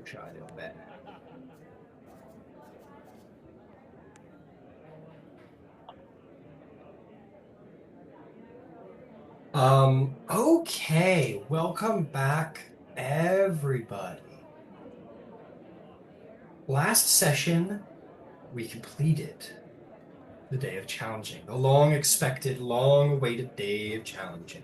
try to bet. Okay, welcome back, everybody. Last session, we completed the day of challenging, the long-expected, long-awaited day of challenging.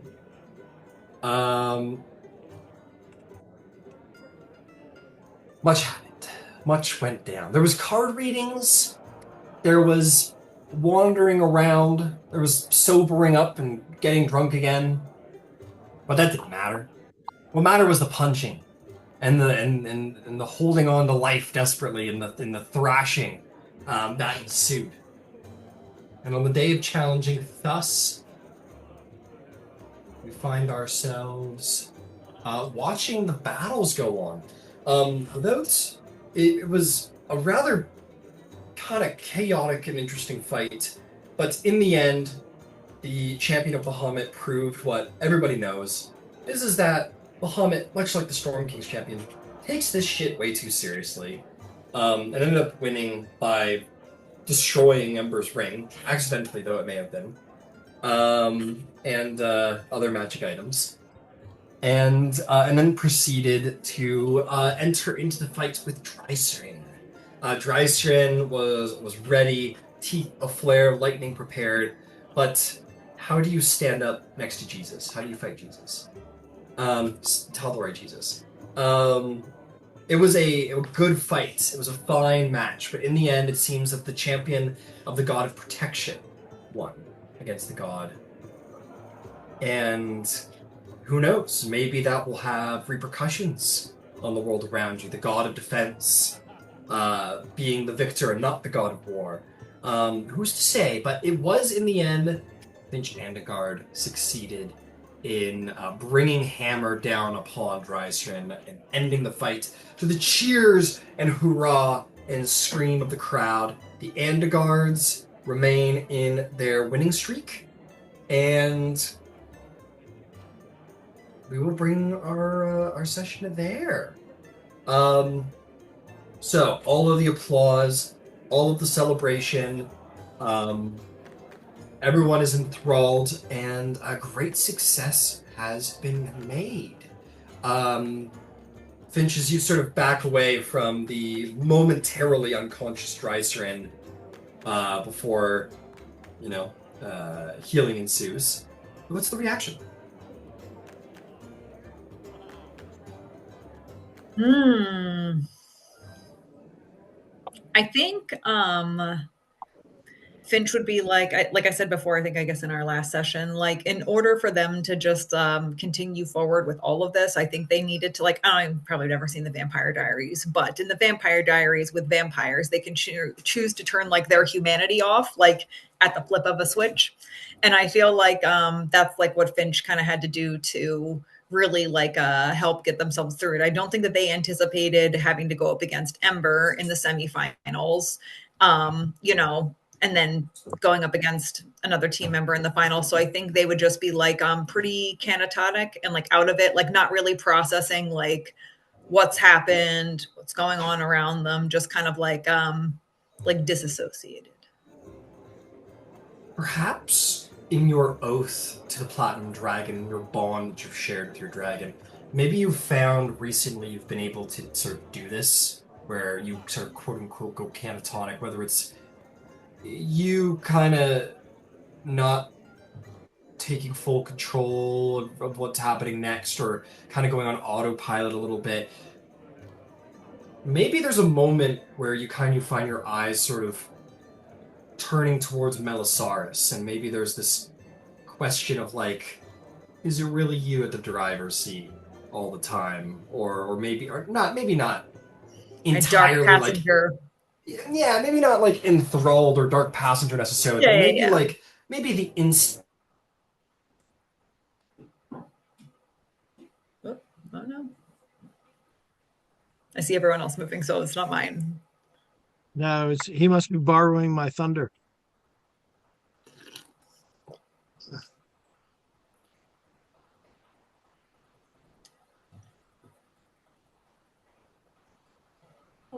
Much happened. Much went down. There was card readings. There was wandering around. There was sobering up and getting drunk again. But that didn't matter. What mattered was the punching and the holding on to life desperately and the thrashing that ensued. And on the day of challenging, thus we find ourselves watching the battles go on. It was a rather kind of chaotic and interesting fight, but in the end, the champion of Bahamut proved what everybody knows. This is that Bahamut, much like the Storm King's champion, takes this shit way too seriously. And ended up winning by destroying Ember's ring, accidentally though it may have been, and other magic items. And then proceeded to enter into the fight with Drystrin. Drystrin was ready, teeth aflare, lightning prepared, but how do you stand up next to Jesus? How do you fight Jesus? Tal'Dorei Jesus. It was a good fight. It was a fine match, but in the end, it seems that the champion of the god of protection won against the god. And who knows? Maybe that will have repercussions on the world around you. The god of defense being the victor and not the god of war. Who's to say? But it was in the end, Finch Andegard succeeded in bringing Hammer down upon Drystrin and ending the fight to the cheers and hurrah and scream of the crowd. The Andegards remain in their winning streak, and we will bring our session to there. So all of the applause, all of the celebration, everyone is enthralled, and a great success has been made. Finch, as you sort of back away from the momentarily unconscious Drystrin before, healing ensues, what's the reaction? I think Finch would be like I said before, I guess in our last session, like in order for them to just continue forward with all of this, I think they needed to I've probably never seen the Vampire Diaries, but in the Vampire Diaries with vampires, they can choose to turn like their humanity off, like at the flip of a switch. And I feel like that's like what Finch kind of had to do to really help get themselves through it. I don't think that they anticipated having to go up against Ember in the semifinals. And then going up against another team member in the final. So I think they would just be pretty catatonic and out of it, not really processing what's happened, what's going on around them, just kind of disassociated. Perhaps in your oath to the Platinum Dragon, your bond that you've shared with your dragon, maybe you've found recently you've been able to sort of do this, where you sort of quote unquote go catatonic, whether it's you kind of not taking full control of what's happening next, or kind of going on autopilot a little bit. Maybe there's a moment where you kind of find your eyes sort of turning towards Melisaurus, and maybe there's this question of is it really you at the driver's seat all the time, or maybe not entirely a dark passenger. Yeah, maybe not enthralled or dark passenger necessarily, but maybe maybe the Oh no. I see everyone else moving, so it's not mine. No, he must be borrowing my thunder.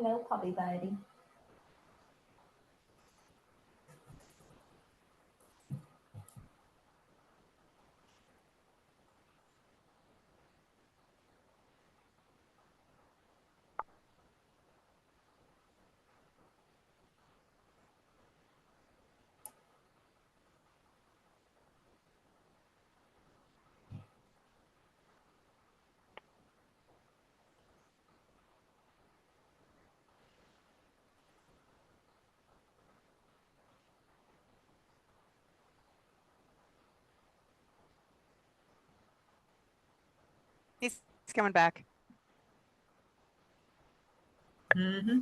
no puppy buddy. He's coming back. Mm-hmm.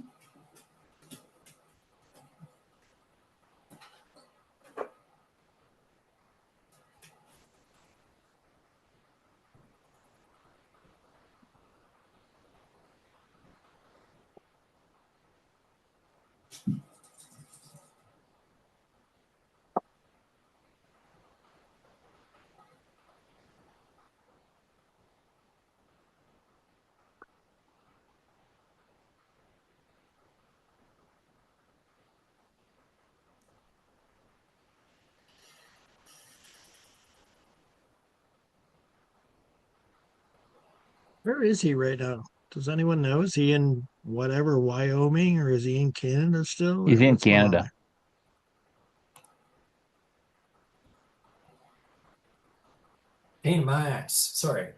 Where is he right now? Does anyone know? Is he in whatever, Wyoming, or is he in Canada still? He's Or in what's going on Canada. Pain in my ass. Sorry.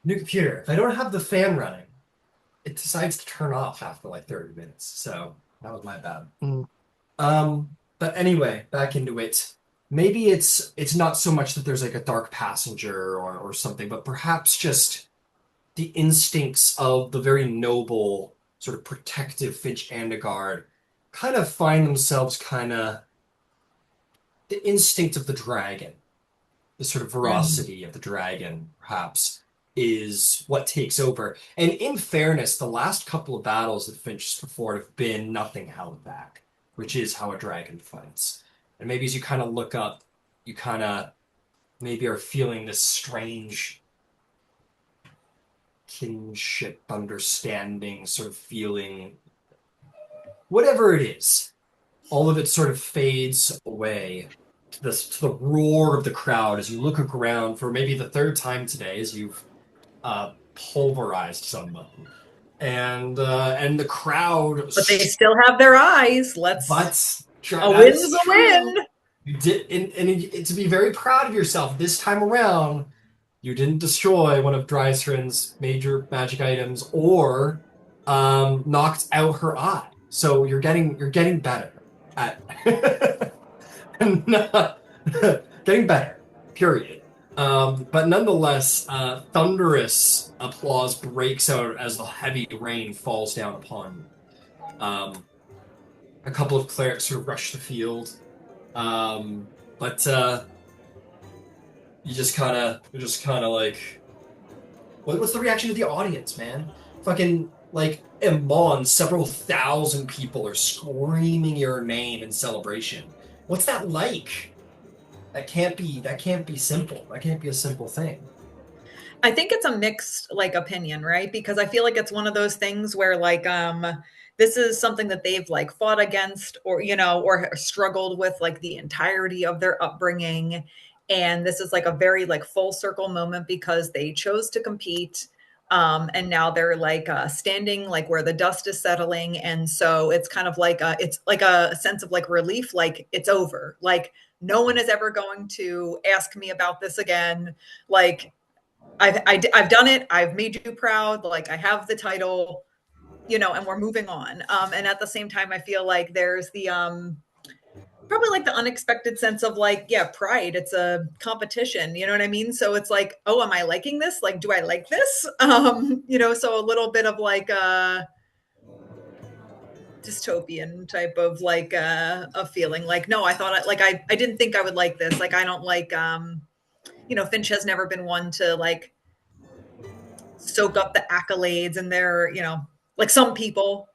New computer. If I don't have the fan running, it decides to turn off after like 30 minutes. So that was my bad. Mm. But anyway, back into it. Maybe it's not so much that there's like a dark passenger or something, but perhaps just the instincts of the very noble, sort of protective Finch Andegard kind of find themselves kind of the instinct of the dragon, the sort of ferocity of the dragon, perhaps, is what takes over. And in fairness, the last couple of battles that Finch has fought have been nothing held back, which is how a dragon fights. And maybe as you kind of look up, you kind of maybe are feeling this strange kinship, understanding, sort of feeling, whatever it is. All of it sort of fades away to the roar of the crowd as you look around for maybe the third time today as you've pulverized someone. And the crowd. But they still have their eyes. But A win's a win. You did, and to be very proud of yourself this time around, you didn't destroy one of Drystrand's major magic items or knocked out her eye. So you're getting better at getting better. Period. But nonetheless, thunderous applause breaks out as the heavy rain falls down upon you. A couple of clerics sort of rush the field, but you're just kind of like, what's the reaction of the audience, man? Fucking like Emon, several thousand people are screaming your name in celebration. What's that like? That can't be simple. That can't be a simple thing. I think it's a mixed like opinion, right? Because I feel like it's one of those things where like this is something that they've like fought against or or struggled with like the entirety of their upbringing, and this is like a very like full circle moment because they chose to compete, and now they're like standing like where the dust is settling, and so it's kind of like it's like a sense of like relief, like it's over, like no one is ever going to ask me about this again, like I've done it. I've made you proud. Like I have the title, and we're moving on. And at the same time, I feel like there's the probably like the unexpected sense of like, yeah, pride. It's a competition. You know what I mean? So it's like, oh, am I liking this? Like, do I like this? So a little bit of like dystopian type of like a feeling. Like, no, I thought I didn't think I would like this. Like, I don't like Finch has never been one to like soak up the accolades and their, like some people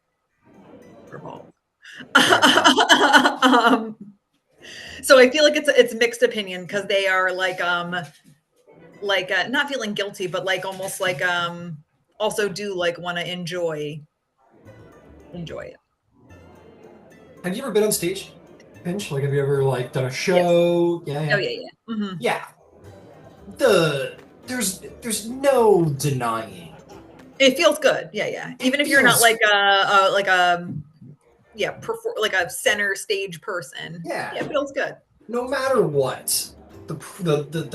so I feel like it's mixed opinion because they are like not feeling guilty, but like almost like also do like want to enjoy it. Have you ever been on stage, Finch? Like, have you ever like done a show? Yes. Yeah. Oh yeah. Mm-hmm. Yeah. There's no denying. It feels good. Yeah. Even if you're not like a like a center stage person. Yeah. It feels good. No matter what, the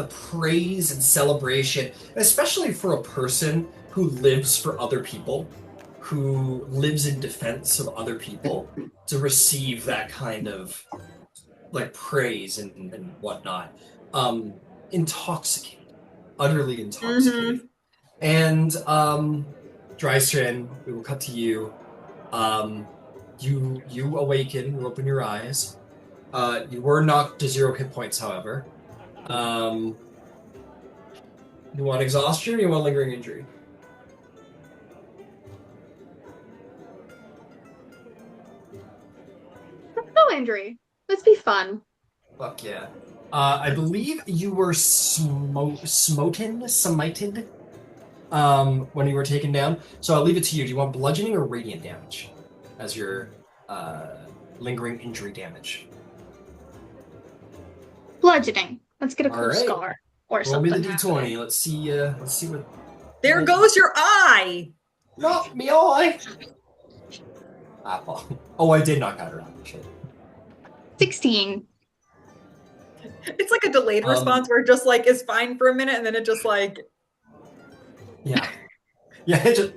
praise and celebration, especially for a person who lives for other people, who lives in defense of other people, to receive that kind of like praise and whatnot, intoxicating, utterly intoxicating. And Drystrand, we will cut to you. You awaken, you open your eyes. You were knocked to 0 hit points, however. You want exhaustion or you want lingering injury? No injury. Let's be fun. Fuck yeah. I believe you were smited, when you were taken down. So I'll leave it to you. Do you want bludgeoning or radiant damage as your lingering injury damage? Bludgeoning. Let's get a cool All right. scar or Roll something. me the d20. happening. Let's see what. There goes your eye. Not me eye. Oh, I did knock out her eye. Shit. 16. It's like a delayed response where it just like is fine for a minute and then it just like Yeah. Yeah, it just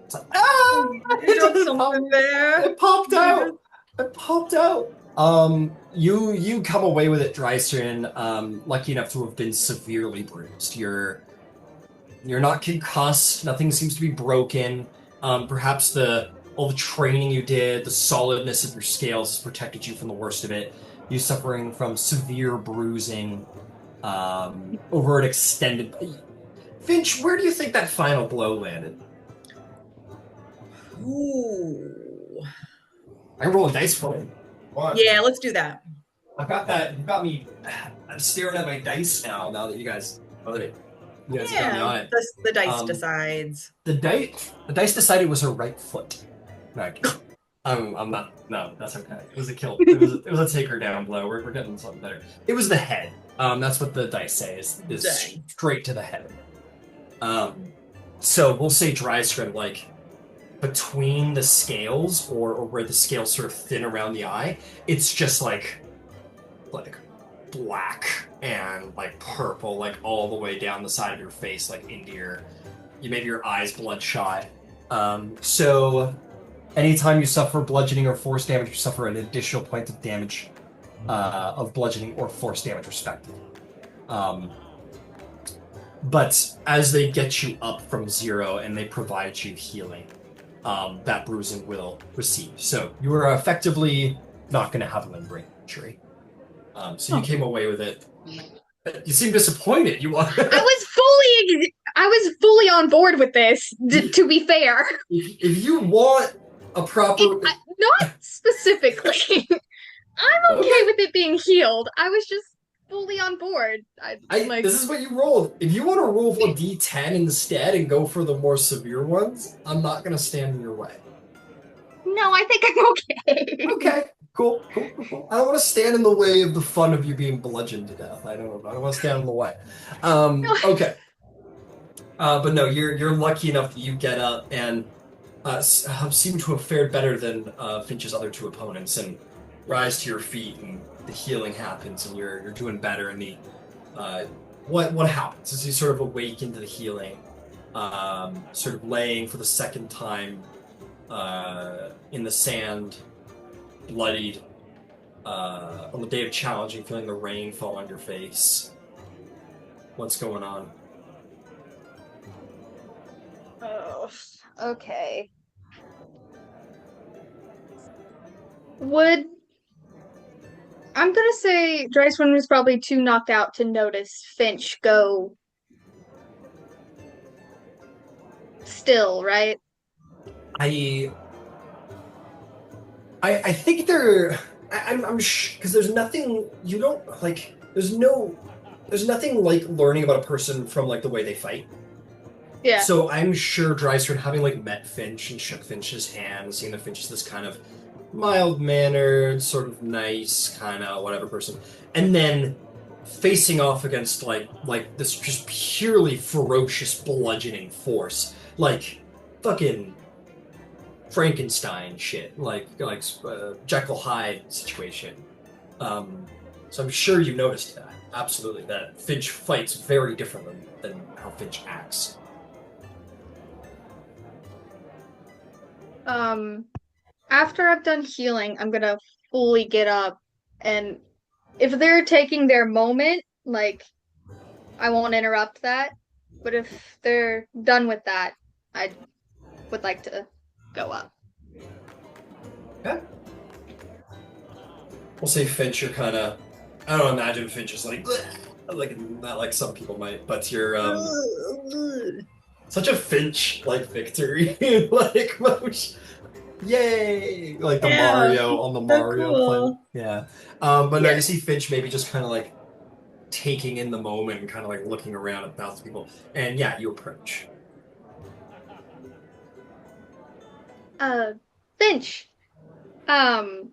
it's like, ah! it does something there. It popped out. It popped out. You come away with it, Drystrand, lucky enough to have been severely bruised. You're not concussed, nothing seems to be broken. Perhaps all the training you did, the solidness of your scales has protected you from the worst of it. You suffering from severe bruising over an extended. Finch, where do you think that final blow landed? Ooh. I can roll a dice for it. Yeah, let's do that. I've got that. You got me. I'm staring at my dice now. Now that you guys, got me on it. The dice decides. The dice decided it was her right foot. No, I'm not. No, that's okay. It was a kill. It was a take her down blow. We're getting something better. It was the head. That's what the dice say is Dang. straight to the head. So we'll say Drystrand, like between the scales or where the scales sort of thin around the eye, it's just like black and like purple, like all the way down the side of your face, like into maybe your eyes bloodshot. So anytime you suffer bludgeoning or force damage, you suffer an additional point of damage of bludgeoning or force damage, respectively. But as they get you up from 0 and they provide you healing, that bruising will recede. So you are effectively not going to have a lingering injury. So you came away with it. You seem disappointed. You are. I was fully on board with this. To be fair, if you want a proper, not specifically. I'm okay with it being healed. I was just fully on board. This is what you rolled. If you want to roll a d10 instead and go for the more severe ones, I'm not going to stand in your way. No, I think I'm okay. Okay, cool. I don't want to stand in the way of the fun of you being bludgeoned to death. I don't want to stand in the way. Okay. But no, you're lucky enough that you get up and seem to have fared better than Finch's other 2 opponents and rise to your feet, and the healing happens, and you're doing better. And the what happens is you sort of awaken to the healing, sort of laying for the second time in the sand, bloodied, on the day of challenging, feeling the rain fall on your face. What's going on? Oh, okay. I'm gonna say Drycewind was probably too knocked out to notice Finch go still, right? I think I'm because there's nothing you don't like. There's nothing like learning about a person from like the way they fight. Yeah. So I'm sure Dryster, having like met Finch and shook Finch's hand, seeing that Finch is this kind of mild-mannered, sort of nice, kind of whatever person, and then facing off against like this just purely ferocious bludgeoning force, like fucking Frankenstein shit, like Jekyll Hyde situation. So I'm sure you noticed that. Absolutely, that Finch fights very differently than how Finch acts. After I've done healing, I'm gonna fully get up, and if they're taking their moment, like, I won't interrupt that. But if they're done with that, I would like to go up. Okay. We'll say Finch, you're kind of. I don't imagine Finch is like not like some people might, but you're such a Finch-like victory, like motion. Yay! Like the Yeah, Mario on the so Mario cool. plane. Yeah. But no, Yeah. you see Finch maybe just kind of like taking in the moment and kind of like looking around at thousands of people. And yeah, you approach. Finch. Um,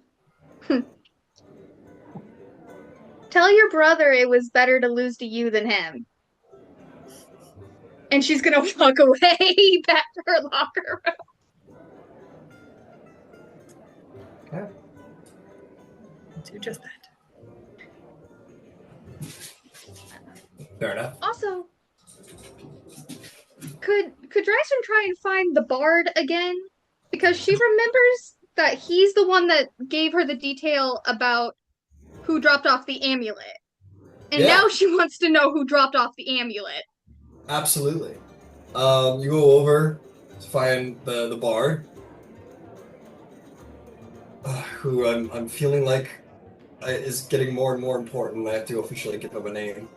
tell your brother it was better to lose to you than him. And she's gonna walk away back to her locker room. Okay. Do just that. Fair enough. Also, could Dryson try and find the bard again? Because she remembers that he's the one that gave her the detail about who dropped off the amulet. And Yeah. now she wants to know who dropped off the amulet. Absolutely. You go over to find the bard, who I'm feeling like is getting more and more important. I have to officially give him a name.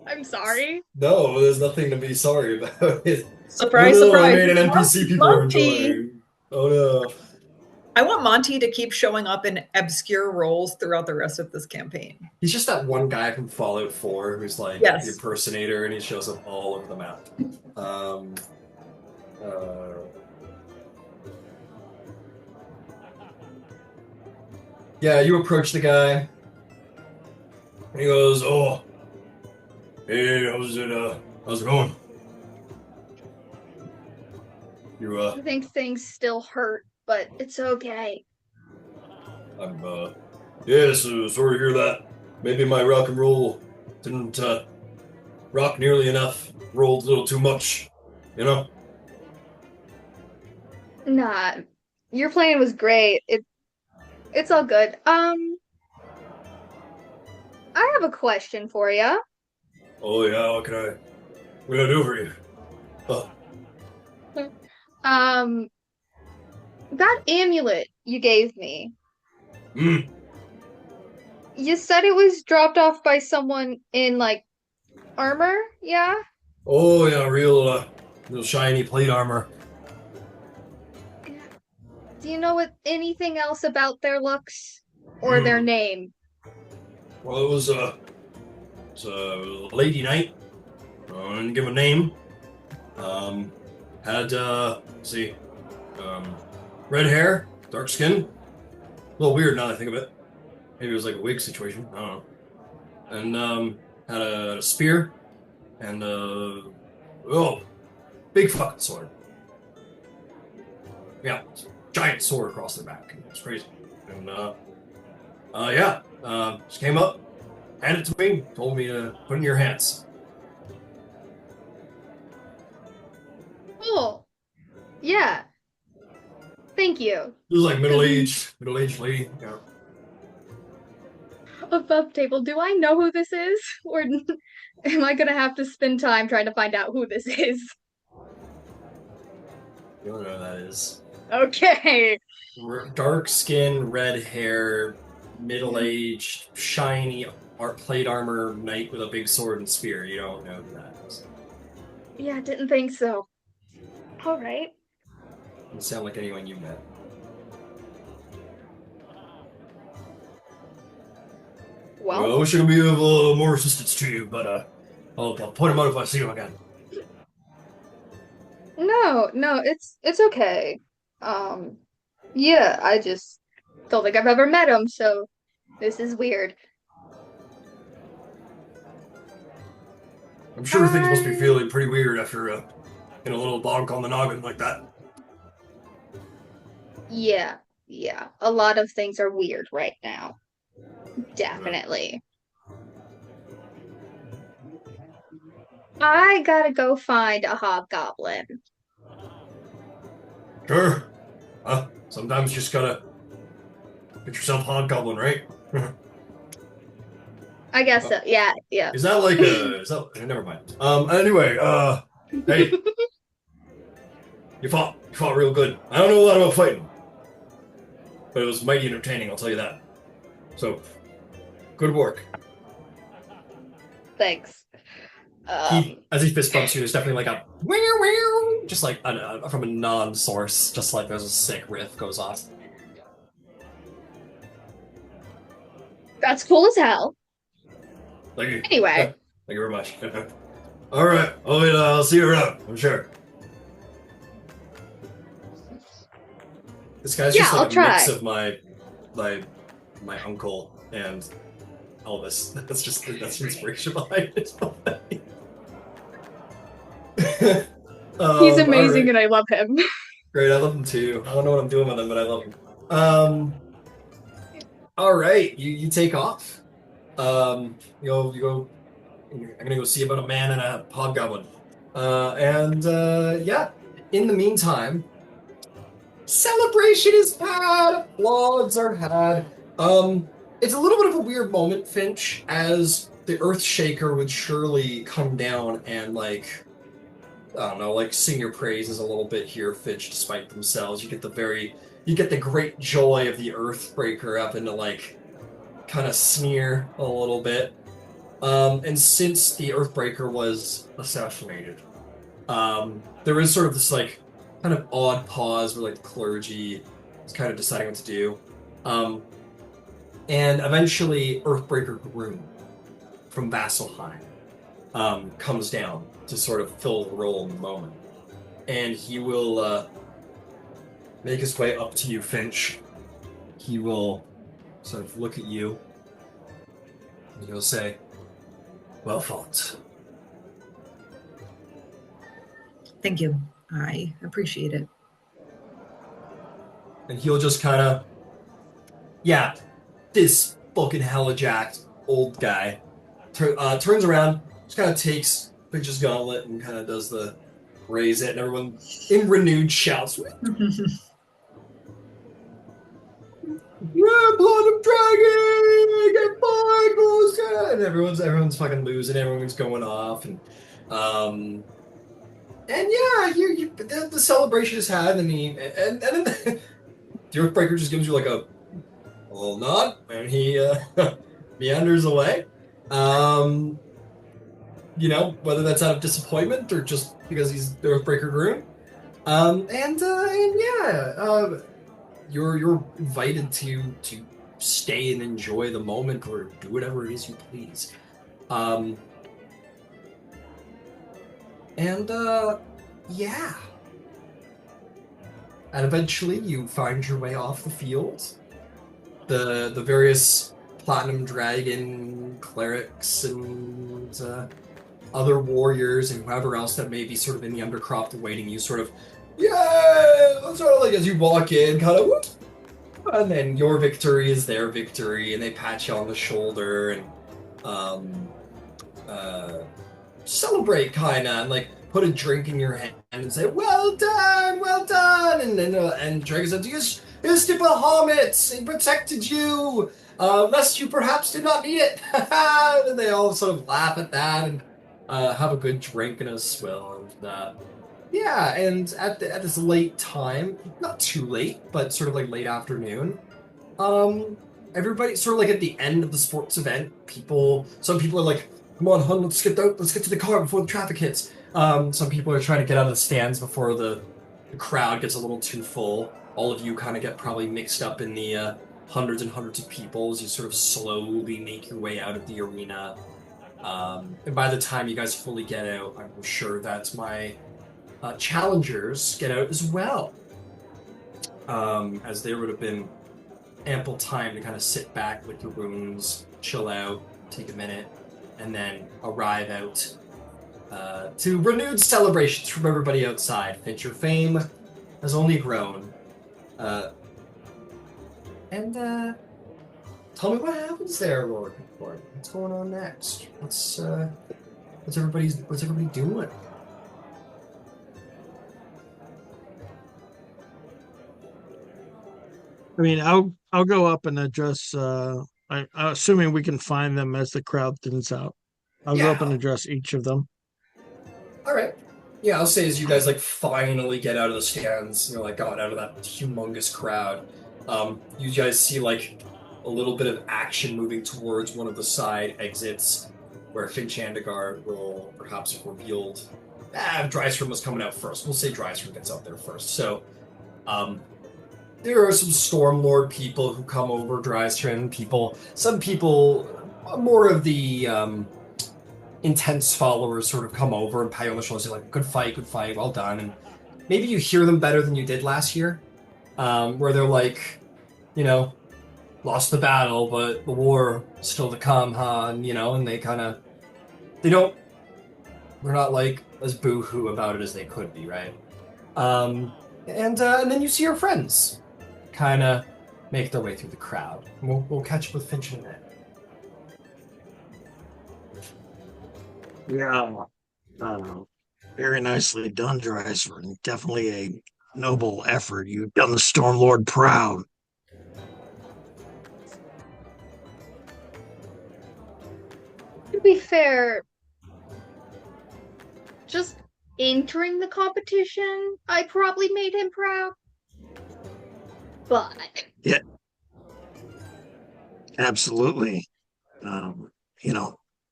I'm sorry. No, there's nothing to be sorry about. Surprise, oh no, surprise. I made an NPC people are Monty. enjoying. Oh no. I want Monty to keep showing up in obscure roles throughout the rest of this campaign. He's just that one guy from Fallout 4 who's like Yes. the impersonator, and he shows up all over the map. Yeah, you approach the guy, and he goes, "Oh, hey, how's it going? You I think things still hurt, but it's okay. I'm yes, sorry to hear that. Maybe my rock and roll didn't rock nearly enough. Rolled a little too much, you know." Nah, your plan was great. It's all good. I have a question for you. Oh yeah, what can I do for you? Oh, That amulet you gave me. hmm. You said it was dropped off by someone in like armor, yeah? Oh yeah, real shiny plate armor. Do you know anything else about their looks or their name? Well, it was a lady knight. I didn't give a name. Had let's see, red hair, dark skin. A little weird now that I think of it. Maybe it was like a wig situation. I don't know. And had a spear and big fucking sword. Yeah, giant sword across their back. It was crazy. And just came up, handed it to me, told me to put it in your hands. Cool. Yeah. Thank you. It was like middle-aged lady. Yeah. Above table, do I know who this is? Or am I gonna have to spend time trying to find out who this is? You don't know who that is. Okay. Dark skin, red hair, middle-aged, shiny plate armor knight with a big sword and spear. You don't know who that is. Yeah, didn't think so. All right. Doesn't sound like anyone you met. Well, I wish I could be of more assistance to you, but I'll point him out if I see him again. No, it's okay. Yeah, I just don't think I've ever met him, so this is weird. I'm sure things must be I feeling pretty weird after in a little bonk on the noggin like that. Yeah, yeah. A lot of things are weird right now. Yeah. Definitely. I gotta go find a hobgoblin. Sure. Sometimes you just gotta get yourself hobgoblin, right? I guess so. Yeah, yeah. Is that like a? Is that? Never mind. Anyway. Hey, you fought. You fought real good. I don't know a lot about fighting, but it was mighty entertaining. I'll tell you that. So, good work. Thanks. As he fist bumps you, there's definitely like a wow wow, just like from a non-source, just like there's a sick riff goes off. That's cool as hell. Thank you. Anyway. Thank you very much. All right. I'll see you around. I'm sure. This guy's Yeah, just like I'll a try. mix of my uncle and Elvis. That's the inspiration behind it. He's amazing all right. and I love him. Great, I love him too. I don't know what I'm doing with him, but I love him. All right, you take off. You go. I'm gonna go see about a man and a hobgoblin. Yeah. In the meantime, celebration is had. Applauds are had. It's a little bit of a weird moment, Finch, as the Earthshaker would surely come down and like, I don't know, like sing your praises a little bit here, Finch, despite themselves. You get the great joy of the Earthbreaker up into like kind of sneer a little bit. And since the Earthbreaker was assassinated, there is sort of this like kind of odd pause where like the clergy is kind of deciding what to do. And eventually Earthbreaker Groom from Vasselheim comes down to sort of fill the role in the moment. And he will make his way up to you, Finch. He will sort of look at you and he'll say, "Well fought." Thank you. I appreciate it. And he'll just kind of, yeah, this fucking hella-jacked old guy turns around, just kind of takes Finch's gauntlet and kind of does the raise it, and everyone in renewed shouts, "Yeah, blood of dragon, get by, and everyone's fucking losing, everyone's going off, and yeah, the celebration is had, and then the Earthbreaker just gives you like a little nod, and he meanders away. Whether that's out of disappointment or just because he's the Earthbreaker Groom. You're invited to stay and enjoy the moment or do whatever it is you please. Yeah. And eventually you find your way off the field. The various Platinum Dragon clerics and other warriors and whoever else that may be sort of in the undercroft awaiting you sort of, yeah, sort of like as you walk in, kind of, whoop, and then your victory is their victory, and they pat you on the shoulder and celebrate kind of, and like put a drink in your hand and say, well done, and Dragon says, "Yes, the Bahamut, he protected you, lest you perhaps did not need it." And they all sort of laugh at that and have a good drink and a swill, and yeah, and at this late time, not too late, but sort of like late afternoon, everybody sort of like at the end of the sports event, some people are like, "Come on, hun, let's get to the car before the traffic hits." Some people are trying to get out of the stands before the crowd gets a little too full. All of you kind of get probably mixed up in the hundreds and hundreds of people as you sort of slowly make your way out of the arena. And by the time you guys fully get out, I'm sure that my challengers get out as well, as there would have been ample time to kind of sit back with your wounds, chill out, take a minute, and then arrive out to renewed celebrations from everybody outside. Finch, your fame has only grown. And tell me what happens there, Lord. What's going on next? What's everybody doing? I mean, I'll go up and address. Assuming we can find them as the crowd thins out. I'll go up and Yeah. address each of them. All right. Yeah, I'll say as you guys like finally get out of the stands, like got out of that humongous crowd. You guys see like a little bit of action moving towards one of the side exits, where Finch Andegar will perhaps have revealed. Drysford was coming out first. We'll say Drysford gets out there first. So, there are some Stormlord people who come over. Drysford people. Some people, more of the intense followers sort of come over and pat you on the shoulders and say like, good fight, well done. And maybe you hear them better than you did last year, where they're like, lost the battle, but the war still to come, huh? And they kind of, they're not like as boo-hoo about it as they could be, right? And then you see your friends kind of make their way through the crowd. We'll catch up with Finch in a minute. Yeah. Very nicely done, Dreiser. Definitely a noble effort. You've done the Stormlord proud. To be fair, just entering the competition, I probably made him proud. But Yeah. Absolutely.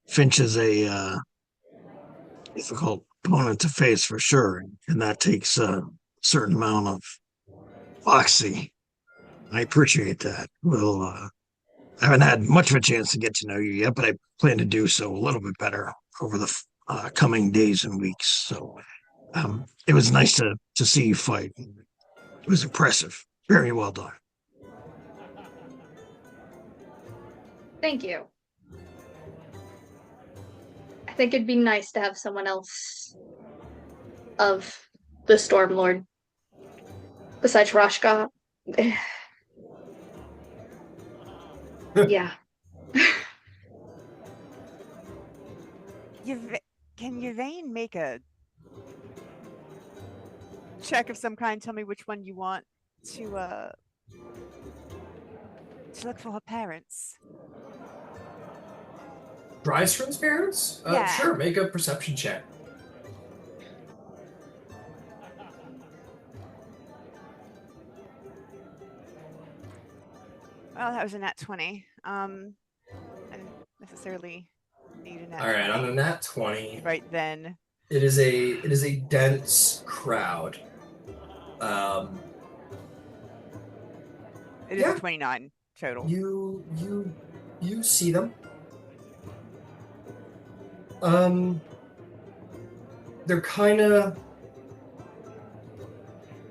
Finch is a difficult opponent to face for sure, and that takes a certain amount of foxy. I appreciate that. Well, I haven't had much of a chance to get to know you yet, but I plan to do so a little bit better over the coming days and weeks. So it was nice to see you fight. It was impressive. Very well done. thank you. I think it'd be nice to have someone else of the Stormlord besides Rashka. Yeah. Can Yvain make a check of some kind? Tell me which one you want to look for her parents. Drysford's parents? Yeah. Sure, make a perception check. Well, that was a nat 20. I didn't necessarily need a nat All right, 20 on a nat 20, right then. it is a dense crowd. It is Yeah. a 29 total. You see them. They're kind of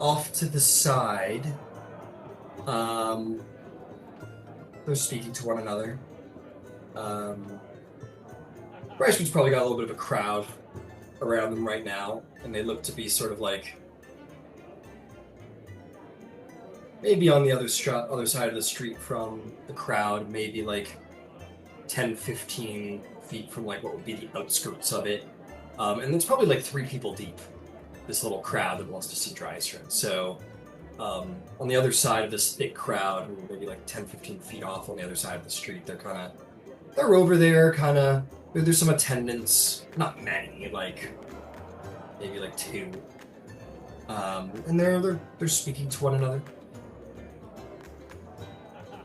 off to the side. They're speaking to one another. Brycewood's probably got a little bit of a crowd around them right now, and they look to be sort of like maybe on the other side of the street from the crowd, maybe like 10, 15 feet from like what would be the outskirts of it. And there's probably like 3 people deep, this little crowd that wants to see Drystrand. So on the other side of this thick crowd, maybe like 10, 15 feet off on the other side of the street, they're over there, there's some attendants, not many, like maybe like 2. And they're speaking to one another.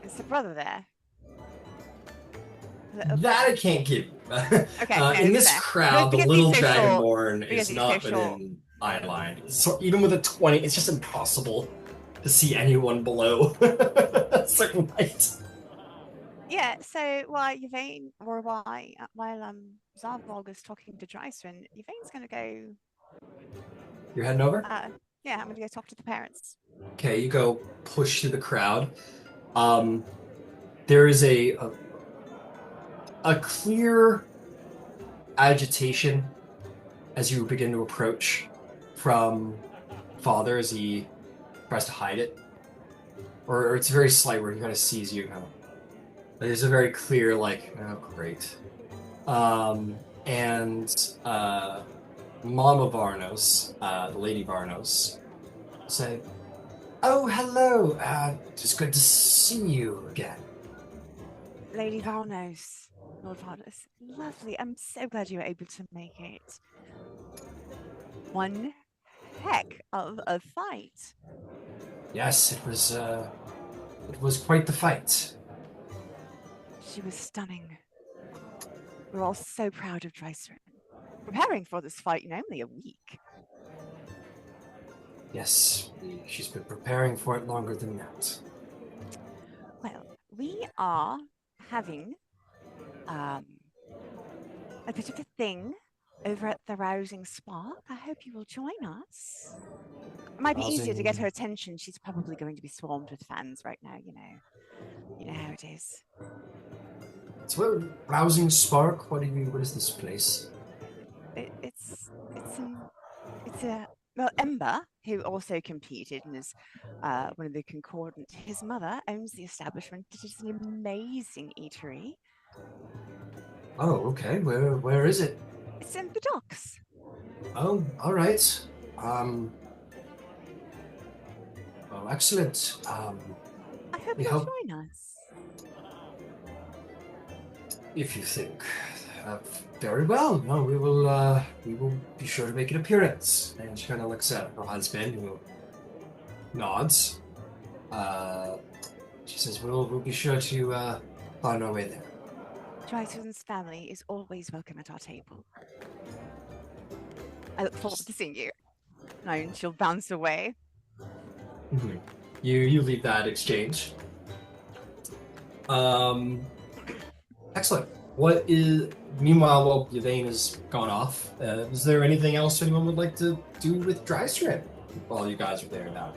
Is the brother there? That I can't give you. Okay, in this crowd, the Because little he's so short. Dragonborn Because is he's not so short. within eye line. So even with a 20, it's just impossible to see anyone below a certain height. Yeah, so while Yvain, or while Zarvog is talking to Dryson, Yvain's gonna go You're heading over? Yeah, I'm gonna go talk to the parents. Okay, you go push through the crowd. There is a clear agitation as you begin to approach from father as he tries to hide it. Or it's very slight where he kind of sees you now. There's a very clear, like, oh, great. And Mama Varnos, the Lady Varnos, say, "Oh, hello. It's good to see you again." Lady Varnos, Lord Varnos, lovely. I'm so glad you were able to make it. One heck of a fight. Yes, it was quite the fight. She was stunning. We're all so proud of Dreiser. Preparing for this fight in only a week. Yes, she's been preparing for it longer than that. Well, we are having a bit of a thing over at the Rousing Spark. I hope you will join us. It might be easier to get her attention. She's probably going to be swarmed with fans right now, you know. You know how it is. So, what, Rousing Spark? What is this place? Well, Ember, who also competed and is one of the concordant, his mother owns the establishment. It is an amazing eatery. Oh, okay. Where is it? It's in the docks. Oh, all right. Oh, excellent. I hope we you'll hope- join us. If you think. Very well. No, we will be sure to make an appearance. And she kind of looks at her husband, who nods. She says, "We'll be sure to find our way there." Dreiser's family is always welcome at our table. I look forward to seeing you. And she'll bounce away. Mm-hmm. You leave that exchange. Excellent. What is meanwhile while Yvain has gone off? Is there anything else anyone would like to do with Drystrip while you guys are there now?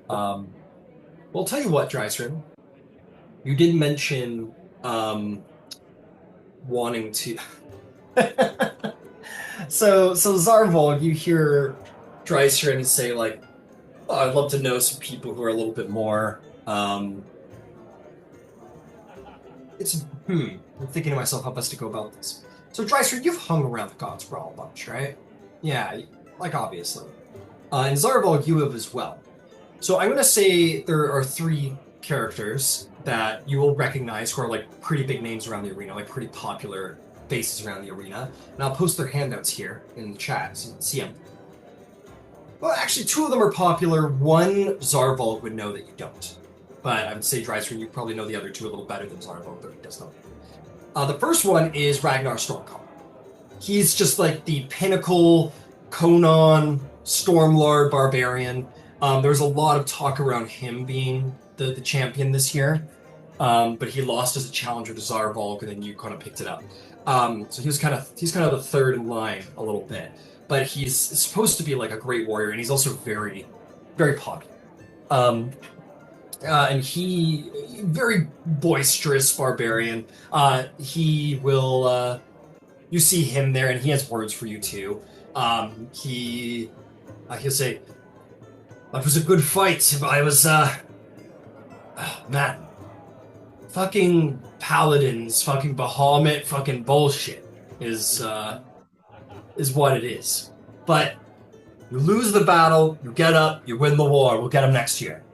Well, I'll tell you what, Drystrip. You did mention wanting to. So Zarvol, you hear Drystrip say like, "Oh, I'd love to know some people who are a little bit more." I'm thinking to myself how best to go about this. So, Dreiser, you've hung around the Gods Brawl a bunch, right? Yeah, like obviously. And Zarvol, you have as well. So I'm going to say there are 3 characters that you will recognize who are like pretty big names around the arena, like pretty popular faces around the arena. And I'll post their handouts here in the chat so you can see them. Well, actually, 2 of them are popular. One, Zarvol would know that you don't. But I would say, Dreiser, you probably know the other 2 a little better than Zarvol, but he does not. The first one is Ragnar Stormcall. He's just like the pinnacle Conan Stormlord barbarian. There's a lot of talk around him being the champion this year, but he lost as a challenger to Zarvol, and then you kind of picked it up. So he's kind of the third in line a little bit, but he's supposed to be like a great warrior, and he's also very, very popular. And he, very boisterous barbarian. He will, you see him there, and he has words for you too. He'll say, "That was a good fight. I was, man, fucking paladins, fucking Bahamut, fucking bullshit is what it is. But you lose the battle, you get up, you win the war. We'll get him next year."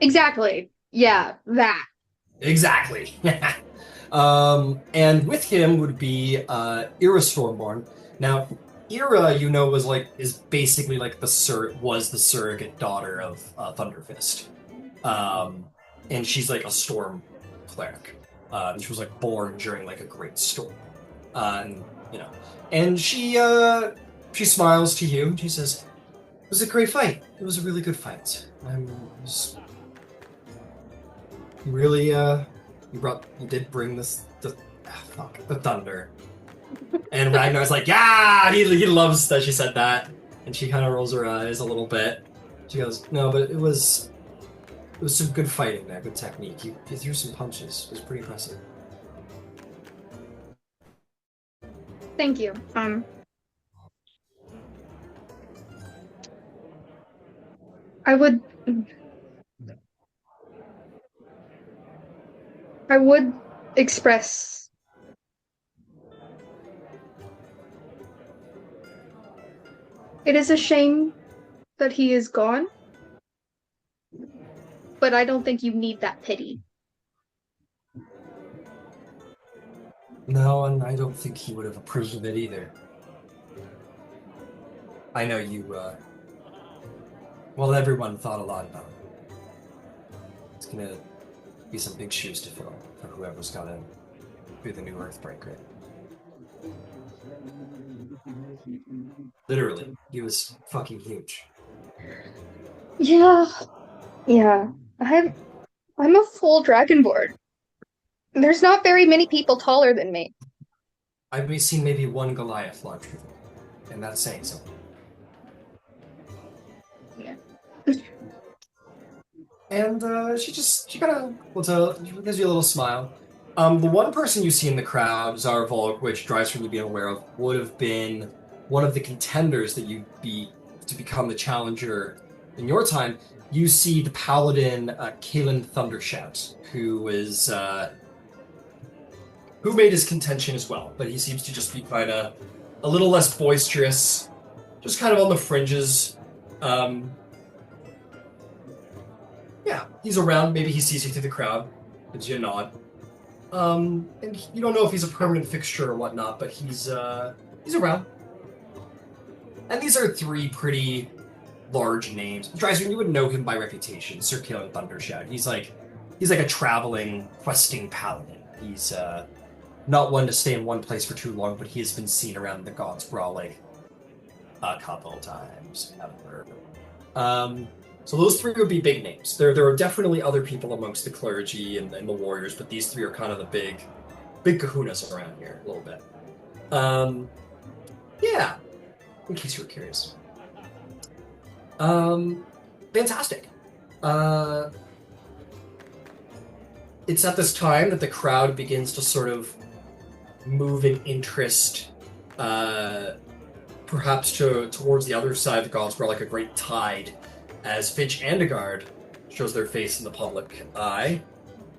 Exactly. Yeah, that. Exactly. And with him would be Ira Stormborn. Now, Ira, is basically like the surrogate daughter of Thunderfist. And she's like a storm cleric. She was like born during like a great storm. And she smiles to you and she says, "It was a great fight. It was a really good fight. Really You did bring the thunder. And Ragnar's like, yeah, he loves that she said that. And she kind of rolls her eyes a little bit. She goes, no, but it was some good fighting there, good technique. You threw some punches. It was pretty impressive. Thank you. I would express it is a shame that he is gone, but I don't think you need that pity. No, and I don't think he would have approved of it either. I know you, well, everyone thought a lot about it. It's gonna be some big shoes to fill for whoever's gonna be the new Earthbreaker. Literally, he was fucking huge. Yeah. I'm a full dragonborn. There's not very many people taller than me. I've seen maybe one Goliath larger than me, and that's saying something. Yeah. And she gives you a little smile. The one person you see in the crowd, Zarvolk, which drives from you being aware of, would have been one of the contenders that you'd be to become the challenger in your time. You see the paladin Kalen Thundershout, who made his contention as well, but he seems to just be quite a little less boisterous, just kind of on the fringes. Yeah, he's around. Maybe he sees you through the crowd, gives you a nod. And you don't know if he's a permanent fixture or whatnot, but he's around. And these are three pretty large names. Dreiser, you would know him by reputation, Sir Kalen Thundershout. He's like a traveling, questing paladin. He's not one to stay in one place for too long, but he has been seen around the Gods Brawling a couple times. So those three would be big names. There are definitely other people amongst the clergy and the warriors, but these three are kind of the big kahunas around here a little bit. Yeah, in case you were curious. Fantastic. It's at this time that the crowd begins to sort of move in interest, perhaps towards the other side of the gods, where like a great tide, as Finch Andegard shows their face in the public eye,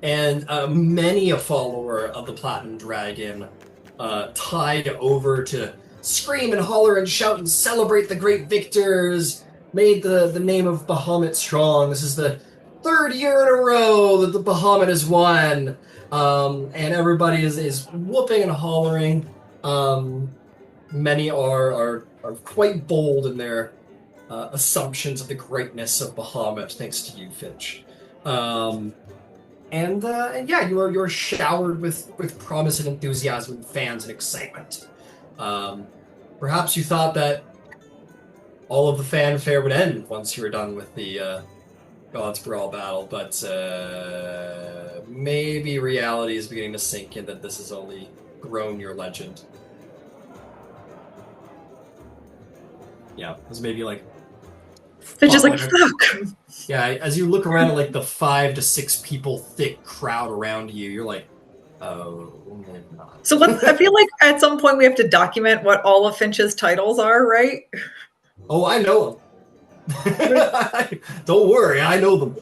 and many a follower of the Platinum Dragon tide over to scream and holler and shout and celebrate the great victors, made the name of Bahamut strong. This is the third year in a row that the Bahamut has won, and everybody is whooping and hollering. Many are quite bold in their assumptions of the greatness of Bahamut, thanks to you, Finch. And yeah, you're showered with promise and enthusiasm, and fans and excitement. Perhaps you thought that all of the fanfare would end once you were done with the Gods Brawl battle, but maybe reality is beginning to sink in that this has only grown your legend. Yeah, it was maybe like They're just like, fuck. Yeah, as you look around at like the 5 to 6 people thick crowd around you, you're like, oh, maybe not. So I feel like at some point we have to document what all of Finch's titles are, right? Oh, I know them. Don't worry, I know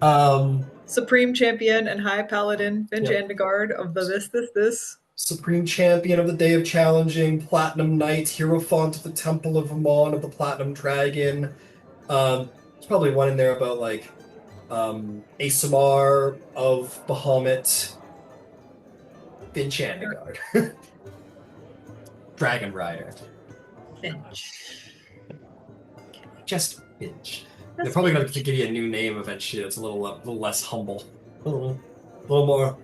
them. Supreme Champion and High Paladin, Finch Andegard of the this. Supreme Champion of the Day of Challenging, Platinum Knight, Hierophant of the Temple of Amon of the Platinum Dragon. There's probably one in there about like Asamar of Bahamut, Finch Andegard, Dragon Rider. Finch. Just Finch. They're probably going to give you a new name eventually that's a little less humble. A little more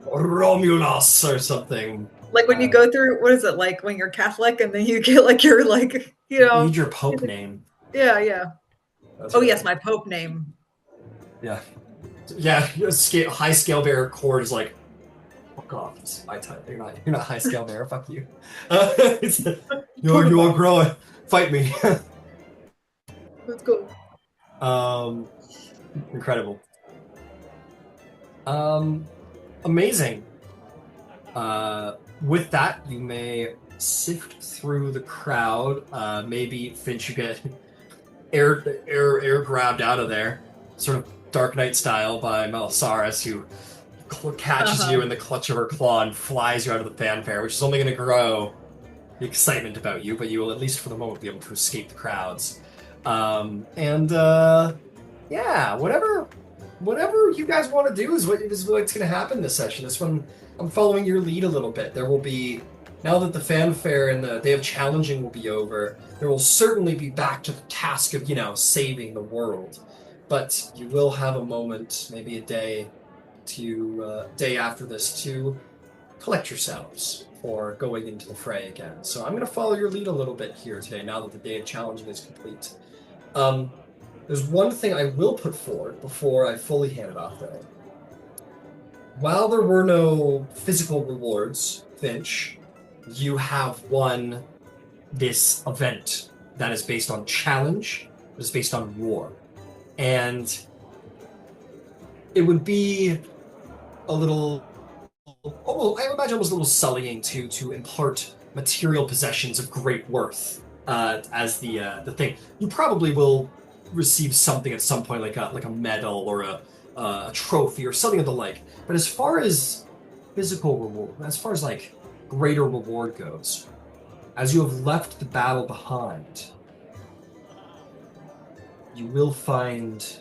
Romulus or something. Like when you go through, what is it, like when you're Catholic and then you get like your, like, you know. You need your Pope name. Yeah. That's oh, right. yes, my Pope name. Yeah. Yeah, high scale bearer Cord is like, fuck off. It's my time. You're not high scale bearer. Fuck you. You are growing. Fight me. Let's go. Incredible. Amazing. With that, you may sift through the crowd. Maybe Finch, you get air grabbed out of there, sort of Dark Knight style by Melisaris, who catches you in the clutch of her claw and flies you out of the fanfare, which is only going to grow the excitement about you, but you will at least for the moment be able to escape the crowds. Yeah, whatever you guys want to do is what's going to happen this session. This one, I'm following your lead a little bit. There will be, now that the fanfare and the day of challenging will be over, there will certainly be back to the task of, saving the world. But you will have a moment, maybe a day after this, to collect yourselves for going into the fray again. So I'm going to follow your lead a little bit here today, now that the day of challenging is complete. There's one thing I will put forward before I fully hand it off, though. While there were no physical rewards, Finch, you have won this event that is based on challenge, that is based on war. And it would be a little, I imagine almost a little sullying to impart material possessions of great worth as the thing. You probably will receive something at some point, like a medal or a trophy or something of the like. But as far as physical reward, as far as like greater reward goes, as you have left the battle behind, you will find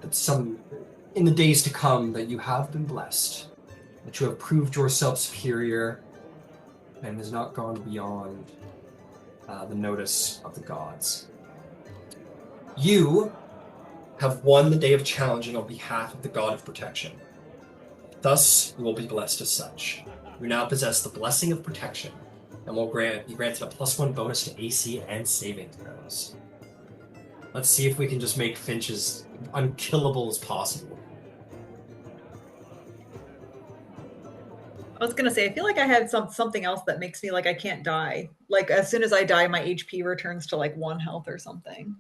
that in the days to come, that you have been blessed, that you have proved yourself superior, and has not gone beyond the notice of the gods. You have won the day of challenging on behalf of the god of protection. Thus, you will be blessed as such. You now possess the blessing of protection, and will be granted a +1 bonus to AC and saving throws. Let's see if we can just make Finch as unkillable as possible. I was gonna say, I feel like I had something else that makes me like I can't die. Like as soon as I die, my HP returns to like 1 health or something.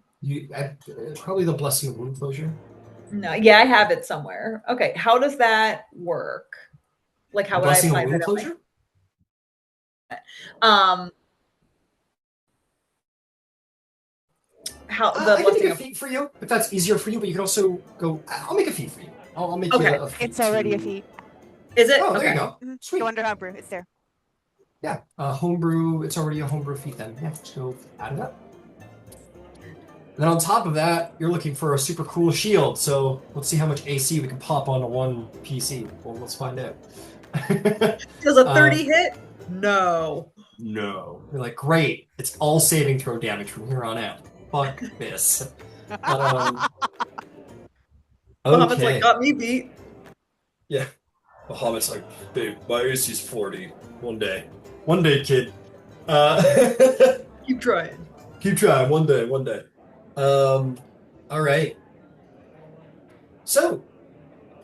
Probably the blessing of wound closure. No, yeah, I have it somewhere. Okay, how does that work? Like how would I apply wound closure? How the I can make a feat for you if that's easier for you, but you can also go. I'll make a feat for you. I'll make you a feat. It's already a feat. Is it? Oh, there you go. Sweet. Go under homebrew. It's there. Yeah, homebrew. It's already a homebrew feat then. Yeah, just go add it up. And then on top of that, you're looking for a super cool shield. So let's see how much AC we can pop onto one PC. Well, let's find out. Does a 30 hit? No. No. You're like, great. It's all saving throw damage from here on out. Fuck this. Bahamut's like, got me beat. Yeah. Bahamut's like, babe, my AC's 40. One day. One day, kid. Keep trying. Keep trying. One day. All right. So,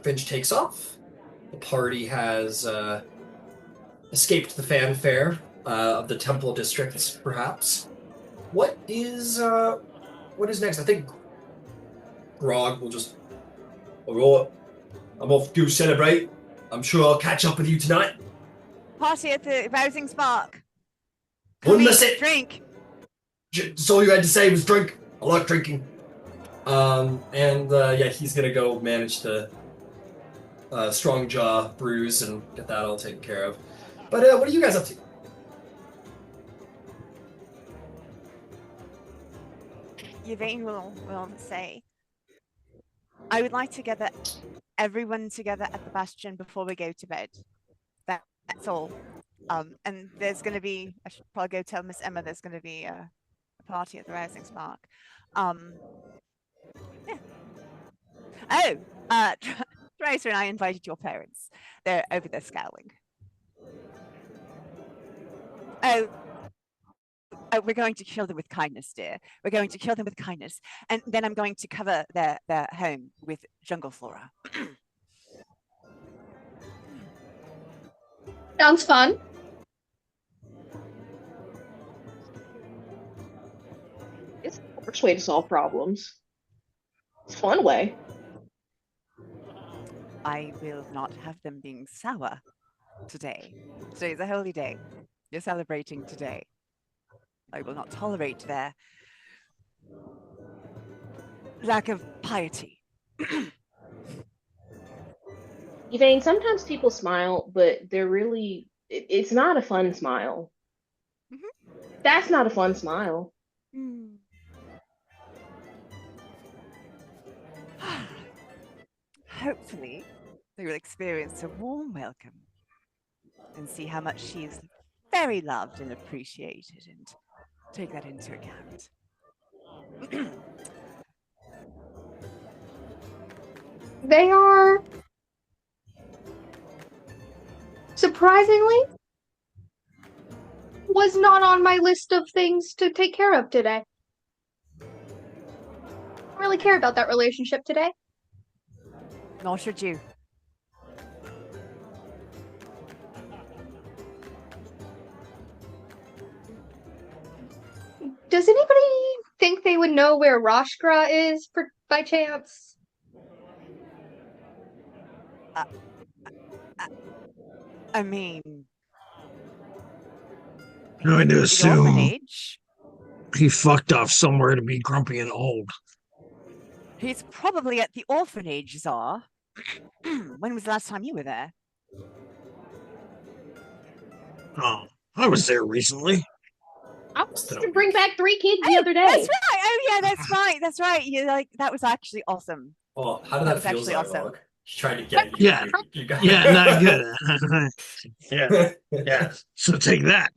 Finch takes off. The party has escaped the fanfare of the Temple Districts, perhaps. What is next? I think Grog will just. All right, I'm off to celebrate. I'm sure I'll catch up with you tonight. Party at the Rousing Spark. Wouldn't miss it. Drink. That's all you had to say was drink. I like drinking. Yeah, he's gonna go manage the strong jaw bruise and get that all taken care of. But what are you guys up to? Yvain will say, I would like to gather everyone together at the Bastion before we go to bed. That's all. And there's going to be, I should probably go tell Miss Emma there's going to be a party at the Rousing Spark. Yeah. Oh, Tracer and I invited your parents. They're over there scowling. Oh, We're going to kill them with kindness, dear. We're going to kill them with kindness. And then I'm going to cover their home with jungle flora. Sounds fun. It's the worst way to solve problems. It's a fun way. I will not have them being sour today. Today is a holy day. You're celebrating today. I will not tolerate their lack of piety. Yvain, sometimes people smile, but they're really, it's not a fun smile. That's not a fun smile. Hopefully, they will experience a warm welcome and see how much she is very loved and appreciated, and take that into account. They are surprisingly was not on my list of things to take care of today. I don't really care about that relationship today. Nor should you. Does anybody think they would know where Rashgra is by chance? I mean, I'm going to the assume orphanage. he fucked off somewhere to be grumpy and old. He's probably at the orphanage, Czar. When was the last time you were there? Oh, I was there recently. I was to bring back 3 kids the other day. That's right. Oh yeah, that's right. That's right. You that was actually awesome. Well, how did that feel, actually awesome. Zarvog? He's trying to get you. Yeah. You got Yeah, not good. Yeah, yeah. So take that.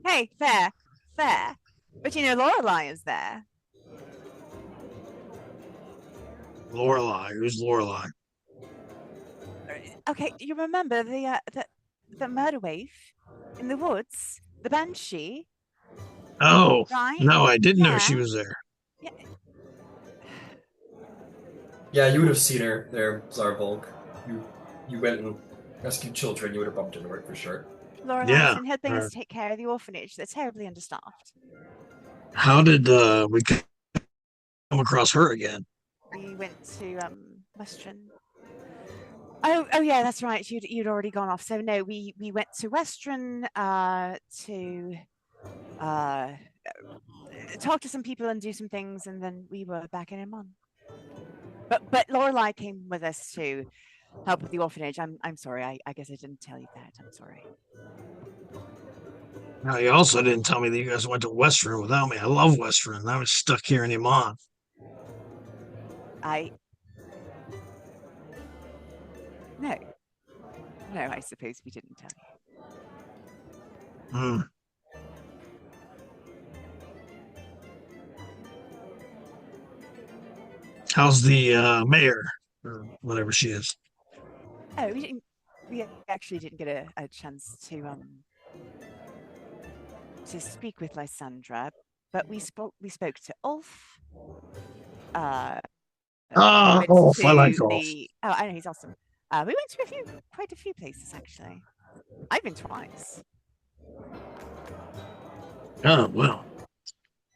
Hey, fair. But you know, Lorelei is there. Lorelei. Who's Lorelei? Okay, you remember the murder waif in the woods, the banshee? Oh, right? No, I didn't know Yeah. she was there. Yeah. Yeah, you would have seen her there, Zarvolg. You went and rescued children, you would have bumped into her for sure. Lorelai's Yeah. been helping us take care of the orphanage. They're terribly understaffed. How did we come across her again? We went to Western. Oh yeah, that's right. You'd already gone off. So no, we went to Western to talk to some people and do some things, and then we were back in Emon. But Lorelei came with us to help with the orphanage. I'm sorry. I guess I didn't tell you that. I'm sorry. Now, you also didn't tell me that you guys went to Western without me. I love Western. I was stuck here in Emon. No, I suppose we didn't tell you. Hmm. How's the mayor, or whatever she is? Oh, we actually didn't get a chance to speak with Lysandra, but we spoke to Ulf. Ulf, I like Ulf. Oh, I know, he's awesome. We went to quite a few places actually. I've been twice. Oh, well.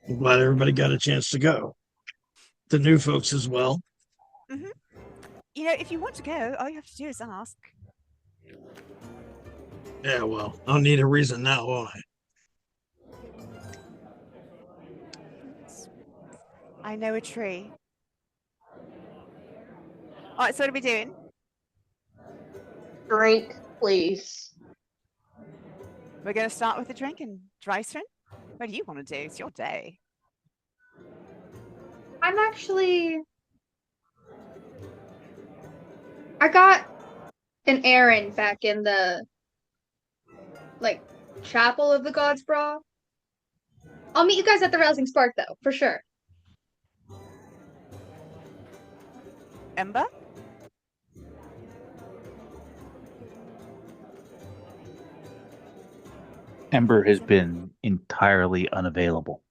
I'm glad everybody got a chance to go. The new folks as well. Mm-hmm. You know, if you want to go, all you have to do is ask. Yeah, well, I'll need a reason now, won't I? I know a tree. All right, so what are we doing? Drink, please. We're going to start with the drink, and Dryson, what do you want to do? It's your day. I got an errand back in the chapel of the God's Bra. I'll meet you guys at the Rousing Spark though, for sure. Ember? Ember has been entirely unavailable.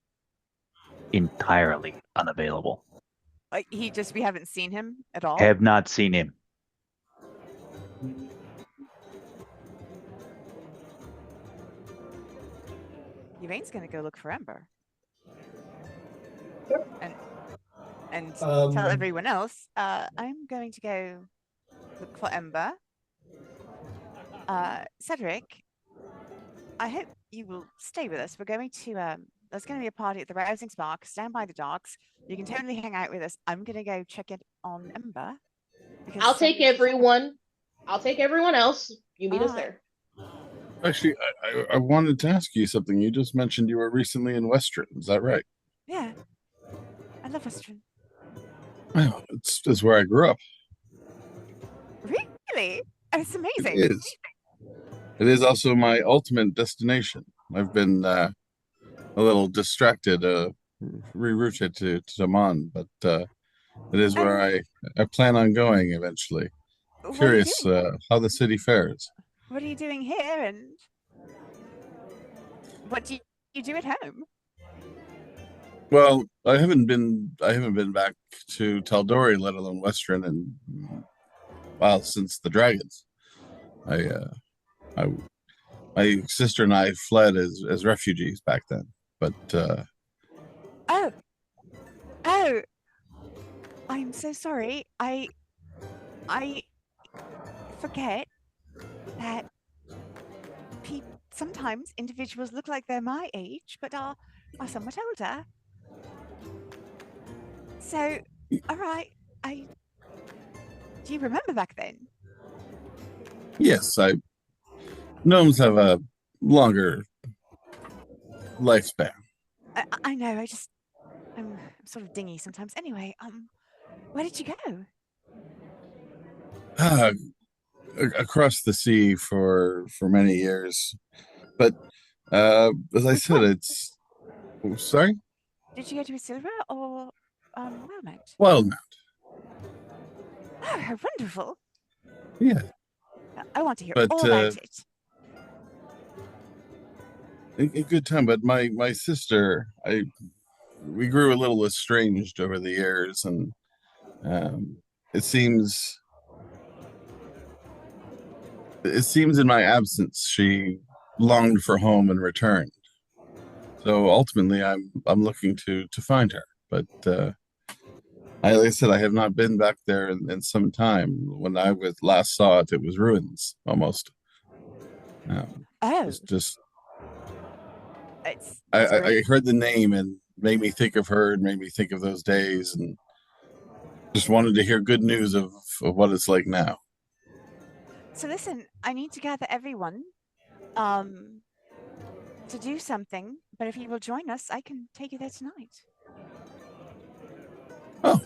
Entirely unavailable. Like we haven't seen him at all. Have not seen him. Yvain's gonna go look for Ember. And tell everyone else, I'm going to go look for Ember. Cedric, I hope you will stay with us. We're going to there's going to be a party at the Rousing Spark. Stand by the docks. You can totally hang out with us. I'm going to go check it on Ember. I'll take everyone. I'll take everyone else. You meet us there. Actually, I wanted to ask you something. You just mentioned you were recently in Western. Is that right? Yeah. I love Western. Well, it's where I grew up. Really? Oh, it's amazing. It is. It is also my ultimate destination. I've been a little distracted, rerouted to Daman, but it is where I plan on going eventually. Curious how the city fares. What are you doing here, and what do you do at home? Well, I haven't been back to Tal'Dorei, let alone Western, and since the dragons. My sister and I fled as refugees back then, but oh, I'm so sorry. I forget that sometimes individuals look like they're my age, but are somewhat older. So, all right, do you remember back then? yes, gnomes have a longer lifespan. I know. I'm sort of dingy sometimes. Anyway, where did you go? Across the sea for many years, but as I said, it's sorry. Did you go to Isilra or Wildmount? Wildmount. Oh, how wonderful! Yeah, I want to hear all about it. A good time, but my sister, we grew a little estranged over the years, and it seems in my absence she longed for home and returned. So ultimately, I'm looking to find her, but like I said, I have not been back there in some time. When I last saw it, it was ruins almost. I heard the name and made me think of her and made me think of those days, and just wanted to hear good news of what it's like now. So listen, I need to gather everyone to do something, but if you will join us, I can take you there tonight. Oh.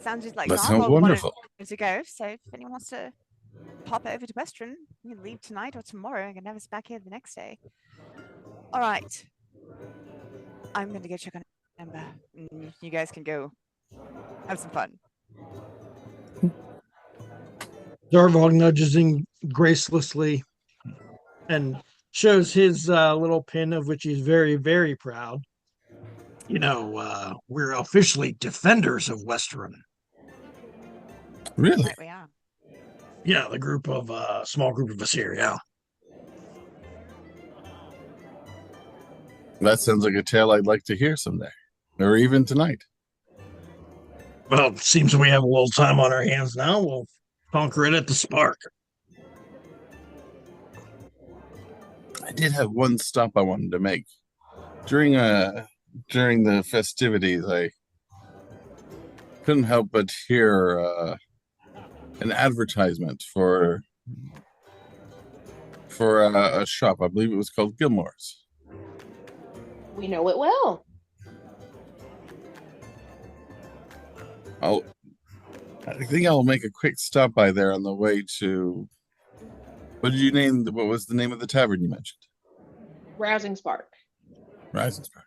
Sounds like that sounds wonderful. To go, so if anyone wants to pop over to Western, we can leave tonight or tomorrow and can have us back here the next day. All right. I'm going to go check on Ember. You guys can go have some fun. Darvog nudges him gracelessly and shows his little pin, of which he's very, very proud. You know, we're officially defenders of Western. Really? Right, we are. Yeah, the small group of us here, yeah. That sounds like a tale I'd like to hear someday, or even tonight. Well, it seems we have a little time on our hands now. We'll conquer it at the Spark. I did have one stop I wanted to make. During the festivities, I couldn't help but hear an advertisement for a shop. I believe it was called Gilmore's. We know it well. I think I'll make a quick stop by there on the way to. What was the name of the tavern you mentioned? Rousing Spark. Rising Spark.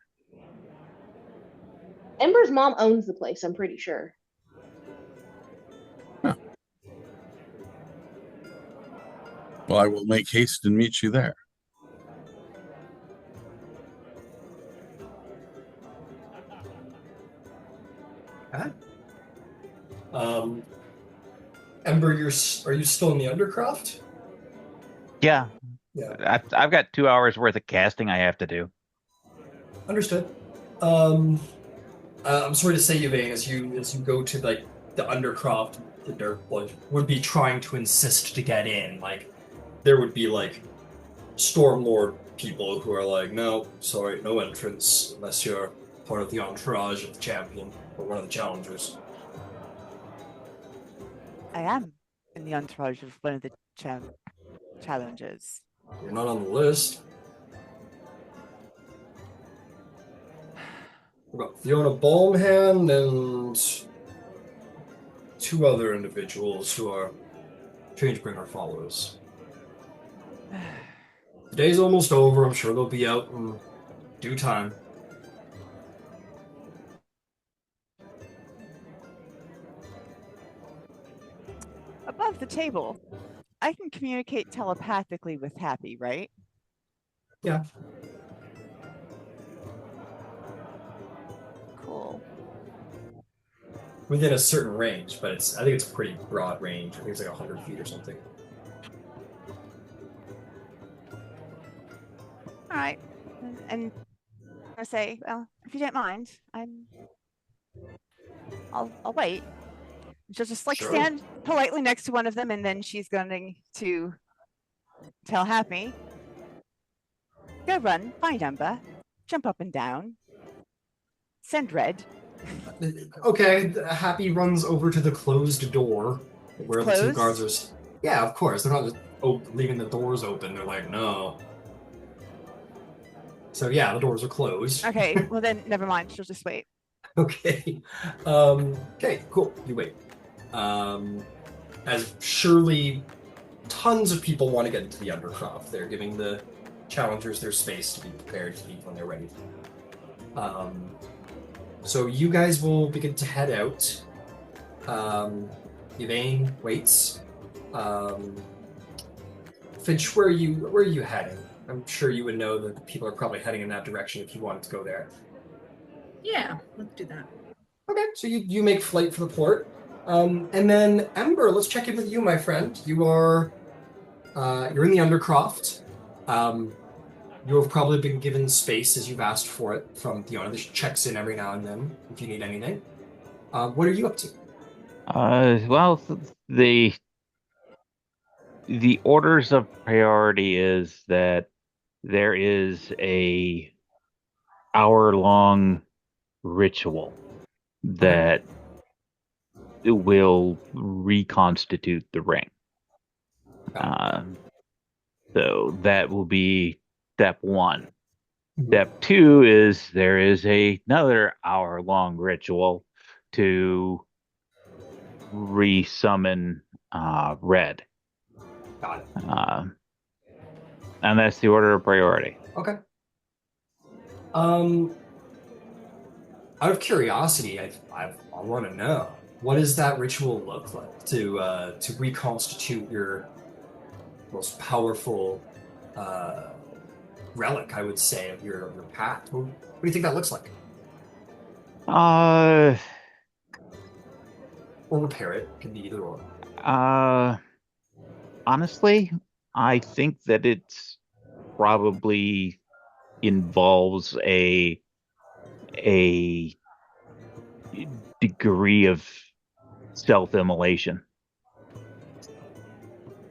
Ember's mom owns the place, I'm pretty sure. Huh. Well, I will make haste and meet you there. Okay. Ember, are you still in the Undercroft? Yeah, Yeah, I've got 2 hours worth of casting I have to do. understood. I'm sorry to say, Yvain, as you go to like the Undercroft, there like would be trying to insist to get in. Like there would be like Stormlord people who are like, no, sorry, no entrance unless you're part of the entourage of the champion or one of the challengers. I am in the entourage of one of the challengers. You're not on the list. We've got Fiona Balmhand and two other individuals who are Changebringer followers. The day's almost over. I'm sure they'll be out in due time. Above the table, I can communicate telepathically with Happy, right? Yeah. Cool. Within a certain range, but I think it's a pretty broad range. I think it's like 100 feet or something. All right. And I say, well, if you don't mind, I'll wait. She'll just like Sure. stand politely next to one of them, and then she's going to tell Happy, go run, find Ember, jump up and down, send red. Okay, Happy runs over to the closed door where the two Closed? guards are. Yeah, of course. They're not just leaving the doors open. They're like, no. So yeah, the doors are closed. Okay, well then never mind. She'll just wait. Okay. Okay, cool. You wait. As surely tons of people want to get into the Undercroft. They're giving the challengers their space to be prepared to leave when they're ready. So you guys will begin to head out. Yvain waits. Finch, where are you heading? I'm sure you would know that people are probably heading in that direction if you wanted to go there. Yeah, let's do that. Okay, so you make flight for the port. And then Ember, let's check in with you, my friend. You're in the Undercroft. You have probably been given space as you've asked for it from the owner. This checks in every now and then if you need anything. What are you up to? Well, the orders of priority is that there is a hour-long ritual that will reconstitute the ring. So that will be step one. Step two is there is another hour-long ritual to resummon Red. Got it. And that's the order of priority. Okay. Out of curiosity, I want to know, what does that ritual look like to reconstitute your most powerful relic, I would say, of your path? What do you think that looks like? Or repair it. Can be either or. Honestly, I think that it's probably involves a degree of self-immolation.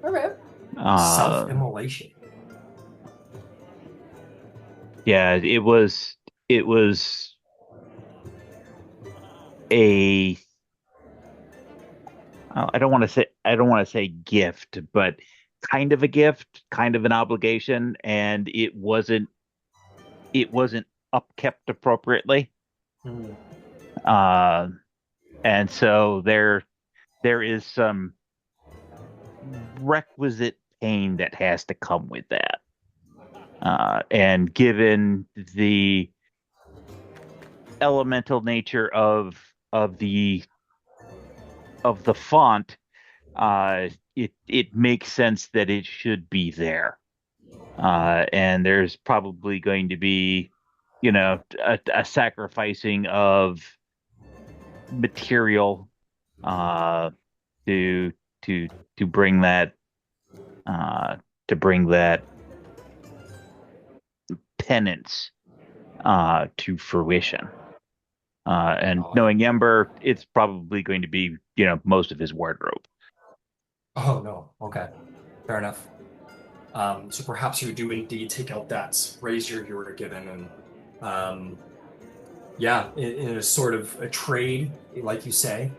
All right. Self-immolation. Yeah, it was a I don't want to say gift, but kind of a gift, kind of an obligation, and it wasn't upkept appropriately. And so there is some requisite pain that has to come with that. And given the elemental nature of the font, it makes sense that it should be there. And there's probably going to be, a sacrificing of material uh, to to to bring that uh, to bring that penance to fruition. And knowing Ember, it's probably going to be, most of his wardrobe. Oh no. Okay. Fair enough. So perhaps you do indeed take out that razor you were given, and yeah, in a sort of a trade, like you say.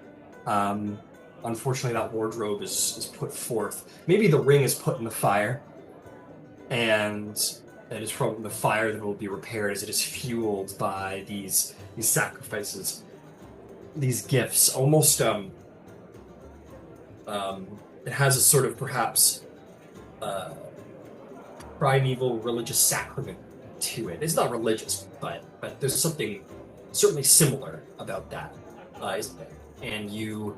Unfortunately, that wardrobe is put forth. Maybe the ring is put in the fire, and it is from the fire that will be repaired as it is fueled by these sacrifices, these gifts. Almost, it has a sort of perhaps primeval religious sacrament to it. It's not religious, but there's something certainly similar about that, isn't there? And you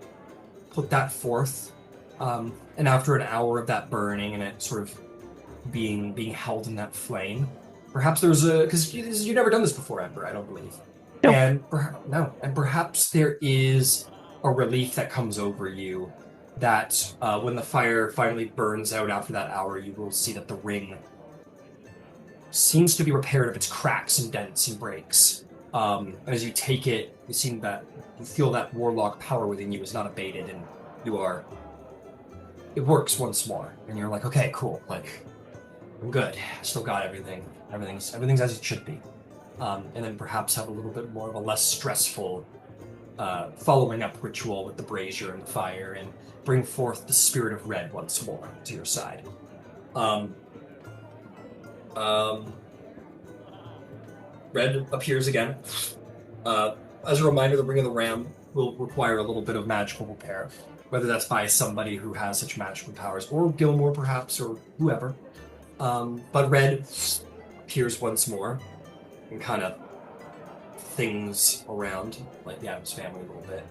put that forth, and after an hour of that burning and it sort of being held in that flame, perhaps there's because you've never done this before, Ember, I don't believe. No. And perhaps there is a relief that comes over you that when the fire finally burns out after that hour, you will see that the ring seems to be repaired of its cracks and dents and breaks. As you take it, you feel that warlock power within you is not abated, and it works once more, and you're like, okay, cool, like, I'm good, I still got everything, everything's as it should be. And then perhaps have a little bit more of a less stressful following up ritual with the brazier and the fire, and bring forth the spirit of red once more to your side. Red appears again. As a reminder, the Ring of the Ram will require a little bit of magical repair, whether that's by somebody who has such magical powers, or Gilmore perhaps, or whoever. But Red appears once more and kind of things around, like the Adams family a little bit.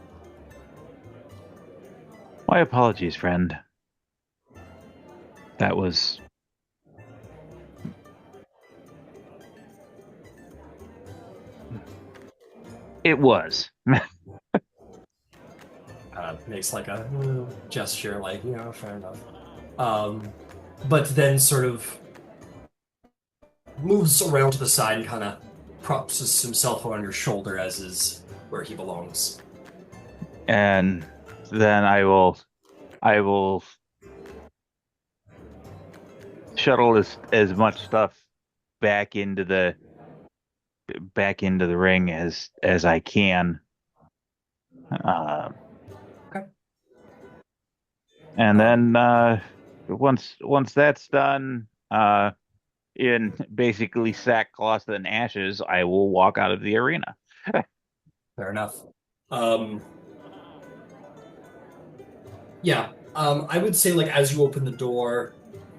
My apologies, friend. That was... It was. Makes like a gesture, like, fair enough. But then sort of moves around to the side and kind of props himself on your shoulder, as is where he belongs. And then I will shuttle as much stuff back into the ring as I can. Okay. And then once that's done, in basically sackcloth and ashes, I will walk out of the arena. Fair enough. Yeah. I would say, like, as you open the door,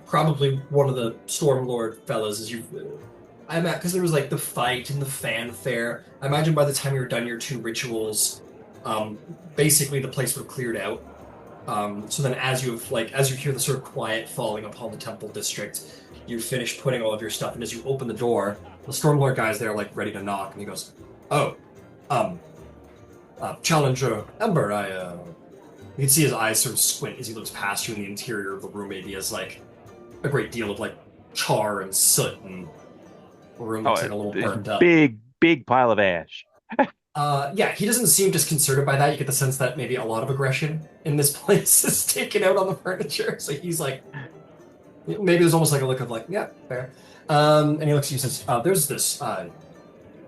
probably one of the Stormlord fellas, because there was like the fight and the fanfare. I imagine by the time you're done your 2 rituals, basically the place would have cleared out. So then, as you hear the sort of quiet falling upon the temple district, you finish putting all of your stuff, and as you open the door, the Stormlord guy's there, like, ready to knock, and he goes, "Oh, Challenger Ember, You can see his eyes sort of squint as he looks past you in the interior of the room. Maybe as like a great deal of like char and soot, and the room looks like a little burned up. Big pile of ash. Yeah, he doesn't seem disconcerted by that. You get the sense that maybe a lot of aggression in this place is taken out on the furniture. So he's like, maybe there's almost like a look of like, yeah, fair. And he looks at you and says, there's this,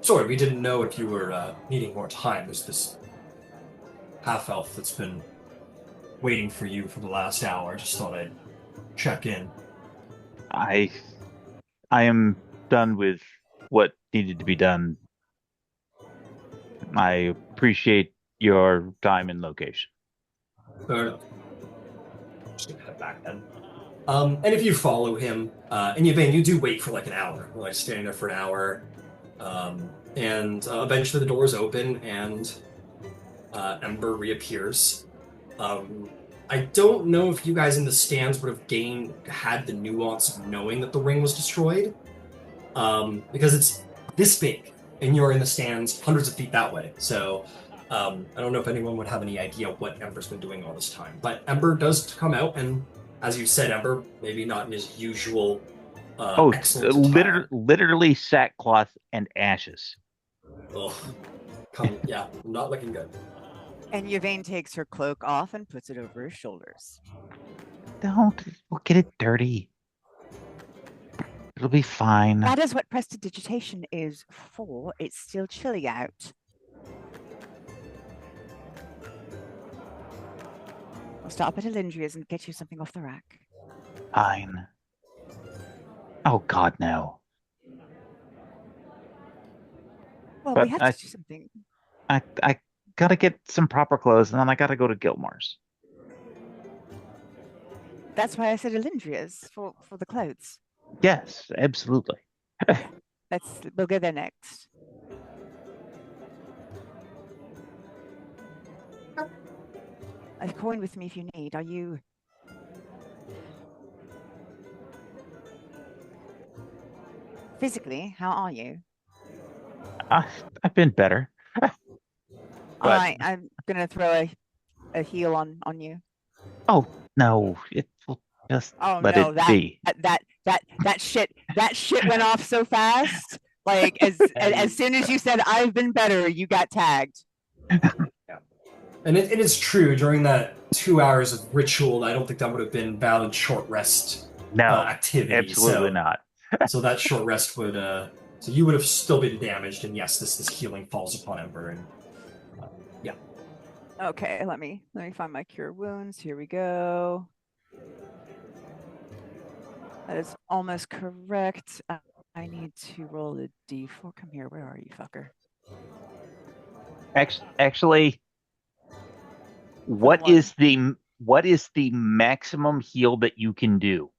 sorry, we didn't know if you were needing more time. There's this half-elf that's been waiting for you for the last hour. Just thought I'd check in. I am done with what needed to be done. I appreciate your time and location. Fair enough. Just gonna head back then. And if you follow him, and you do wait for like an hour. You're like standing there for an hour, and eventually the doors open and Ember reappears. I don't know if you guys in the stands would have had the nuance of knowing that the ring was destroyed, because it's this big, and you're in the stands hundreds of feet that way. So I don't know if anyone would have any idea what Ember's been doing all this time. But Ember does come out, and as you said, Ember, maybe not in his usual excellent attire. Literally sackcloth and ashes. Ugh. Yeah, not looking good. And Yvain takes her cloak off and puts it over his shoulders. We'll get it dirty. It'll be fine. That is what prestidigitation is for. It's still chilly out. I'll stop at Alindria's and get you something off the rack. Fine. Oh God, no. Well, But we have to do something. I gotta get some proper clothes, and then I gotta go to Gilmore's. That's why I said Alindria's for the clothes. Yes, absolutely. We'll go there next. I have coin with me if you need. Are you? Physically, how are you? I've been better. All right, I'm gonna throw a heal on you. Oh no, it will just let no, it be. That shit went off so fast. Like as soon as you said I've been better, you got tagged. Yeah. And it is true, during that 2 hours of ritual, I don't think that would have been valid short rest activity. Absolutely not. So that short rest would so you would have still been damaged, and yes, this healing falls upon Ember, and yeah. Okay, let me find my cure wounds. Here we go. That is almost correct. I need to roll a d4. Come here. Where are you, fucker? Actually, what is the maximum heal that you can do?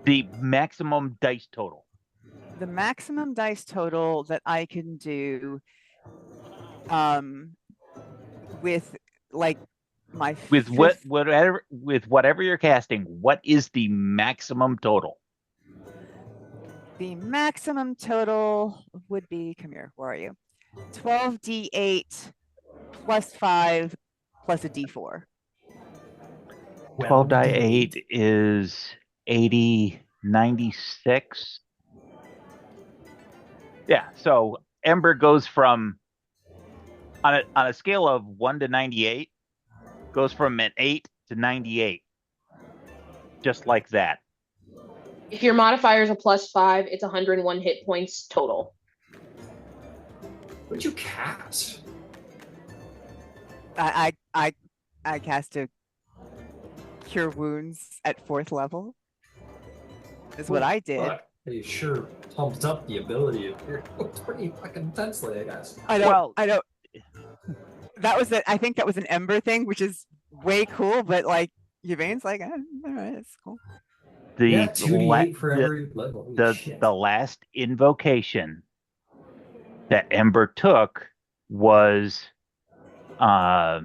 The maximum dice total. The maximum dice total that I can do, with like my whatever you're casting, what is the maximum total? The maximum total would be, come here, where are you? 12d8 plus 5 plus a d4. 12 die 8 is 80, 96. Yeah, so Ember goes from, on a scale of 1 to 98, goes from an 8 to 98. Just like that. If your modifier is a +5, it's 101 hit points total. What'd you cast? I cast a cure wounds at 4th level. Is what I did. You sure pumped up the ability of your pretty fucking intensely, I guess. I don't. That was I think that was an Ember thing, which is way cool. But like Yvain's like, all right, it's cool. Yeah, 2d8 for every level. The last invocation that Ember took was I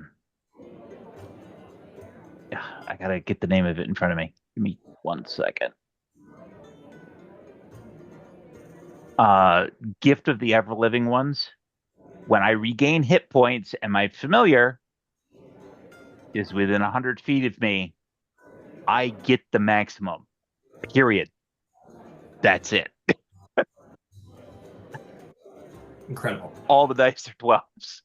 gotta get the name of it in front of me. Give me 1 second. Gift of the Ever-Living Ones. When I regain hit points and my familiar is within 100 feet of me, I get the maximum. Period. That's it. Incredible. All the dice are 12s.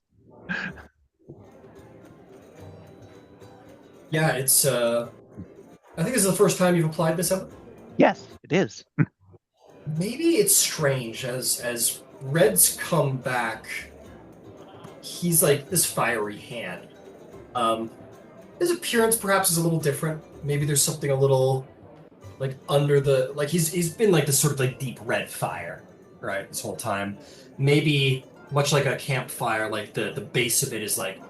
Yeah, it's I think this is the first time you've applied this ever? Yes, it is. Maybe it's strange as Red's come back. He's like this fiery hand. His appearance perhaps is a little different. Maybe there's something a little like under the like he's been like this sort of like deep red fire, right, this whole time. Maybe much like a campfire, like the base of it is like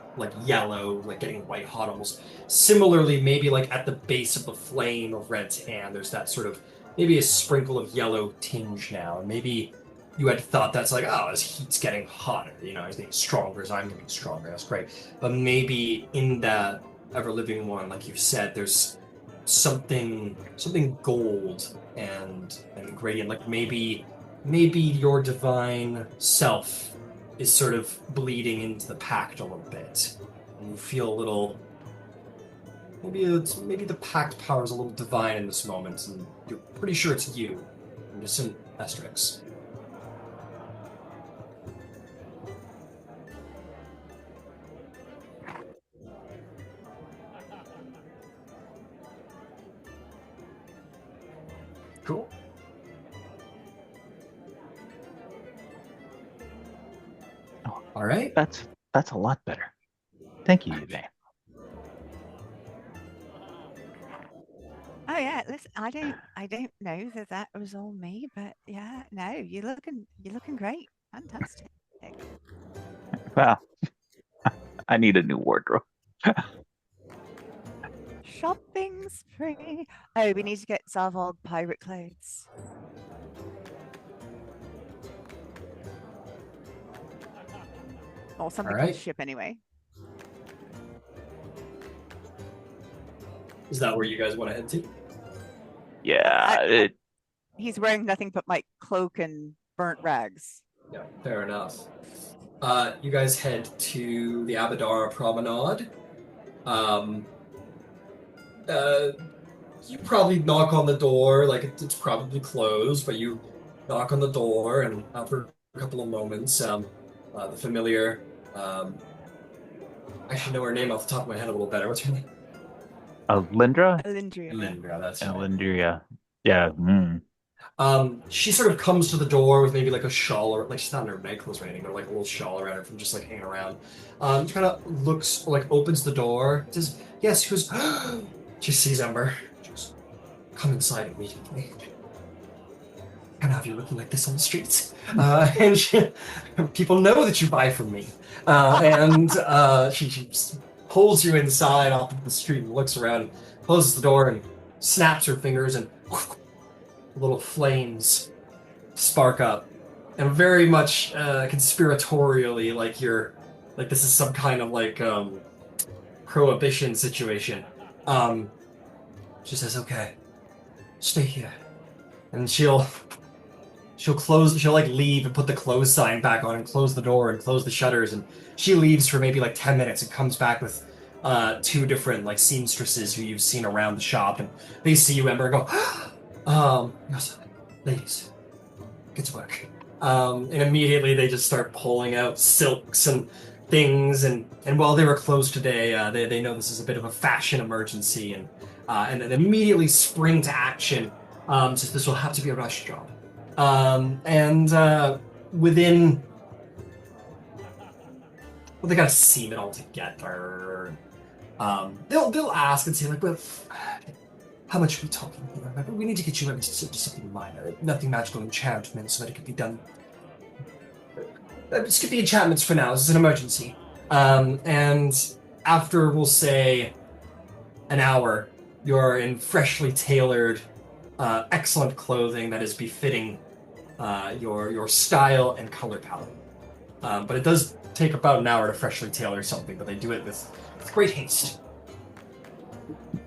yellow, like getting white hot almost. Similarly, maybe like at the base of the flame of Red's hand, there's that sort of maybe a sprinkle of yellow tinge now. And maybe you had thought that's like, oh, his heat's getting hotter, he's getting stronger as I'm getting stronger. That's great. But maybe in that ever living one, like you said, there's something gold and gradient. Like maybe your divine self is sort of bleeding into the pact a little bit. And you feel a little maybe the pact power is a little divine in this moment, and you're pretty sure it's you. And just an asterisk. Cool. All right. That's a lot better. Thank you, Yvain. Oh yeah, listen, I don't know that was all me, but yeah, no, you're looking great, fantastic. Well, I need a new wardrobe. Shopping spree. Oh, we need to get Zarvog pirate clothes. Or something on the ship anyway. Is that where you guys want to head to? Yeah. He's wearing nothing but my cloak and burnt rags. Yeah, fair enough. You guys head to the Abadara Promenade. You probably knock on the door, like it's probably closed, but you knock on the door, and after a couple of moments, the familiar, I should know her name off the top of my head a little better. What's her name? Lindra? Lindra, that's right. Lindria. Yeah. She sort of comes to the door with maybe like a shawl, or like she's not in her necklace or anything, but like a little shawl around her from just like hanging around. Kind of looks, like opens the door, says, yes, who's, she sees Ember. She goes, come inside immediately. I can't have you looking like this on the streets. People know that you buy from me. She pulls you inside off of the street and looks around, closes the door and snaps her fingers, and little flames spark up, and very much conspiratorially, like this is some kind of like prohibition situation. She says, okay, stay here. And she'll like leave and put the close sign back on and close the door and close the shutters, and she leaves for maybe like 10 minutes and comes back with two different like seamstresses who you've seen around the shop, and they see you, Ember, and go, yes, ladies, get to work. And immediately they just start pulling out silks and things, and while they were closed today, they know this is a bit of a fashion emergency, and then immediately spring to action, since this will have to be a rush job. Within, well, they gotta seam it all together. They'll ask and say like, well, how much are we talking here? We need to get you into something minor, nothing magical enchantment, so that it could be done. Skip the enchantments for now. This is an emergency. And after, we'll say, an hour, you're in freshly tailored, excellent clothing that is befitting your style and color palette. But it does take about an hour to freshly tailor something, but they do it with great haste.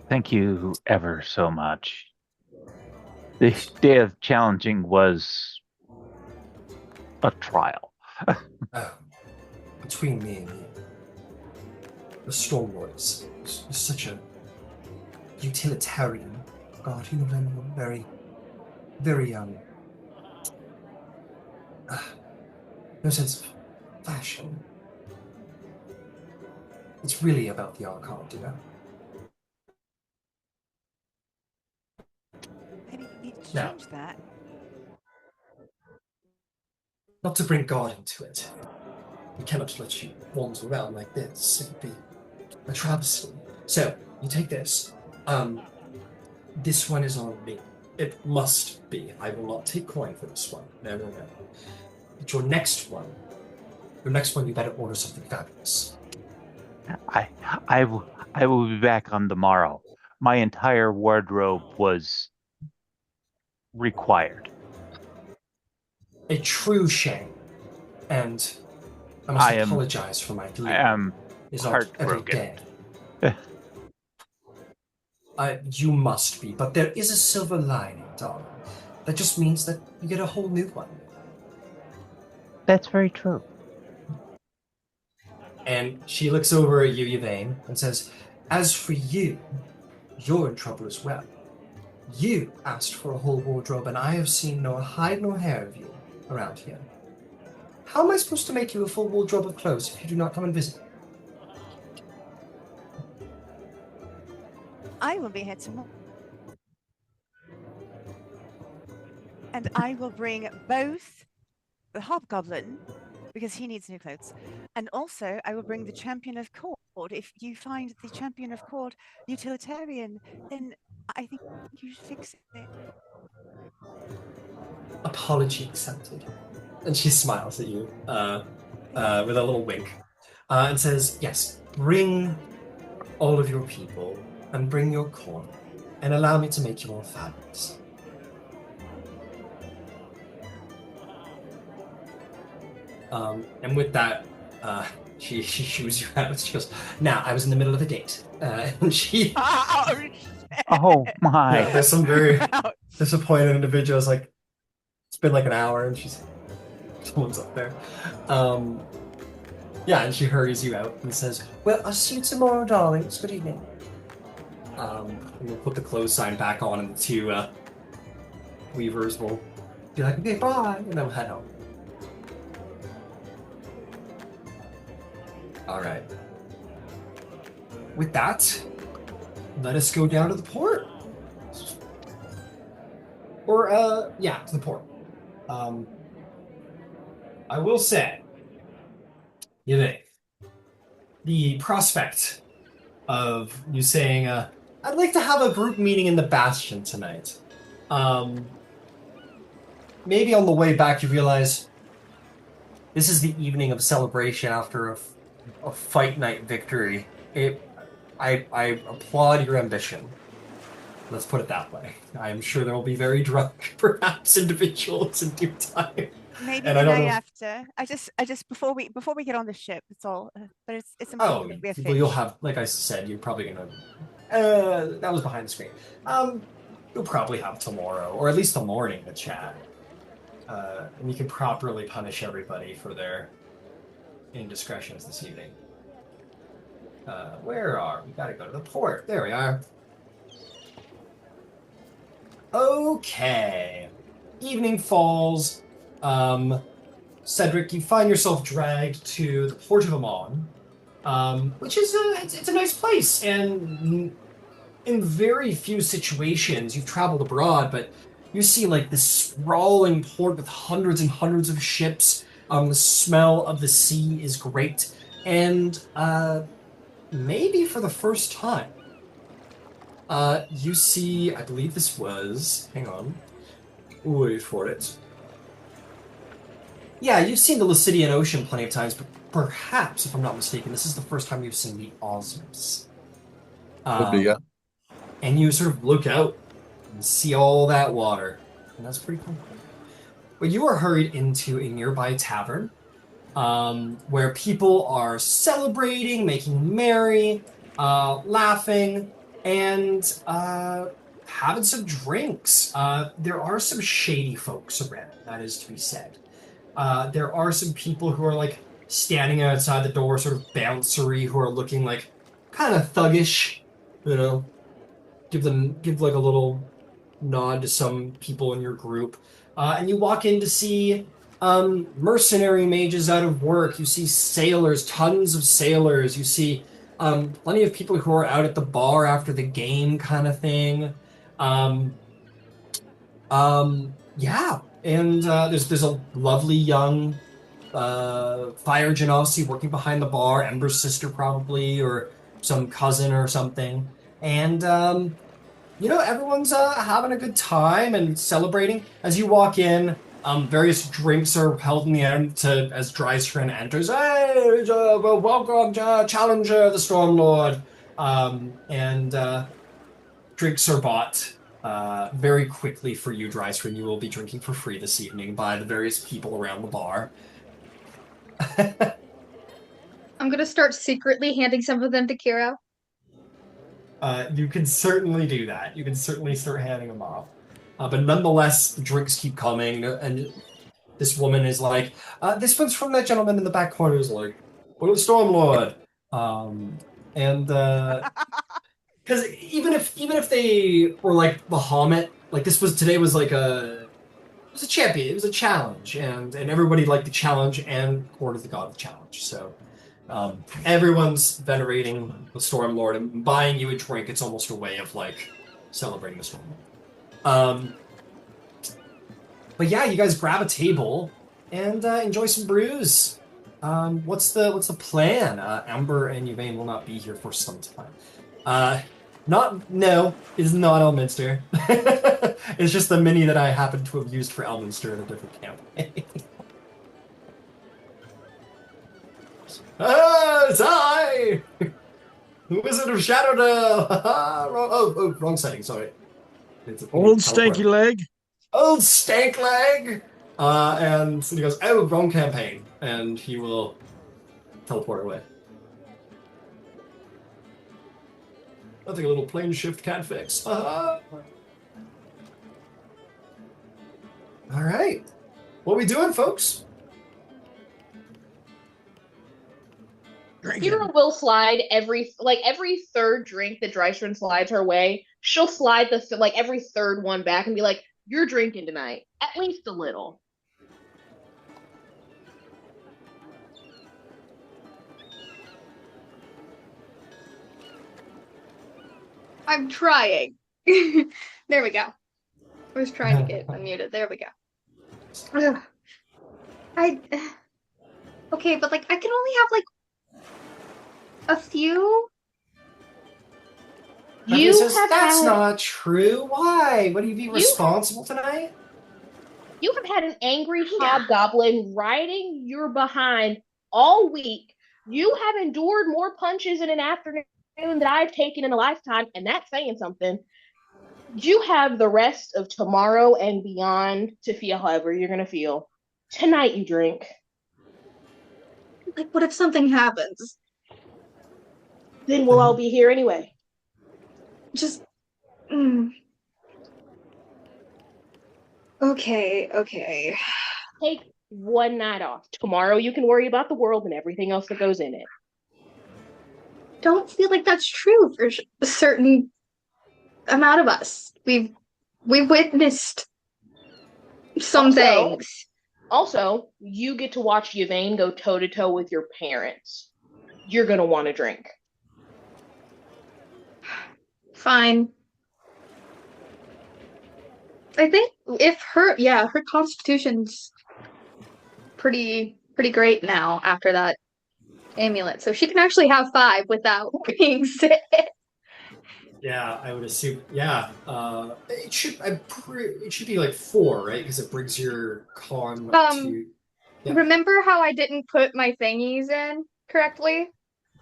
Thank you ever so much. This day of challenging was a trial. Between me and you, the Stormlords is such a utilitarian. God, you know them very, very no sense of fashion. It's really about the Archon, you know? Maybe you need to Now, change that. not to bring God into it. We cannot let you wander around like this. It would be a travesty. So, you take this. This one is on me. It must be. I will not take coin for this one. No. But your next one, you better order something fabulous. I will be back on the morrow. My entire wardrobe was required. a true shame, and I must apologize for my delay. I am Is not every heartbroken. day. You must be, but there is a silver lining, darling. That just means that you get a whole new one. That's very true. And she looks over at you, Yvain, and says, as for you, you're in trouble as well. You asked for a whole wardrobe, and I have seen nor hide nor hair of you around here. How am I supposed to make you a full wardrobe of clothes if you do not come and visit? I will be here tomorrow. And I will bring both the hobgoblin, because he needs new clothes, and also I will bring the champion of court. If you find the champion of court utilitarian, then I think you should fix it. Apology accepted. And she smiles at you with a little wink and says, yes, bring all of your people and bring your corn and allow me to make you all fabulous. And with that, she shoos you out. She goes, now, I was in the middle of a date. And she... Oh, my. Yeah, there's some very disappointed individuals, like, it's been like an hour and someone's up there. Yeah, and she hurries you out and says, well, I'll see you tomorrow, darlings. Good evening. And we'll put the close sign back on, and the two weavers will be like, okay, bye, and then we'll head home. All right. With that, let us go down to the port. Or, yeah, to the port. I will say, Yvain, the prospect of you saying, I'd like to have a group meeting in the Bastion tonight. Maybe on the way back you realize this is the evening of celebration after a fight night victory. I applaud your ambition. Let's put it that way. I'm sure there will be very drunk, perhaps, individuals in due time. Maybe And the I don't day know. after. I just before we get on the ship, it's all. But it's Oh, important that we have well, you'll fish. have, like I said, you're probably gonna. That was behind the screen. You'll probably have tomorrow, or at least the morning, to chat, and you can properly punish everybody for their indiscretions this evening. Where are we? Gotta go to the port. There we are. Okay. Evening falls. Cedric, you find yourself dragged to the Port of Amon, which is it's a nice place, and in very few situations you've traveled abroad, but you see like this sprawling port with hundreds and hundreds of ships. The smell of the sea is great, and maybe for the first time, you see, I believe this was, hang on, wait for it. Yeah, you've seen the Lucidian Ocean plenty of times, but perhaps, if I'm not mistaken, this is the first time you've seen the Osmus. Could be, yeah. And you sort of look out and see all that water, and that's pretty cool. But you are hurried into a nearby tavern, where people are celebrating, making merry, laughing, and having some drinks. There are some shady folks around, that is to be said. There are some people who are like standing outside the door, sort of bouncery, who are looking like kind of thuggish, you know, give like a little nod to some people in your group. And you walk in to see mercenary mages out of work. You see sailors, tons of sailors. You see plenty of people who are out at the bar after the game kind of thing. Yeah. And there's a lovely young Fire Genasi working behind the bar, Ember's sister probably, or some cousin or something. And, everyone's having a good time and celebrating. As you walk in, various drinks are held in the air as Drystrand enters. Hey, welcome, Challenger, the Stormlord. And drinks are bought very quickly for you, Drystrom, you will be drinking for free this evening by the various people around the bar. I'm gonna start secretly handing some of them to Kiro. You can certainly do that. You can certainly start handing them off. But nonetheless, the drinks keep coming, and this woman is like, this one's from that gentleman in the back corner who's like, what the Stormlord? And because even if they were like Bahamut, like today was like it was a champion, it was a challenge, and everybody liked the challenge and courted the god of the challenge. So everyone's venerating the Stormlord and buying you a drink. It's almost a way of like celebrating the Stormlord. But yeah, you guys grab a table and enjoy some brews. What's the plan? Amber and Yvain will not be here for some time. No, it's not Elminster. It's just the mini that I happen to have used for Elminster in a different campaign. It's I! The Wizard of Shadowdale! Wrong setting, sorry. Old stanky leg. Old stank leg! And he goes, oh, wrong campaign. And he will teleport away. Nothing a little plane shift can't fix. Alright. What are we doing, folks? Kira will slide every third drink that Drystrom slides her way. She'll slide every third one back and be like, "You're drinking tonight, at least a little." I'm trying. There we go. I was trying to get unmuted. There we go. Okay, but like I can only have like a few. That's not true. Why? Would you be responsible tonight? You have had an angry hobgoblin riding your behind all week. You have endured more punches in an afternoon that I've taken in a lifetime, and that's saying something. You have the rest of tomorrow and beyond to feel however you're going to feel. Tonight you drink. Like, what if something happens? Then we'll all be here anyway. Just... Okay. Take one night off. Tomorrow you can worry about the world and everything else that goes in it. Don't feel like that's true for a certain amount of us. We've witnessed some things. Also, you get to watch Yvain go toe-to-toe with your parents. You're going to want to drink. Fine. I think if her constitution's pretty great now after that amulet, so she can actually have 5 without being sick. Yeah, I would assume. Yeah, it should be like 4, right? Because it brings your con to. Yeah. Remember how I didn't put my thingies in correctly?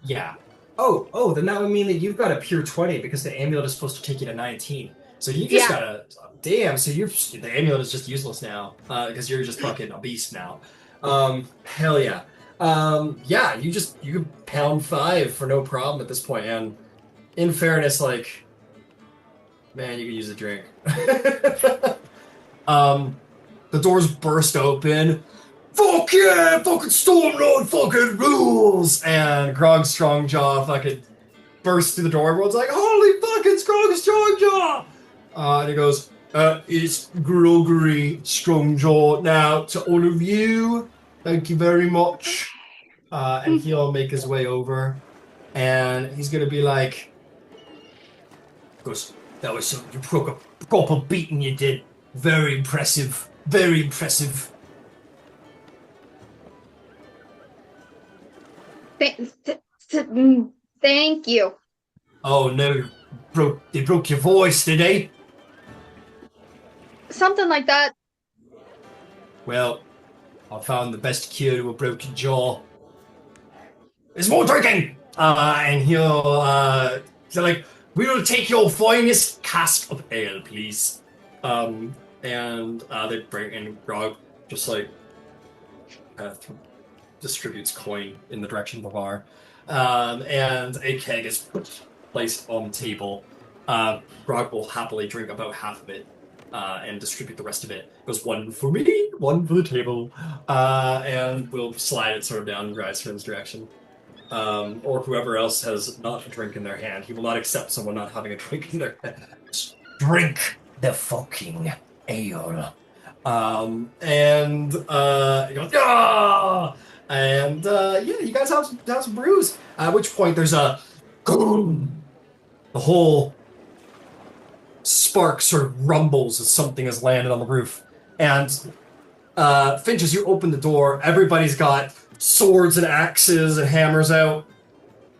Yeah. Oh, then that would mean that you've got a pure 20 because the amulet is supposed to take you to 19. So you just got a damn. So the amulet is just useless now because you're just fucking a beast now. Hell yeah. Yeah, you can pound 5 for no problem at this point. And in fairness, like, man, you could use a drink. The doors burst open. Fuck yeah, fucking Stormlord fucking rules! And Grog Strongjaw fucking bursts through the door. Everyone's like, holy fucking Grog Strongjaw! And he goes, it's Gregory Strongjaw now to all of you. Thank you very much. And he'll make his way over. And he's gonna be like, goes, that was some proper beating you did. Very impressive. Very impressive. Thank you. Oh no, they broke your voice, did they? Something like that. Well, I found the best cure to a broken jaw. There's more drinking! And he'll, like, We will take your finest cask of ale, please. And they bring in Grog, just like distributes coin in the direction of the bar. And a keg is placed on the table. Grog will happily drink about half of it and distribute the rest of it. Goes one for me, one for the table, and we'll slide it sort of down Grisford's direction. Or whoever else has not a drink in their hand. He will not accept someone not having a drink in their hand. Drink the fucking ale. He goes, ah! And yeah, you guys have some brews. At which point there's a boom. The whole spark sort of rumbles as something has landed on the roof. And Finch, as you open the door, everybody's got swords and axes and hammers out.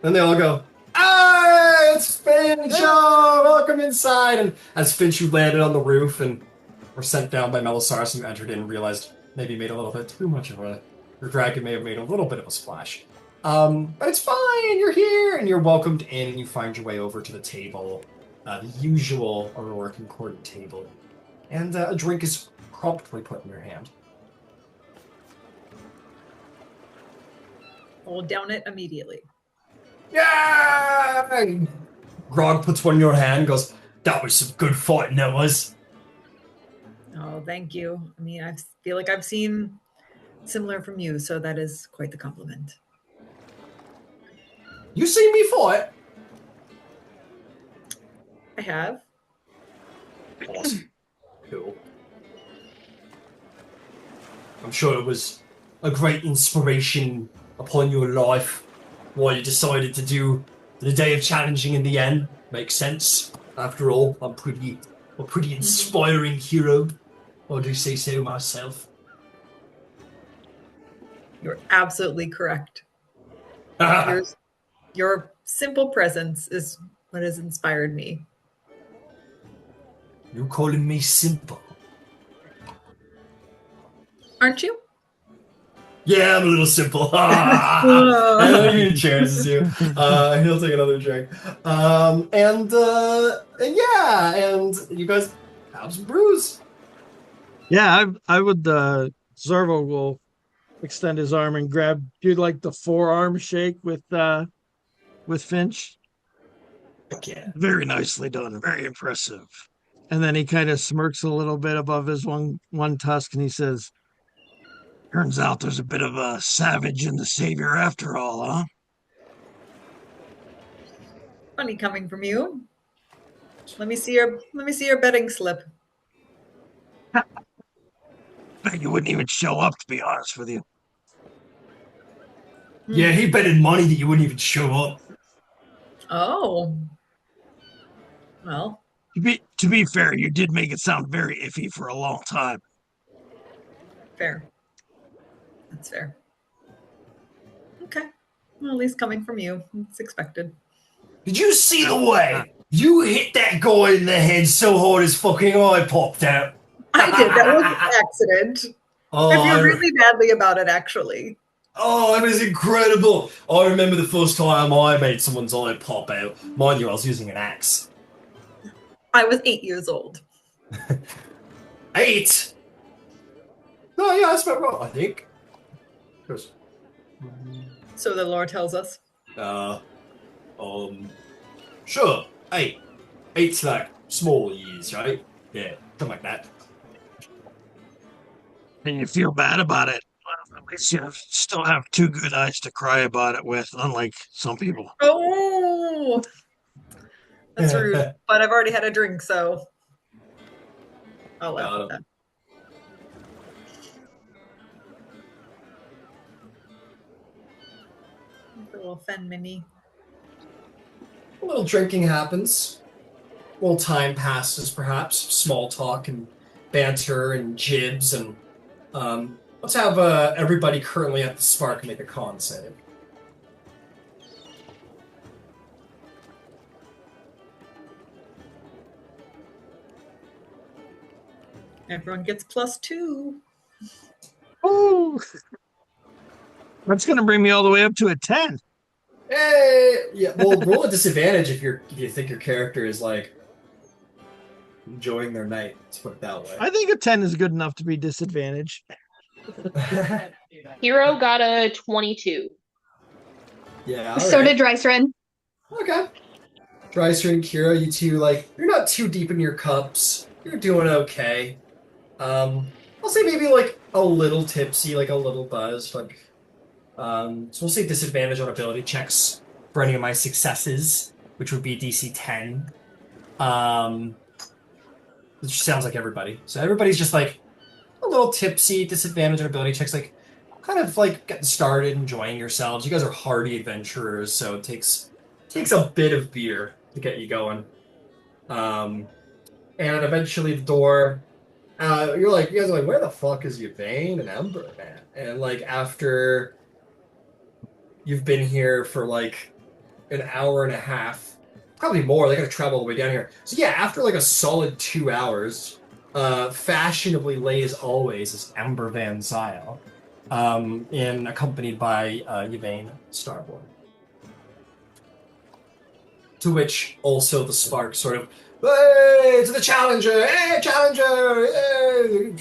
And they all go, "Ah, it's Finch! Oh, welcome inside!" And as Finch, you landed on the roof and were sent down by Melisarus, and you entered in and realized maybe you made a little bit too much of a... Your dragon may have made a little bit of a splash. But it's fine, you're here, and you're welcomed in, and you find your way over to the table, the usual Aurora Concordant table. And a drink is promptly put in your hand. I'll down it immediately. Yeah! And Grog puts one in your hand and goes, "That was some good fighting, that was." Oh, thank you. I mean, I feel like I've seen similar from you, so that is quite the compliment. You seen me fight? I have. Awesome. Cool. I'm sure it was a great inspiration upon your life why you decided to do the day of challenging in the end. Makes sense. After all, I'm a pretty inspiring hero. I do say so myself. You're absolutely correct. Your simple presence is what has inspired me. You're calling me simple? Aren't you? Yeah, I'm a little simple. I know he chances you. He'll take another drink. And you guys have some brews. Yeah, I would. Zervo will extend his arm and do like the forearm shake with Finch. Yeah. Very nicely done. Very impressive. And then he kind of smirks a little bit above his one tusk, and he says, "Turns out there's a bit of a savage in the savior after all, huh?" Funny coming from you. Let me see your betting slip. Bet you wouldn't even show up, to be honest with you. Yeah, he betted money that you wouldn't even show up. Oh. Well. To be fair, you did make it sound very iffy for a long time. Fair. That's fair. Okay. Well, at least coming from you, it's expected. Did you see the way you hit that guy in the head so hard his fucking eye popped out? I did. That was an accident. Oh, I feel really badly about it, actually. Oh, it was incredible. I remember the first time I made someone's eye pop out. Mind you, I was using an axe. I was 8 years old. 8? No, yeah, that's about right, I think. So the lore tells us. Sure, 8. 8's like small years, right? Yeah, something like that. And you feel bad about it. Well, at least you still have two good eyes to cry about it with, unlike some people. Oh! That's rude. But I've already had a drink, so I'll laugh at that. A little fen mini. A little drinking happens. A little time passes, perhaps. Small talk and banter and jibs. And let's have everybody currently at the Spark make a con save. Everyone gets +2. Ooh. That's going to bring me all the way up to a 10. Hey, yeah. Well, roll a disadvantage if you think your character is like enjoying their night. Let's put it that way. I think a 10 is good enough to be disadvantaged. Hero got a 22. Yeah. All So right. did Drycerin. Okay. Dryster and Kira, you two, like, you're not too deep in your cups. You're doing okay. I'll say maybe like a little tipsy, like a little buzzed. Like, so we'll say disadvantage on ability checks for any of my successes, which would be DC 10. Which sounds like everybody. So everybody's just like a little tipsy, disadvantage on ability checks, like kind of like getting started, enjoying yourselves. You guys are hardy adventurers, so it takes a bit of beer to get you going. Um, and eventually the door. You guys are like, where the fuck is Yvain and Ember, man? And like after you've been here for like an hour and a half, probably more. They gotta travel all the way down here. So yeah, after like a solid 2 hours, fashionably late as always is Ember Van Zyl, and accompanied by Yvain Starborn. To which also the spark sort of, hey, to the challenger, hey, challenger, hey.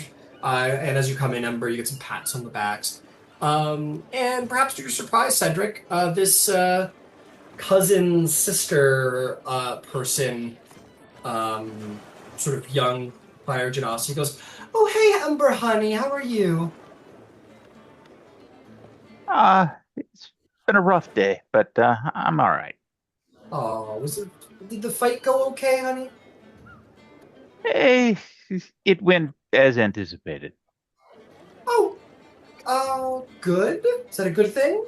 And as you come in, Ember, you get some pats on the backs. And perhaps to your surprise, Cedric, this cousin, sister person, sort of young fire generosity goes, oh, hey, Ember, honey, how are you? It's been a rough day, but I'm all right. Oh, did the fight go okay, honey? Hey, it went as anticipated. Oh, good. Is that a good thing?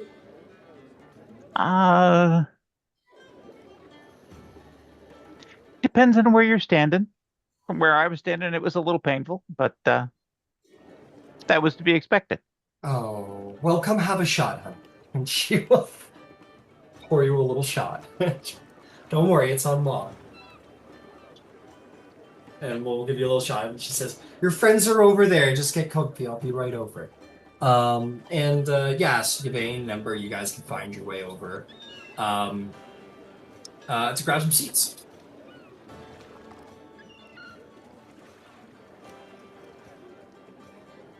Uh, Depends on where you're standing. From where I was standing, it was a little painful, but that was to be expected. Oh, well, come have a shot, honey. And she will pour you a little shot. Don't worry, it's on log. And we'll give you a little shot. And she says, your friends are over there. Just get comfy. I'll be right over. Yes, Yvain, Ember, you guys can find your way over to grab some seats.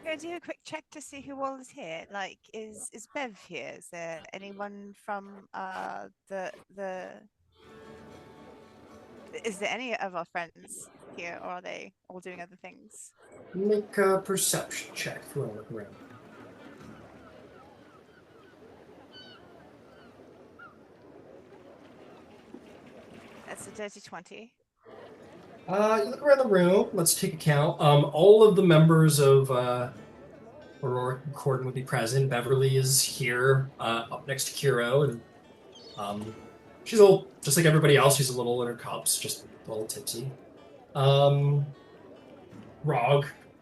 Gonna do a quick check to see who all is here. Like, is Bev here? Is there anyone from the is there any of our friends here, or are they all doing other things? Make a perception check if you want to look around. That's a dirty 20. You look around the room. Let's take a count. All of the members of Aurora Corden would be present. Beverly is here, up next to Kiro, and she's just like everybody else. She's a little in her cups, just a little tipsy. Rog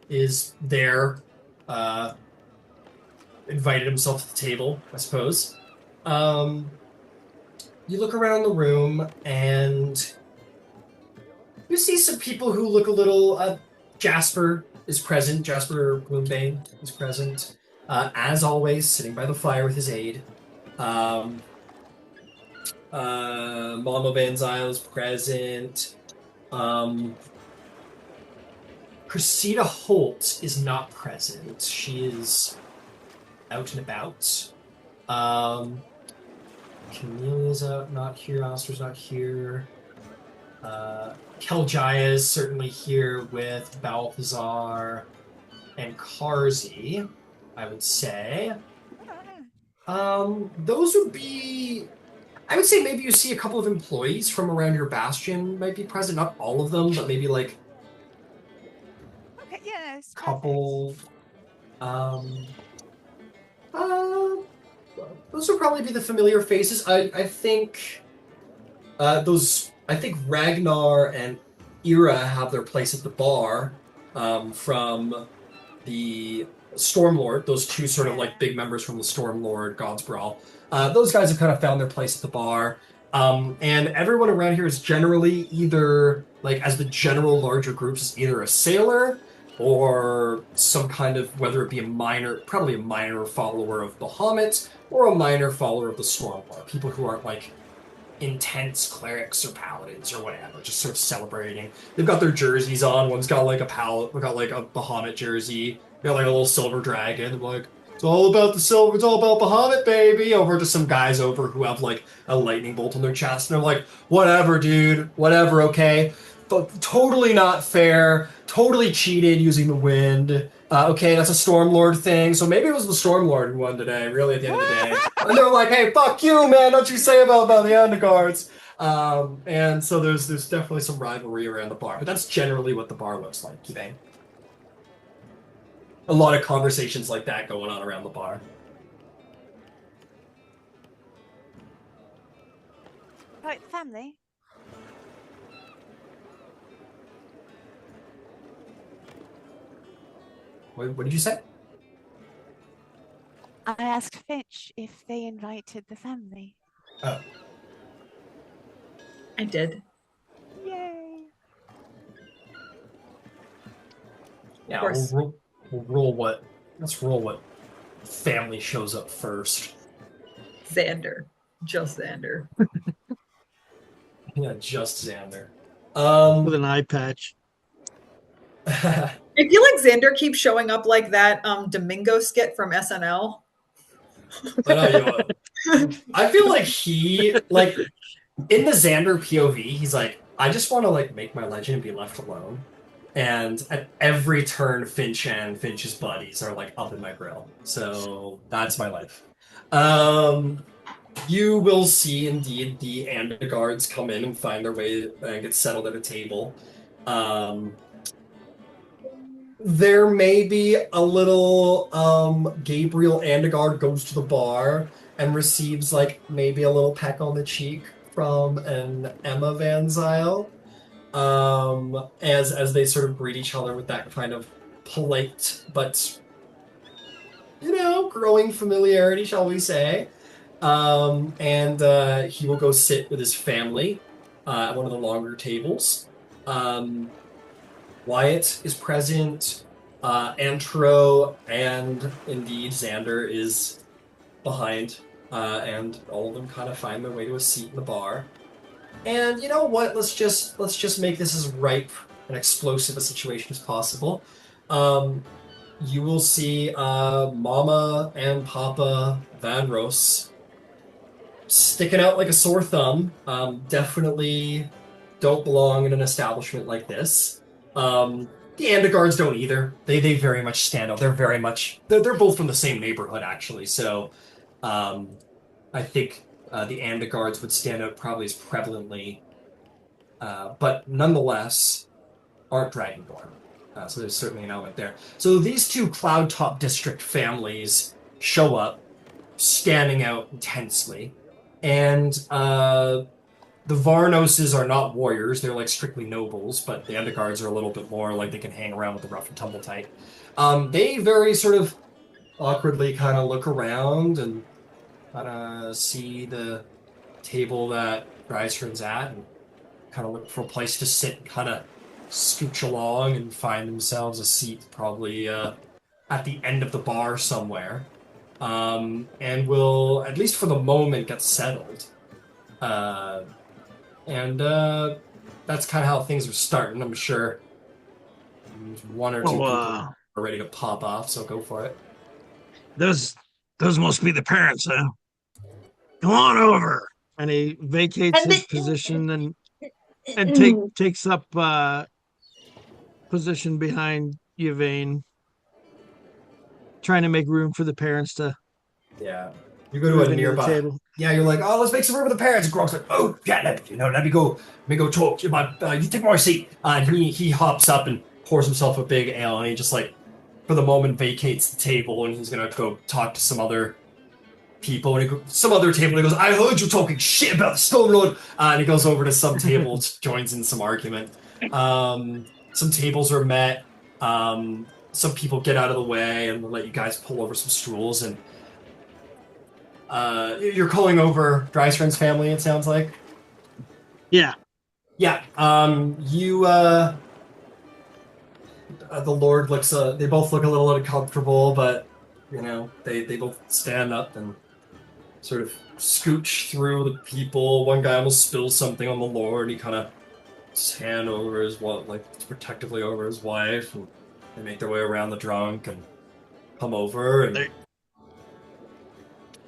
is there, invited himself to the table, I suppose. You look around the room and you see some people who look a little. Jasper is present. Jasper Bloombane is present. As always, sitting by the fire with his aide. Mama Van Zyl is present. Cressida Holt is not present. She is out and about. Camille's out, not here. Alistair's not here. Keljaya is certainly here with Balthazar and Karzi, I would say. Those would be... I would say maybe you see a couple of employees from around your bastion might be present. Not all of them, but maybe like... Okay, yeah, it's couple... those would probably be the familiar faces. I think... I think Ragnar and Ira have their place at the bar from the Stormlord, those two sort of like big members from the Stormlord, God's Brawl. Those guys have kind of found their place at the bar. And everyone around here is generally either, like as the general larger groups, is either a sailor or some kind of, whether it be probably a minor follower of Bahamut, or a minor follower of the Stormlord. People who aren't like intense clerics or paladins or whatever, just sort of celebrating. They've got their jerseys on. One's got like a Bahamut jersey. Got like a little silver dragon. Like, it's all about the silver. It's all about Bahamut, baby. Over to some guys over who have like a lightning bolt on their chest, and they're like, whatever, dude, whatever, okay. But totally not fair. Totally cheated using the wind. Okay, that's a Stormlord thing. So maybe it was the Stormlord who won today, really, at the end of the day. And they're like, hey, fuck you, man. Don't you say about the Underguards. And so there's definitely some rivalry around the bar. But that's generally what the bar looks like today. A lot of conversations like that going on around the bar. Right, family. What did you say? I asked Finch if they invited the family. Oh. I did. Yay! Yeah, Of course. we'll roll what. Let's roll what family shows up first. Xander. Just Xander. Yeah, just Xander. With an eye patch. I feel like Xander keeps showing up like that Domingo skit from SNL. I feel like he, like, in the Xander POV, he's like, I just want to, like, make my legend and be left alone. And at every turn, Finch and Finch's buddies are, like, up in my grill. So that's my life. You will see, indeed, the Anderguards come in and find their way and get settled at a table. There may be a little Gabriel Andergard goes to the bar and receives like maybe a little peck on the cheek from an Emma Van Zyl, as they sort of greet each other with that kind of polite but growing familiarity, shall we say. And he will go sit with his family at one of the longer tables. Wyatt is present, Antro, and indeed Xander is behind, and all of them kind of find their way to a seat in the bar. And you know what? Let's just make this as ripe and explosive a situation as possible. You will see Mama and Papa Van Roos sticking out like a sore thumb. Definitely don't belong in an establishment like this. The Anderguards don't either. They very much stand out. They're both from the same neighborhood actually. So, I think the Anderguards would stand out probably as prevalently, but nonetheless aren't Dragonborn. So there's certainly an element there. So these two Cloudtop District families show up, standing out intensely, and the Varnoses are not warriors. They're like strictly nobles, but the Underguards are a little bit more like they can hang around with the rough and tumble type. They very sort of awkwardly kind of look around and kind of see the table that Drystrand's at and kind of look for a place to sit and kind of scooch along and find themselves a seat probably at the end of the bar somewhere. And will, at least for the moment, get settled. And that's kind of how things are starting. I'm sure one or two people are ready to pop off, so go for it. Those must be the parents, huh? Come on over. And he vacates his position and takes up position behind Yvain, trying to make room for the parents to. Yeah. You go to a nearby table. Yeah, you're like, oh, let's make some room for the parents. And Grog's like, oh, yeah, let me go talk to you. You take my seat. And he hops up and pours himself a big ale, and he just like, for the moment, vacates the table, and he's gonna go talk to some other people. And some other table, and he goes, I heard you talking shit about the Stormlord. And he goes over to some table, joins in some argument. Some tables are met. Some people get out of the way, and we'll let you guys pull over some stools, and you're calling over Drystrand's family, it sounds like? Yeah. Yeah. You, The Lord looks. They both look a little uncomfortable, but they both stand up and sort of scooch through the people. One guy almost spills something on the Lord. He kind of puts his hand over his protectively over his wife, and they make their way around the drunk and come over and.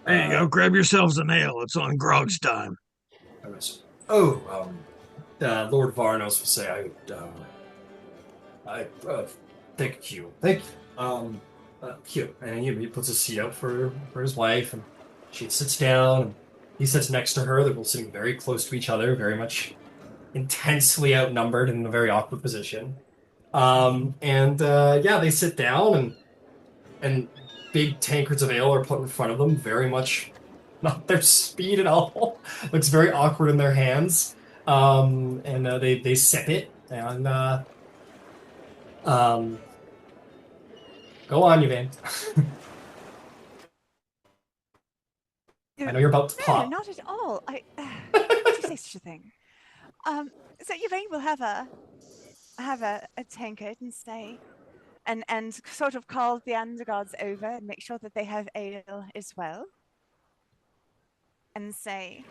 There you go. Grab yourselves an ale. It's on Grog's time. Lord Varnos will say, thank you. Hugh. And he puts a seat up for his wife, and she sits down, and he sits next to her. They're both sitting very close to each other, very much intensely outnumbered in a very awkward position. They sit down, and big tankards of ale are put in front of them, very much not their speed at all. Looks very awkward in their hands. They sip it, and go on, Yvain. I know you're about to No, pop. not at all. Would you say such a thing? So Yvain will have a tankard and say, and sort of call the underguards over and make sure that they have ale as well, and say,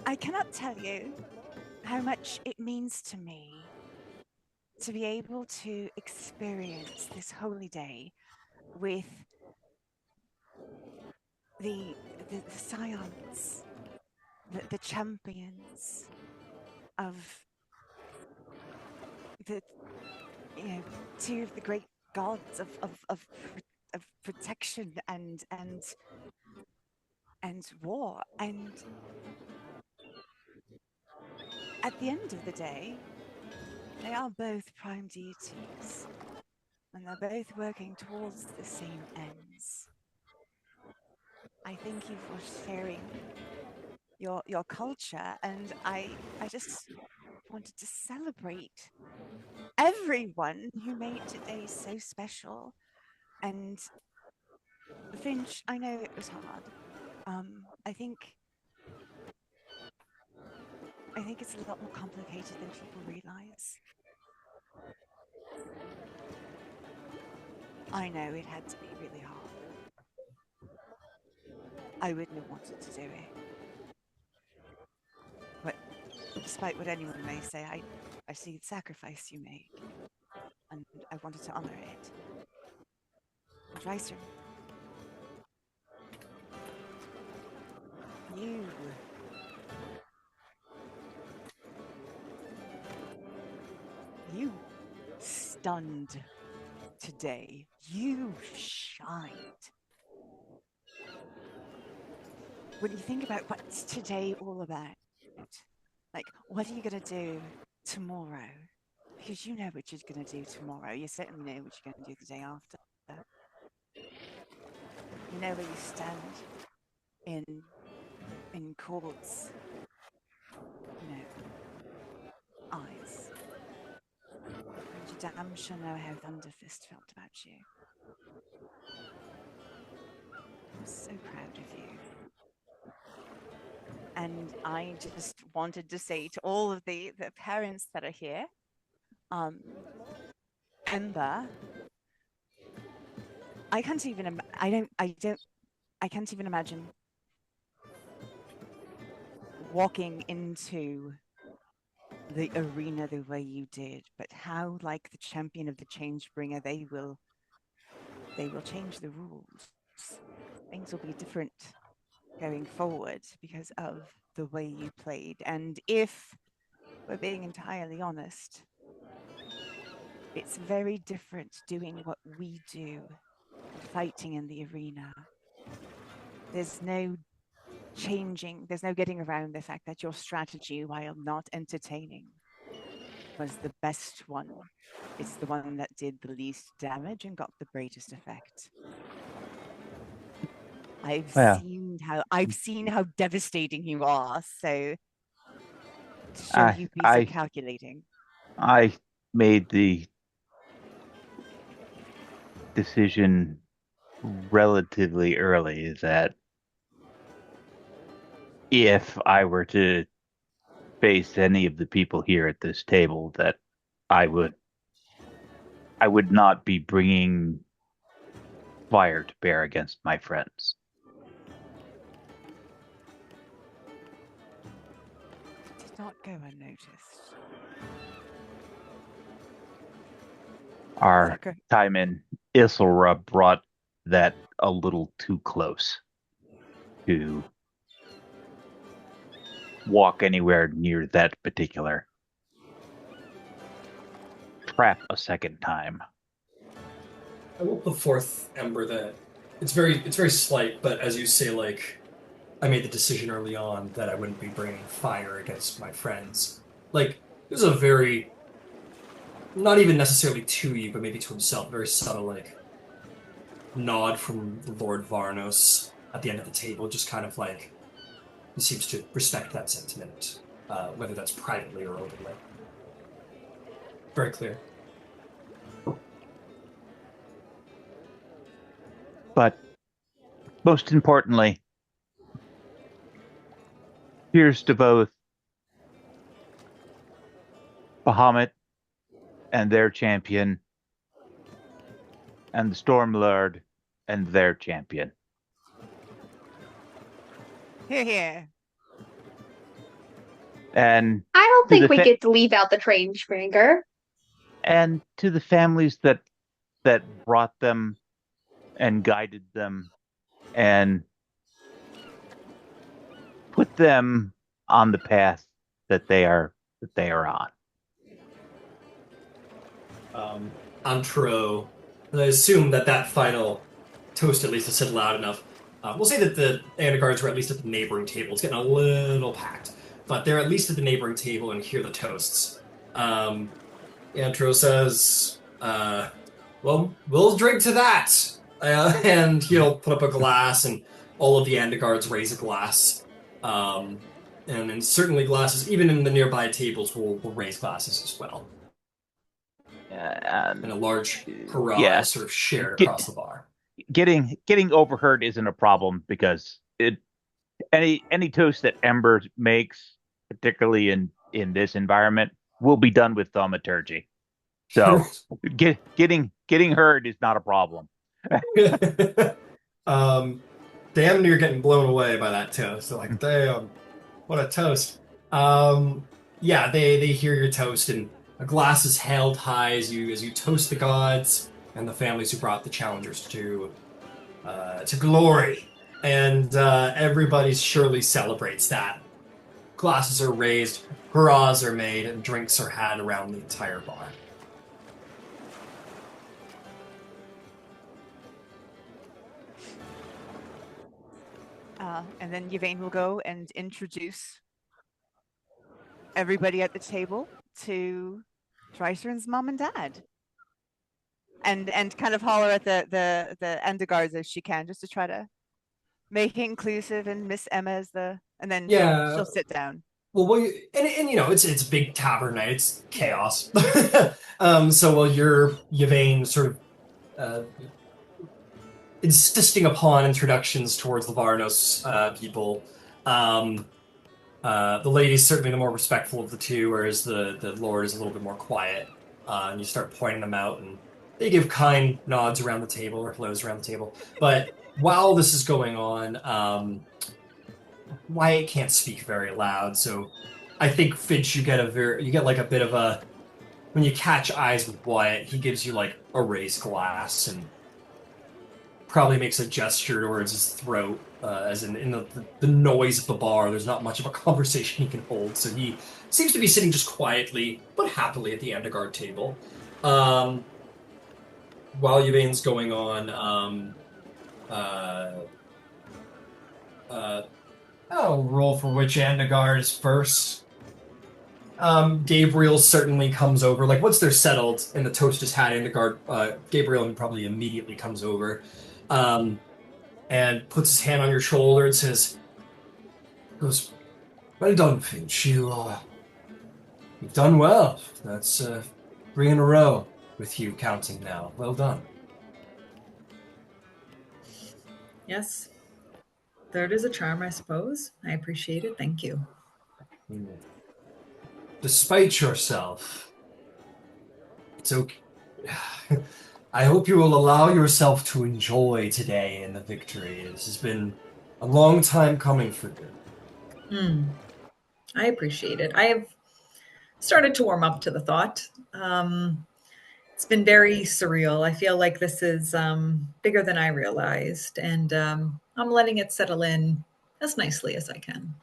I cannot tell you how much it means to me to be able to experience this holy day with the scions, the champions of the two of the great gods of protection and war. And at the end of the day, they are both prime deities, and they're both working towards the same ends. I thank you for sharing your culture, and I just wanted to celebrate everyone who made today so special. And Finch, I know it was hard. I think it's a lot more complicated than people realize. I know it had to be really hard. I wouldn't have wanted to do it. But despite what anyone may say, I see the sacrifice you make, and I wanted to honor it. Dreiser, you stunned today. You shined. When you think about what's today all about, like, what are you going to do tomorrow? Because you know what you're going to do tomorrow. You certainly know what you're going to do the day after. You know where you stand in Cord's, eyes. And you damn sure know how Thunderfist felt about you. I'm so proud of you. And I just wanted to say to all of the parents that are here, Ember, I can't even imagine walking into the arena the way you did, but how, like the champion of the Changebringer, they will change the rules. Things will be different going forward because of the way you played. And if we're being entirely honest, it's very different doing what we do, fighting in the arena. There's no getting around the fact that your strategy, while not entertaining, was the best one. It's the one that did the least damage and got the greatest effect. I've seen how devastating you are, so to show you be so calculating. I made the decision relatively early that if I were to face any of the people here at this table that I would not be bringing fire to bear against my friends. Did not go unnoticed. Our Okay. time in Isilra brought that a little too close to walk anywhere near that particular trap a second time. I will put forth, Ember, that it's very slight, but as you say, like, I made the decision early on that I wouldn't be bringing fire against my friends. Like, this is a very, not even necessarily to you, but maybe to himself, very subtle, like, nod from Lord Varnos at the end of the table, just kind of like, he seems to respect that sentiment, whether that's privately or openly. Very clear. But most importantly, here's to both Bahamut and their champion, and the Stormlord and their champion. Here. And I don't think we the get to leave out the train, Springer. and to the families that brought them and guided them and put them on the path that they are on. Antro, and I assume that final toast at least is said loud enough. We'll say that the Andagards were at least at the neighboring table. It's getting a little packed, but they're at least at the neighboring table and hear the toasts. Antro says, well, we'll drink to that. And he'll put up a glass, and all of the Andagards raise a glass. And then certainly glasses, even in the nearby tables, will raise glasses as well. And a large hurrah is sort of shared across the bar. Getting overheard isn't a problem because any toast that Ember makes, particularly in this environment, will be done with thaumaturgy. So getting heard is not a problem. Damn near getting blown away by that toast. They're like, damn, what a toast. Yeah, they hear your toast, and a glass is held high as you toast the gods and the families who brought the challengers to glory. And everybody surely celebrates that. Glasses are raised, hurrahs are made, and drinks are had around the entire bar. And then Yvain will go and introduce everybody at the table to Dryturn's mom and dad. And kind of holler at the Endegards as she can, just to try to make it inclusive, and Miss Emma as and then she'll sit down. Well, and you know, it's a big tavern night. It's chaos. So while you're Yvain sort of insisting upon introductions towards the Varnos people, the lady's certainly the more respectful of the two, whereas the Lord is a little bit more quiet. And you start pointing them out, and they give kind nods around the table or hellos around the table. But while this is going on, Wyatt can't speak very loud, so I think Finch, you get like a bit of a, when you catch eyes with Wyatt, he gives you like a raised glass and probably makes a gesture towards his throat, as in the noise of the bar. There's not much of a conversation he can hold, so he seems to be sitting just quietly but happily at the Endegard table. While Yvain's going on, I'll roll for which Endegard is first. Gabriel certainly comes over. Like, once they're settled and the toast is had, Endegard, Gabriel probably immediately comes over, and puts his hand on your shoulder and goes, well done, Finch. You've done well. That's 3 in a row with you counting now. Well done. Yes. Third is a charm, I suppose. I appreciate it. Thank you. despite yourself, it's okay. I hope you will allow yourself to enjoy today and the victory. This has been a long time coming for you. I appreciate it. I have started to warm up to the thought. It's been very surreal. I feel like this is bigger than I realized, and I'm letting it settle in as nicely as I can.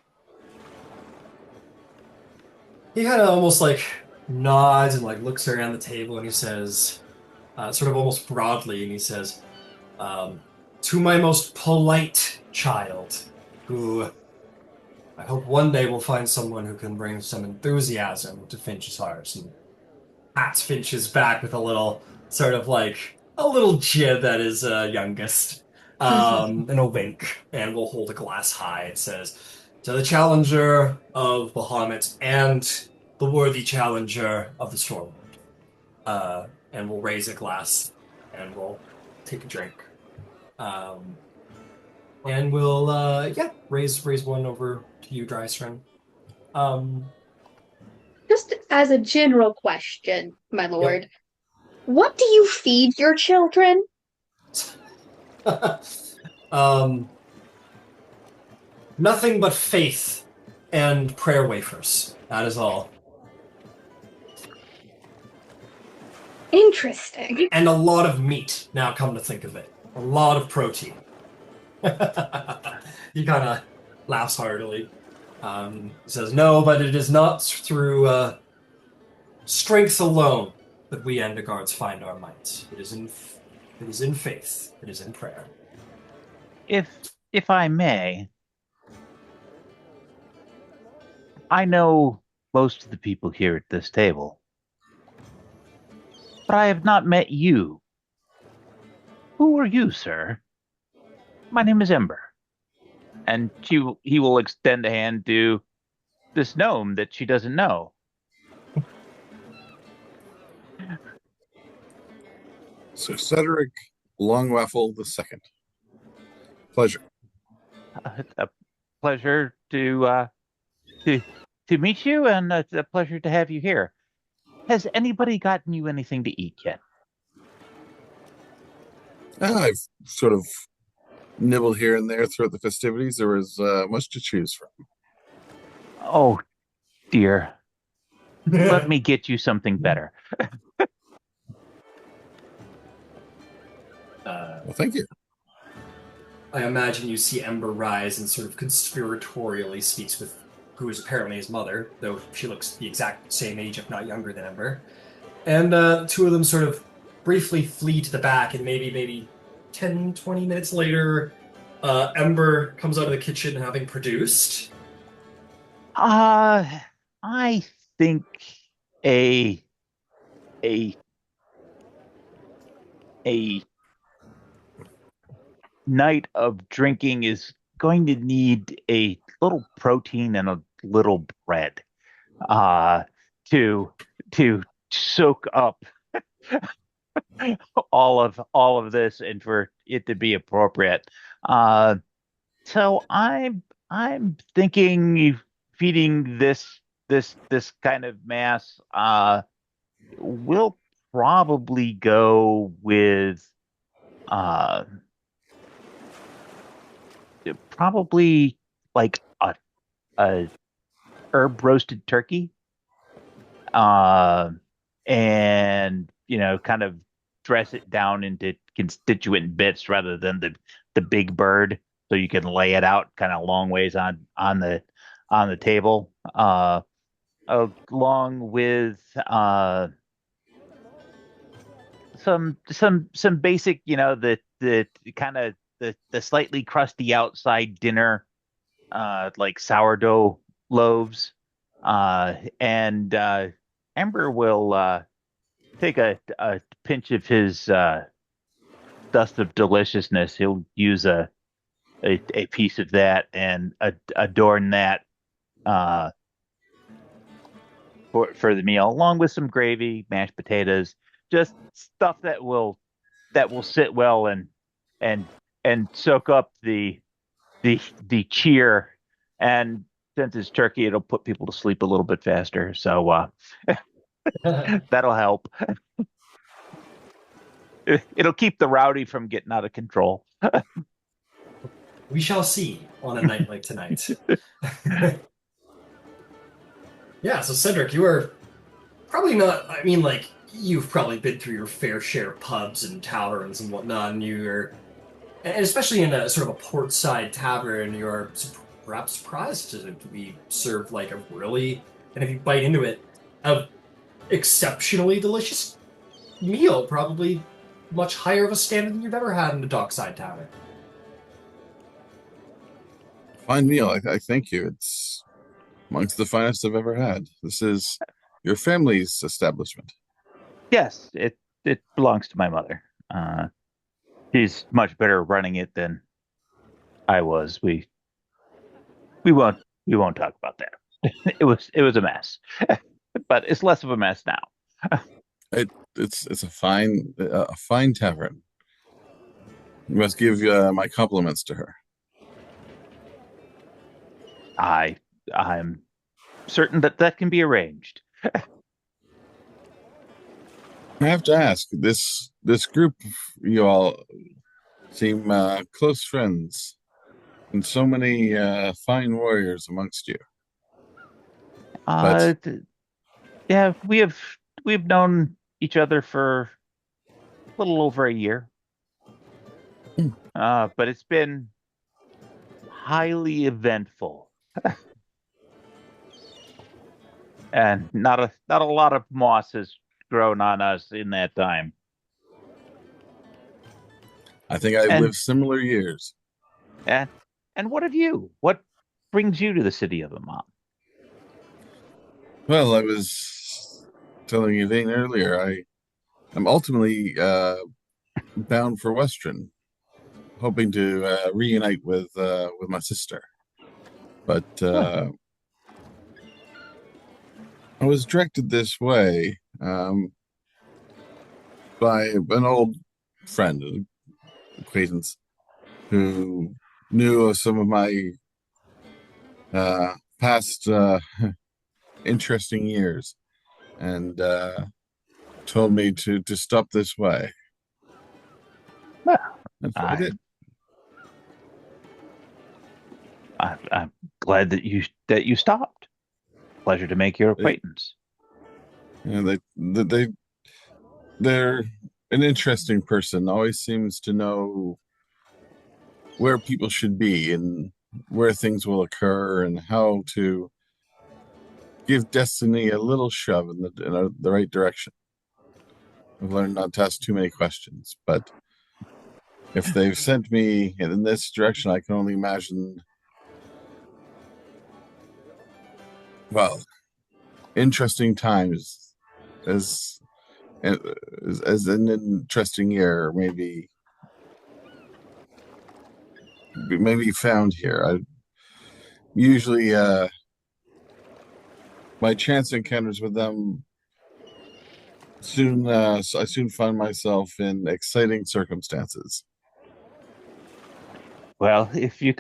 He kind of almost like nods and like looks around the table and he says, sort of almost broadly, and he says, to my most polite child, who I hope one day will find someone who can bring some enthusiasm to Finch's heart. And pats Finch's back with a little sort of like a little jib at his youngest, and a wink, and we'll hold a glass high. It says, to the challenger of Bahamut and the worthy challenger of the Stormlord. And we'll raise a glass and we'll take a drink. And we'll raise one over to you, Drystrom. Just as a general question, my lord, what do you feed your children? Nothing but faith and prayer wafers. That is all. Interesting. And a lot of meat, now come to think of it. A lot of protein. He kind of laughs heartily. He says, no, but it is not through strength alone that we Enderguards find our might. It is in faith. It is in prayer. If I may, I know most of the people here at this table, but I have not met you. Who are you, sir? My name is Ember. And he will extend a hand to this gnome that she doesn't know. Sir Cedric Longwaffle II. Pleasure. A pleasure to meet you, and it's a pleasure to have you here. Has anybody gotten you anything to eat yet? I've sort of nibbled here and there throughout the festivities. There was much to choose from. Oh, dear. Let me get you something better. Well, thank you. I imagine you see Ember rise and sort of conspiratorially speaks with who is apparently his mother, though she looks the exact same age, if not younger than Ember. And two of them sort of briefly flee to the back, and maybe 10, 20 minutes later, Ember comes out of the kitchen having produced. I think a night of drinking is going to need a little protein and a little bread to soak up all of this and for it to be appropriate. So I'm thinking feeding this kind of mass will probably go with probably like a herb roasted turkey, and kind of dress it down into constituent bits rather than the big bird, so you can lay it out kind of long ways on the table, along with some basic, the kind of the slightly crusty outside dinner, like sourdough loaves, and Ember will take a pinch of his dust of deliciousness. He'll use a piece of that and adorn that for the meal, along with some gravy, mashed potatoes, just stuff that will sit well and soak up the cheer. And since it's turkey, it'll put people to sleep a little bit faster. So that'll help. It'll keep the rowdy from getting out of control. We shall see on a night like tonight. Yeah, so Cedric, you are probably not, I mean, like, you've probably been through your fair share of pubs and taverns and whatnot, and and especially in a sort of a portside tavern, you're perhaps surprised to be served like a really, and if you bite into it, a exceptionally delicious meal, probably much higher of a standard than you've ever had in a dockside tavern. Fine meal. I thank you. It's amongst the finest I've ever had. This is your family's establishment. Yes, it belongs to my mother. She's much better running it than I was. We won't talk about that. It was a mess, but it's less of a mess now. It's a fine tavern. You must give my compliments to her. I'm certain that can be arranged. I have to ask, this group, you all seem close friends, and so many fine warriors amongst you. But Yeah, we've known each other for a little over a year. But it's been highly eventful. And not a lot of moss has grown on us in that time. I think I've And- lived similar years. And what have you? What brings you to the city of Amman? Well, I was telling Yvain earlier, I'm ultimately bound for Western, hoping to reunite with my sister. But I was directed this way by an old friend, an acquaintance, who knew of some of my past interesting years, and told me to stop this way. Well, And so I did. I'm glad that you stopped. Pleasure to make your acquaintance. Yeah, they're an interesting person. Always seems to know where people should be and where things will occur and how to give destiny a little shove in the right direction. I've learned not to ask too many questions, but if they've sent me in this direction, I can only imagine, well, interesting times as an interesting year maybe found here. I usually my chance encounters with them I soon find myself in exciting circumstances. Well, if you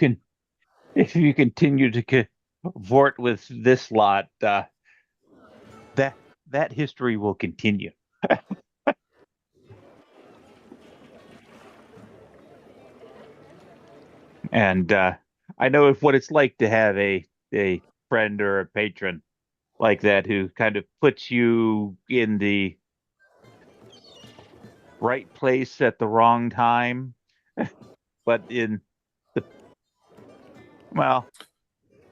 continue to cavort with this lot, that history will continue. And I know what it's like to have a friend or a patron like that who kind of puts you in the right place at the wrong time, but in the well,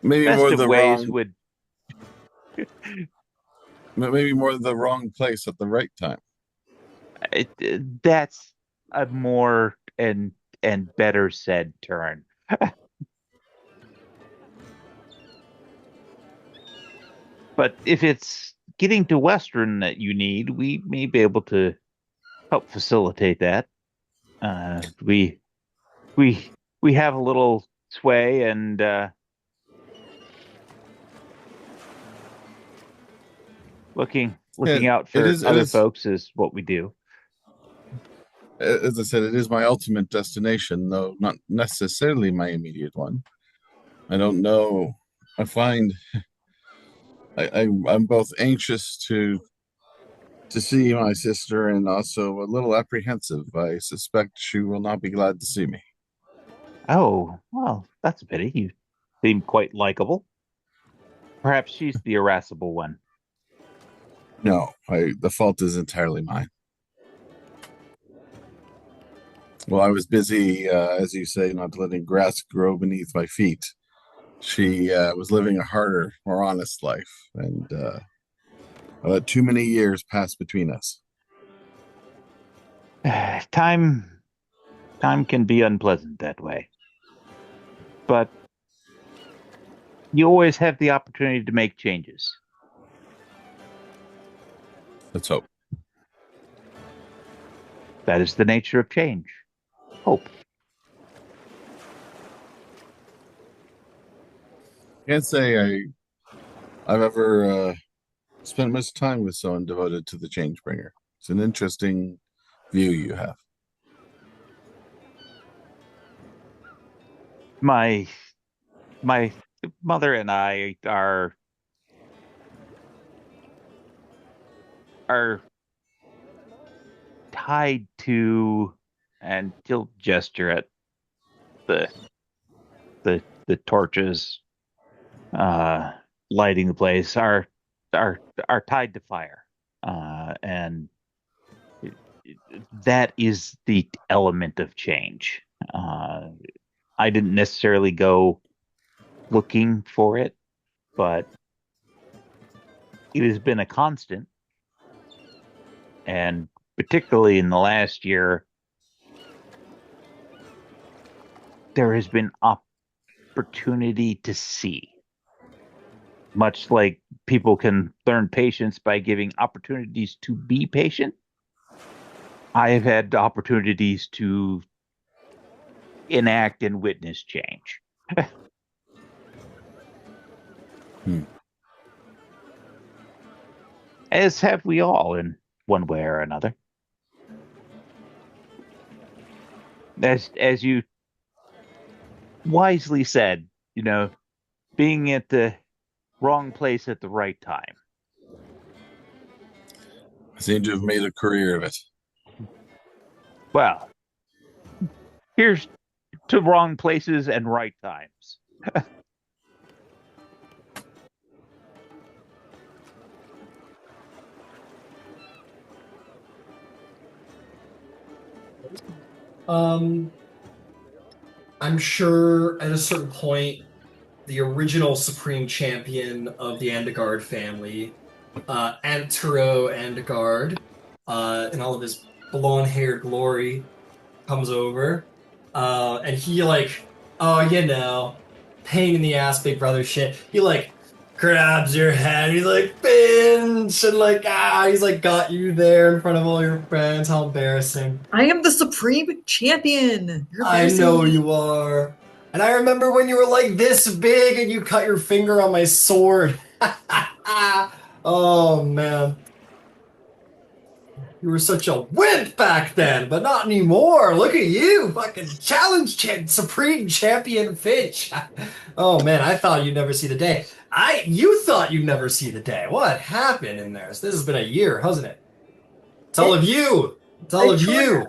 Maybe best more of the ways wrong, would. maybe more the wrong place at the right time. That's a more and better said turn. But if it's getting to Western that you need, we may be able to help facilitate that. We we have a little sway, and looking out It for is other folks is what we do. as I said, it is my ultimate destination, though not necessarily my immediate one. I don't know I find I'm both anxious to see my sister and also a little apprehensive. I suspect she will not be glad to see me. Oh, well, that's a pity. You seem quite likable. Perhaps she's the irascible one. No, the fault is entirely mine. Well, I was busy, as you say, not letting grass grow beneath my feet. She was living a harder, more honest life, and I let too many years pass between us. Time, time can be unpleasant that way, but you always have the opportunity to make changes. Let's hope. That is the nature of change. Hope. Can't say I've ever spent much time with someone devoted to the change bringer. It's an interesting view you have. My my mother and I are tied to, and she'll gesture at the the torches lighting the place, are are tied to fire. And it, that is the element of change. I didn't necessarily go looking for it, but it has been a constant. And particularly in the last year, there has been opportunity to see. Much like people can learn patience by giving opportunities to be patient, I have had opportunities to enact and witness change. As have we all in one way or another. As you wisely said, being at the wrong place at the right time. I seem to have made a career of it. Well, here's to wrong places and right times. I'm sure at a certain point, the original supreme champion of the Andegard family, Antero Andegard, in all of his blonde-haired glory, comes over, and he pain in the ass, big brother shit. He grabs your hand. He's like, Finch, and he's got you there in front of all your friends. How embarrassing! I am the supreme champion. You're I embarrassing know me. you are. And I remember when you were this big and you cut your finger on my sword. Oh man. You were such a wimp back then, but not anymore. Look at you, fucking supreme champion Finch. Oh man, I thought you'd never see the day. You thought you'd never see the day. What happened in there? So this has been a year, hasn't it? It's all of you. It's all of you.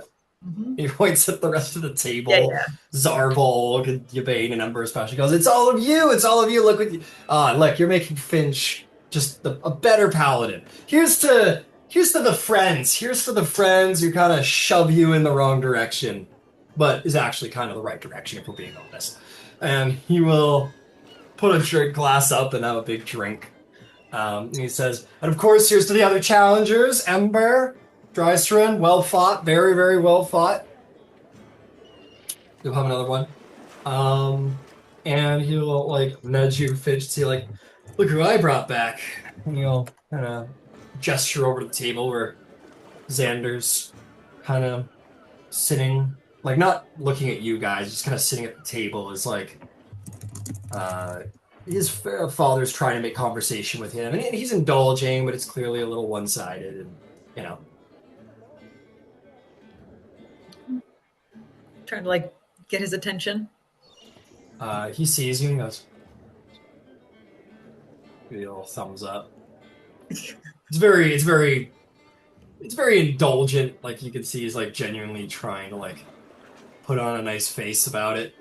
Mm-hmm. He points at the rest of the Yeah, table. yeah. Zarbolg and Yvain and Ember especially goes, it's all of you. It's all of you. Look what you. Look, you're making Finch just a better paladin. Here's to the friends. Here's to the friends who kind of shove you in the wrong direction, but is actually kind of the right direction if we're being honest. And he will put a drink glass up and have a big drink. And he says, and of course, here's to the other challengers. Ember, Drystrand, well fought, very, very well fought. You'll have another one. And he'll nudge you, Finch, to see look who I brought back. And he'll kind of gesture over to the table where Xander's kind of sitting, not looking at you guys, just kind of sitting at the table. Is his father's trying to make conversation with him, and he's indulging, but it's clearly a little one-sided, and Trying to get his attention. he sees you and goes, Give you a little thumbs up. It's very indulgent. Like you can see he's like genuinely trying to like put on a nice face about it.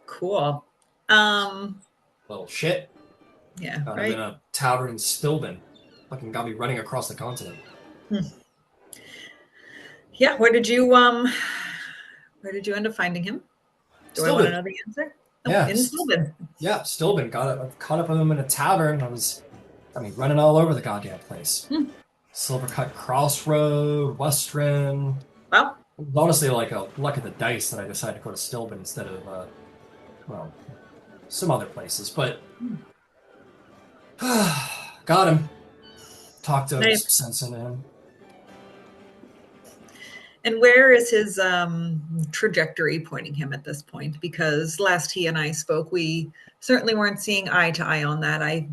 Cool. Little shit. Yeah, I'm right. in a tavern in Stillben. Fucking got me running across the continent. Yeah, where did you end up finding him? Do I want to know the answer? Oh, Yeah. in Stillben. Yeah, Stillben. I've caught up with him in a tavern. Running all over the goddamn place. Silvercut Crossroad, Western. Well, It was honestly like a luck of the dice that I decided to go to Stillben instead of, some other places. But got him. Talked to him, nice. some sense into him. And where is his trajectory pointing him at this point? Because last he and I spoke, we certainly weren't seeing eye to eye on that. I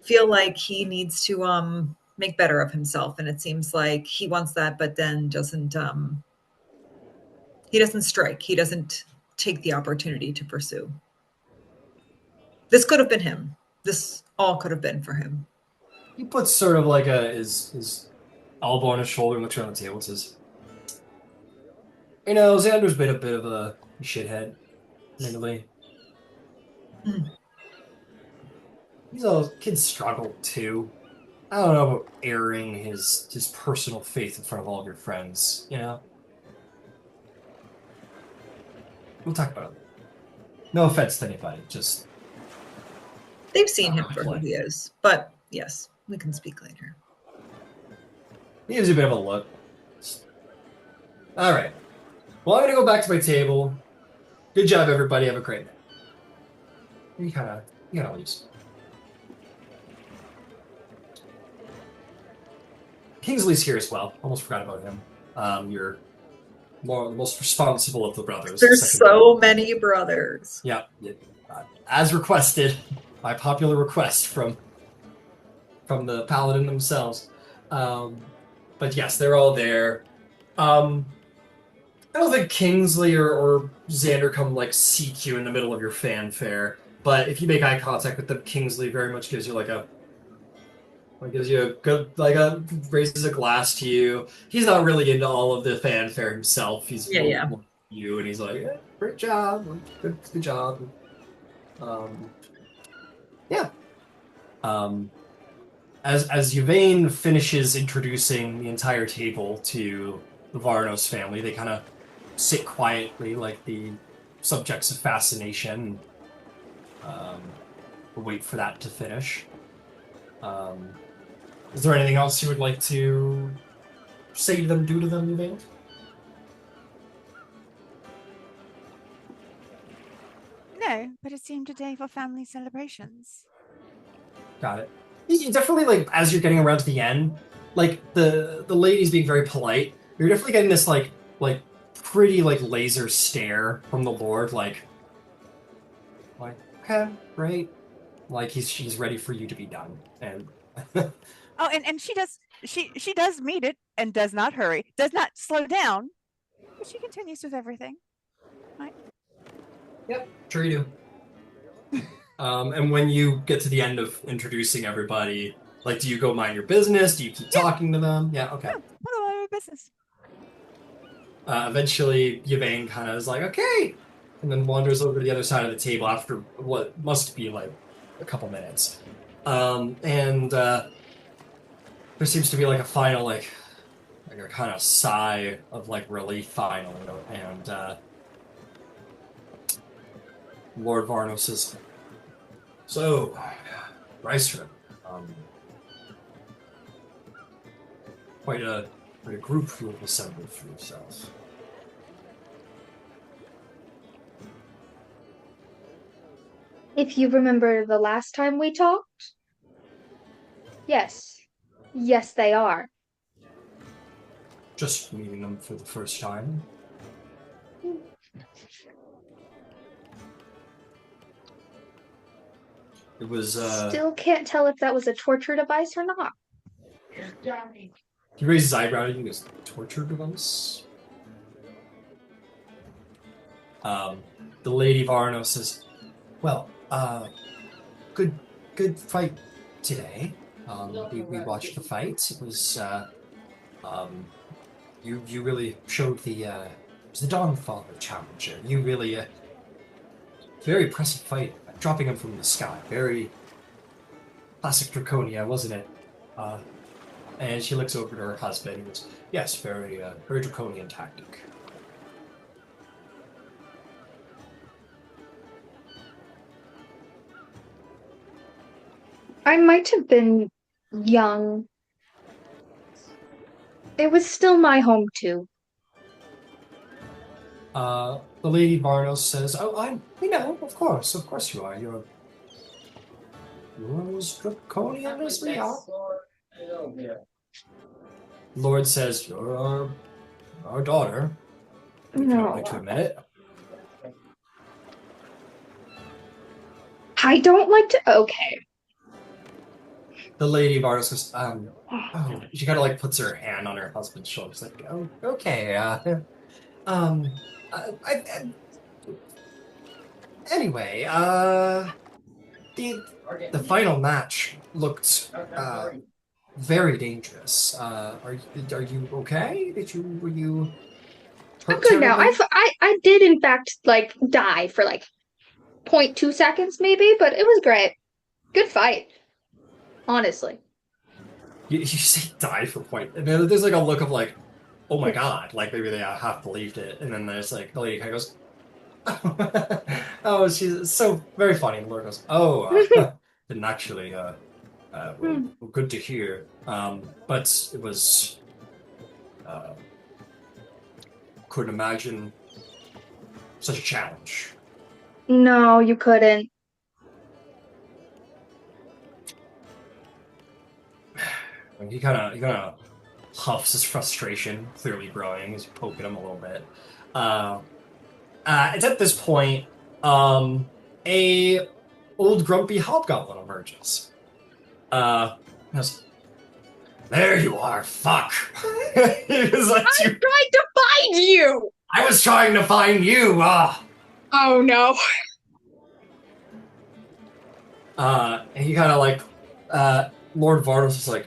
feel like he needs to make better of himself, and it seems like he wants that, but then doesn't. He doesn't strike. He doesn't take the opportunity to pursue. This could have been him. This all could have been for him. He puts sort of like his elbow on his shoulder and looks around the table and says, Xander's been a bit of a shithead, admittedly. He's a kid struggle too. I don't know about airing his personal faith in front of all of your friends, We'll talk about it. No offense to anybody, just... They've seen him for who he is, but yes, we can speak later. He gives you a bit of a look. All right. Well, I'm going to go back to my table. Good job, everybody. Have a great night. You kind of leaves. Kingsley's here as well. Almost forgot about him. You're the most responsible of the brothers. There's so many brothers. Yeah. As requested, by popular request from the paladin themselves. But yes, they're all there. I don't think Kingsley or Xander come like seek you in the middle of your fanfare, but if you make eye contact with them, Kingsley very much gives you raises a glass to you. He's not really into all of the fanfare himself. He's you, and he's like, yeah, great job, good job. As Yvain finishes introducing the entire table to the Varnos family, they kind of sit quietly like the subjects of fascination, wait for that to finish. Is there anything else you would like to say to them, do to them, Yvain? No, but it seemed a day for family celebrations. Got it. You definitely, like, as you're getting around to the end, like, the lady's being very polite. You're definitely getting this, like pretty, like, laser stare from the Lord, like, okay, great. Like, she's ready for you to be done. And oh, and she does meet it and does not hurry, does not slow down, but she continues with everything. Right? Yep, sure you do. And when you get to the end of introducing everybody, like, do you go mind your business? Do you keep talking to them? Yeah, okay. Yeah, what about my business? Eventually, Yvain kind of is like, okay, and then wanders over to the other side of the table after what must be like a couple minutes. And there seems to be like a final, like a kind of sigh of like relief finally, and Lord Varno says, so, Reister, quite a group you have assembled for yourselves. If you remember the last time we talked? Yes. Yes, they are. Just meeting them for the first time. It was, Still can't tell if that was a torture device or not. He raises his eyebrow and he goes, torture device? The Lady Varno says, well, Good fight today. We watched the fight. It was you really showed it was the Dawnfather challenger. You really very impressive fight, dropping him from the sky. Very classic Draconia, wasn't it? And she looks over to her husband. He goes, "Yes, very Draconian tactic." I might have been young. It was still my home too. The Lady Varnos says, "Oh, we know, of course you are. You're as draconian as we are." Lord says, "You're our daughter. If you don't like to admit it." I don't like to. Okay. The Lady Varnos goes, oh, she kind of like puts her hand on her husband's shoulder. She's like, "Oh, okay, anyway, the final match looked very dangerous. Are you okay? Were you I'm hurt good now. terribly?" I did in fact like die for like 0.2 seconds maybe, but it was great. Good fight. Honestly. You say die for point, and then there's like a look of like, "Oh my god!" Like maybe they half believed it, and then there's like the lady kind of goes, "Oh, she's so very funny." And Laura goes, "Oh, didn't actually. Well, good to hear. But it was. Couldn't imagine such a challenge." No, you couldn't. And he kind of huffs his frustration, clearly growing. He's poking him a little bit. It's at this point, a old grumpy hobgoblin emerges. Goes, "There you are, fuck." He was like, I tried to find you. "I was trying to find you." Oh no. And he kind of like, Lord Vardos is like,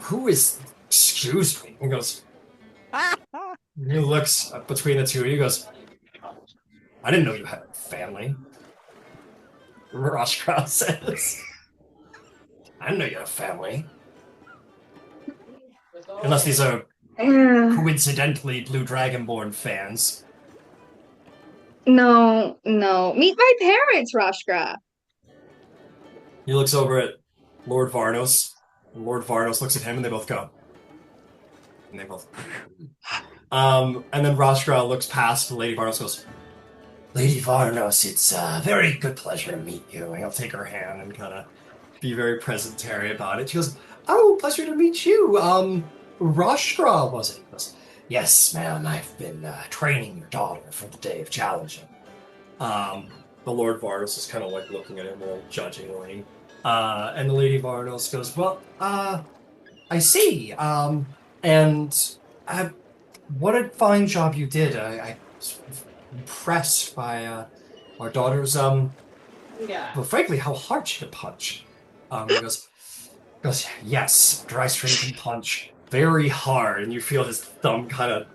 "Who is? Excuse me." He goes. He looks between the two. And he goes, "I didn't know you had a family." Rashkra says, "I didn't know you had a family. Unless these are coincidentally Blue Dragonborn fans." No. Meet my parents, Rashkra. He looks over at Lord Varnos. Lord Varnos looks at him, and they both go. And they both. And then Rashkra looks past Lady Varnos, goes, "Lady Varnos, it's a very good pleasure to meet you." And he'll take her hand and kind of be very presentary about it. She goes, "Oh, pleasure to meet you. Rashkra, was it?" He goes, "Yes, ma'am. I've been training your daughter for the day of challenging." The Lord Varnos is kind of like looking at him a little judgingly. And the Lady Varnos goes, "Well, I see. And what a fine job you did. I was impressed by our daughter's, well, frankly, how hard she could punch." He goes, "Yes, dry string can punch very hard," and you feel his thumb kind of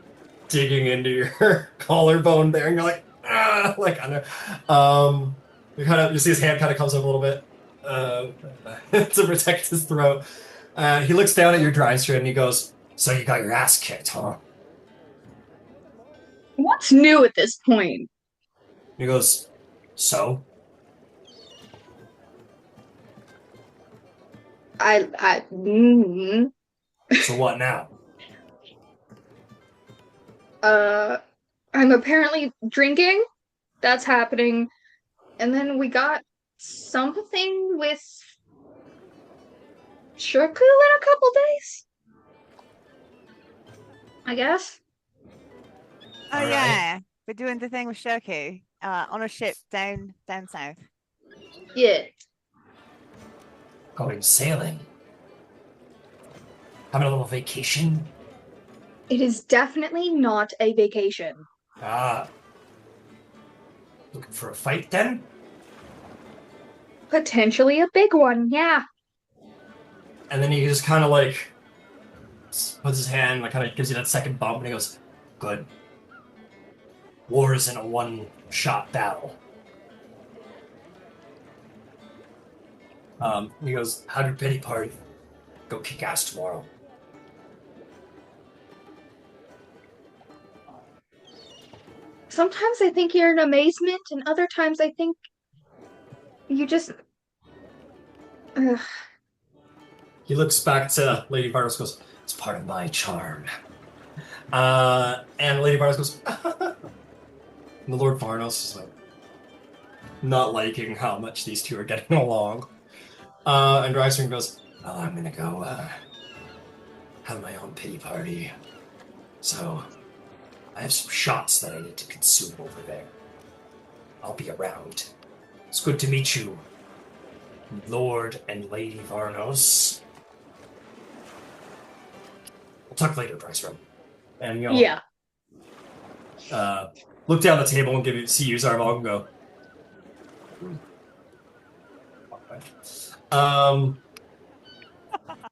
digging into your collarbone there, and you're like, "Ah," like I know. You see his hand kind of comes up a little bit to protect his throat. He looks down at your dry string and he goes, "So you got your ass kicked, huh?" What's new at this point? He goes, "So?" "So what now?" I'm apparently drinking. That's happening. And then we got something with Shirku in a couple days. I guess. Oh All right. yeah, we're doing the thing with Shoku on a ship down south. Yeah. Going sailing. Having a little vacation. It is definitely not a vacation. Looking for a fight then? Potentially a big one, yeah. And then he just kind of like puts his hand, like kind of gives you that second bump, and he goes, "Good. War isn't a one-shot battle." He goes, "How'd your pity party go kick ass tomorrow?" Sometimes I think you're in amazement, and other times I think you just. Ugh. He looks back to Lady Varnos, goes, "It's part of my charm." And Lady Varnos goes, and the Lord Varnos is like, not liking how much these two are getting along. And Drystring goes, "Well, I'm gonna go have my own pity party. So I have some shots that I need to consume over there. I'll be around. It's good to meet you, Lord and Lady Varnos. We'll talk later, Drystring." And you'll Yeah. look down the table and see you, Zarvog, and go.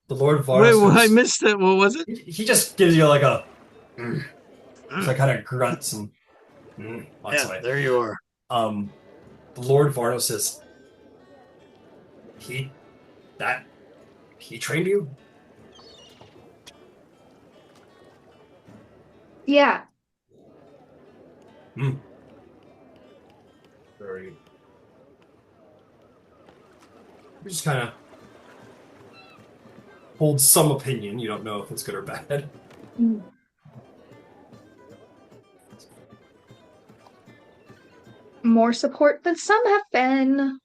The Lord Varnos. Wait, well, I missed it. What was it? He just gives you like a. So kind of grunts and walks away. There you are. The Lord Varnos says, he trained you? Yeah. Very. You just kind of hold some opinion. You don't know if it's good or bad. More support than some have been.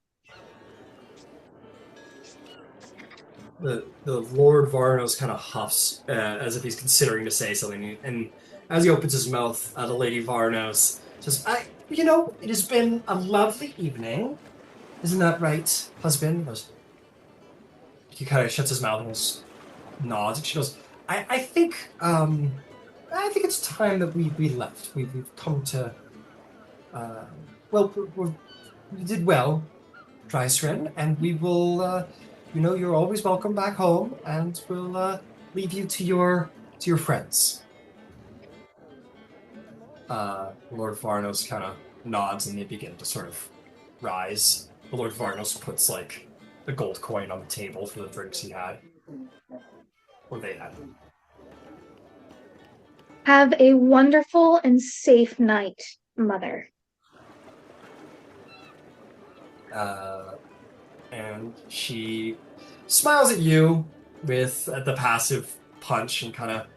The Lord Varnos kind of huffs as if he's considering to say something, and as he opens his mouth, the Lady Varnos says, it has been a lovely evening. Isn't that right, husband?" He kind of shuts his mouth and just nods, and she goes, I think it's time that we left. We've come to, we did well, Drysren, and we will, you're always welcome back home, and we'll leave you to your friends. Lord Varnos kind of nods, and they begin to sort of rise. The Lord Varnos puts like a gold coin on the table for the drinks he had, or they had. Have a wonderful and safe night, Mother. And she smiles at you with the passive punch and kind of,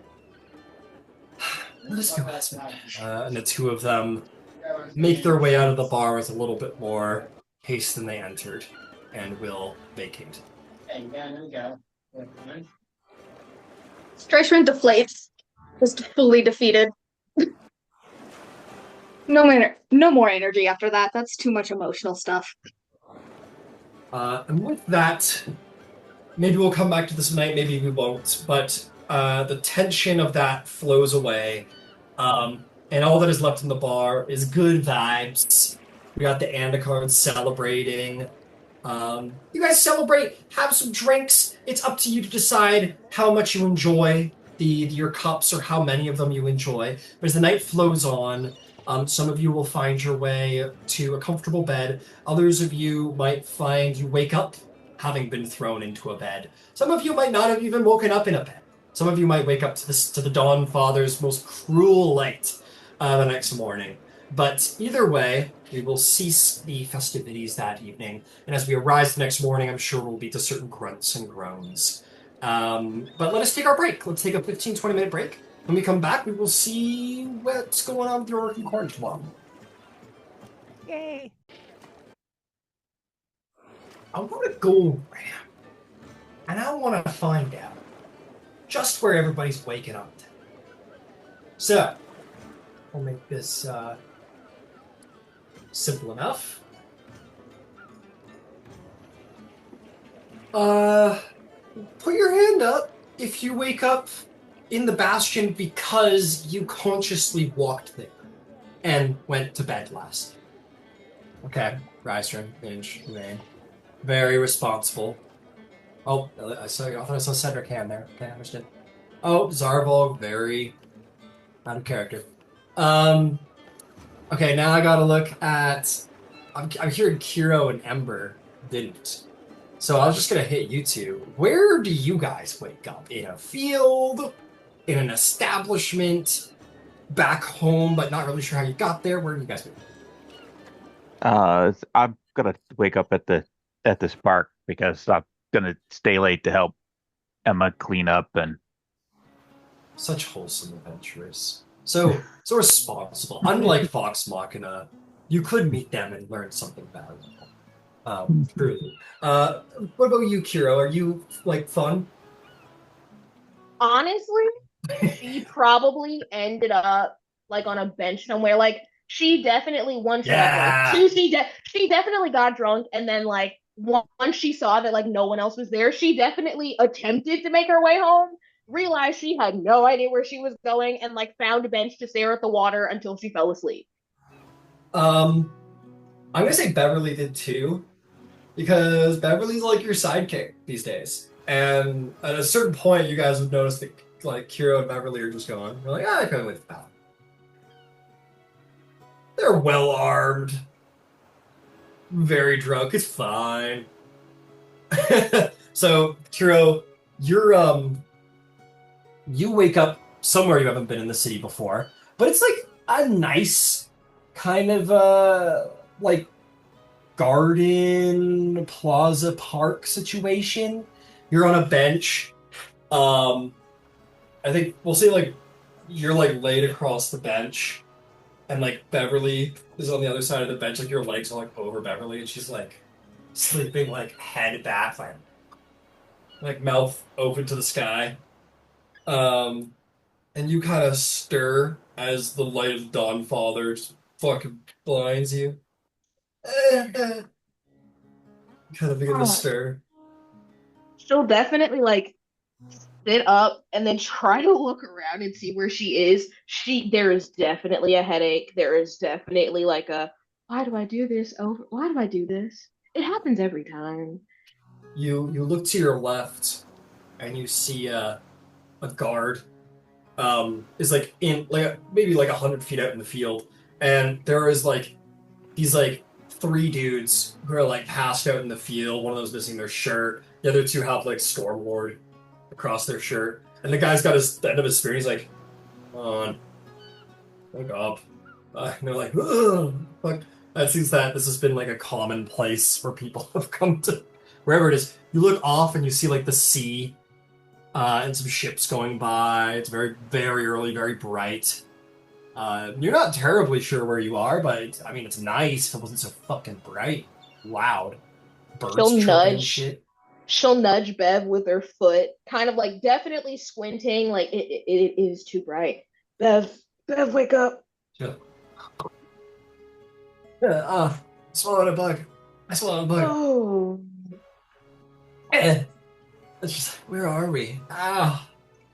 "Let us go, husband." And the two of them make their way out of the bar with a little bit more haste than they entered, and will vacate. Stryshrin deflates. Just fully defeated. No more energy after that. That's too much emotional stuff. And with that, maybe we'll come back to this tonight, maybe we won't, but the tension of that flows away, and all that is left in the bar is good vibes. We got the Andacards celebrating. You guys celebrate, have some drinks. It's up to you to decide how much you enjoy your cups or how many of them you enjoy. But as the night flows on, some of you will find your way to a comfortable bed. Others of you might find you wake up having been thrown into a bed. Some of you might not have even woken up in a bed. Some of you might wake up to the Dawn Father's most cruel light the next morning. But either way, we will cease the festivities that evening. And as we arise the next morning, I'm sure we'll be to certain grunts and groans. But let us take our break. Let's take a 15-20 minute break. When we come back, we will see what's going on with your working corn tomorrow. Yay! I want to go around, and I want to find out just where everybody's waking up to. So, we'll make this simple enough. Put your hand up if you wake up in the Bastion because you consciously walked there and went to bed last. Okay, Rystrom, Inch, Rain. Very responsible. Oh, I thought I saw Cedric hand there. Okay, understood. Oh, Zarvolg, very out of character. Okay, now I gotta look at. I'm hearing Kiro and Ember didn't. So I was just gonna hit you two. Where do you guys wake up? In a field? In an establishment? Back home, but not really sure how you got there? Where do you guys wake up? I'm gonna wake up at the Spark because I'm gonna stay late to help Emma clean up and Such wholesome adventurers. So responsible. Unlike Fox Machina, you could meet them and learn something valuable. Truly. What about you, Kiro? Are you like fun? Honestly, she probably ended up like on a bench somewhere. Like she definitely once got drunk. Yeah. Two, she definitely got drunk, and then like once she saw that like no one else was there, she definitely attempted to make her way home. Realized she had no idea where she was going, and like found a bench to stare at the water until she fell asleep. I'm gonna say Beverly did too, because Beverly's like your sidekick these days. And at a certain point, you guys would notice that like Kiro and Beverly are just going. You're like, I come with the pal. They're well armed, very drunk. It's fine. So Kiro, you wake up somewhere you haven't been in the city before, but it's like a nice kind of like garden plaza park situation. You're on a bench. I think we'll say like you're like laid across the bench, and like Beverly is on the other side of the bench. Like your legs are like over Beverly, and she's like sleeping like head back, like mouth open to the sky. Um, and you kind of stir as the light of dawn father just fucking blinds you. Kind of begin to stir. She'll definitely like sit up and then try to look around and see where she is. There is definitely a headache. There is definitely like a why do I do this over? Why do I do this? It happens every time. You look to your left, and you see a guard. Is like in like maybe like 100 feet out in the field, and there is like these like three dudes who are like passed out in the field. One of them's missing their shirt. The other two have like Stormlord across their shirt, and the guy's got the end of his spear. He's like, "Come on, wake up!" And they're like, "Ugh." Fuck. That seems that this has been like a common place where people have come to wherever it is. You look off and you see like the sea and some ships going by. It's very, very early, very bright. You're not terribly sure where you are, but I mean, it's nice if it wasn't so fucking bright, loud. Birds She'll chirping and nudge. shit. She'll nudge Bev with her foot, kind of like definitely squinting, like it is too bright. Bev, wake up. Yeah. I swallowed a bug. I swallowed a bug. Oh, It's just, where are we? Ah.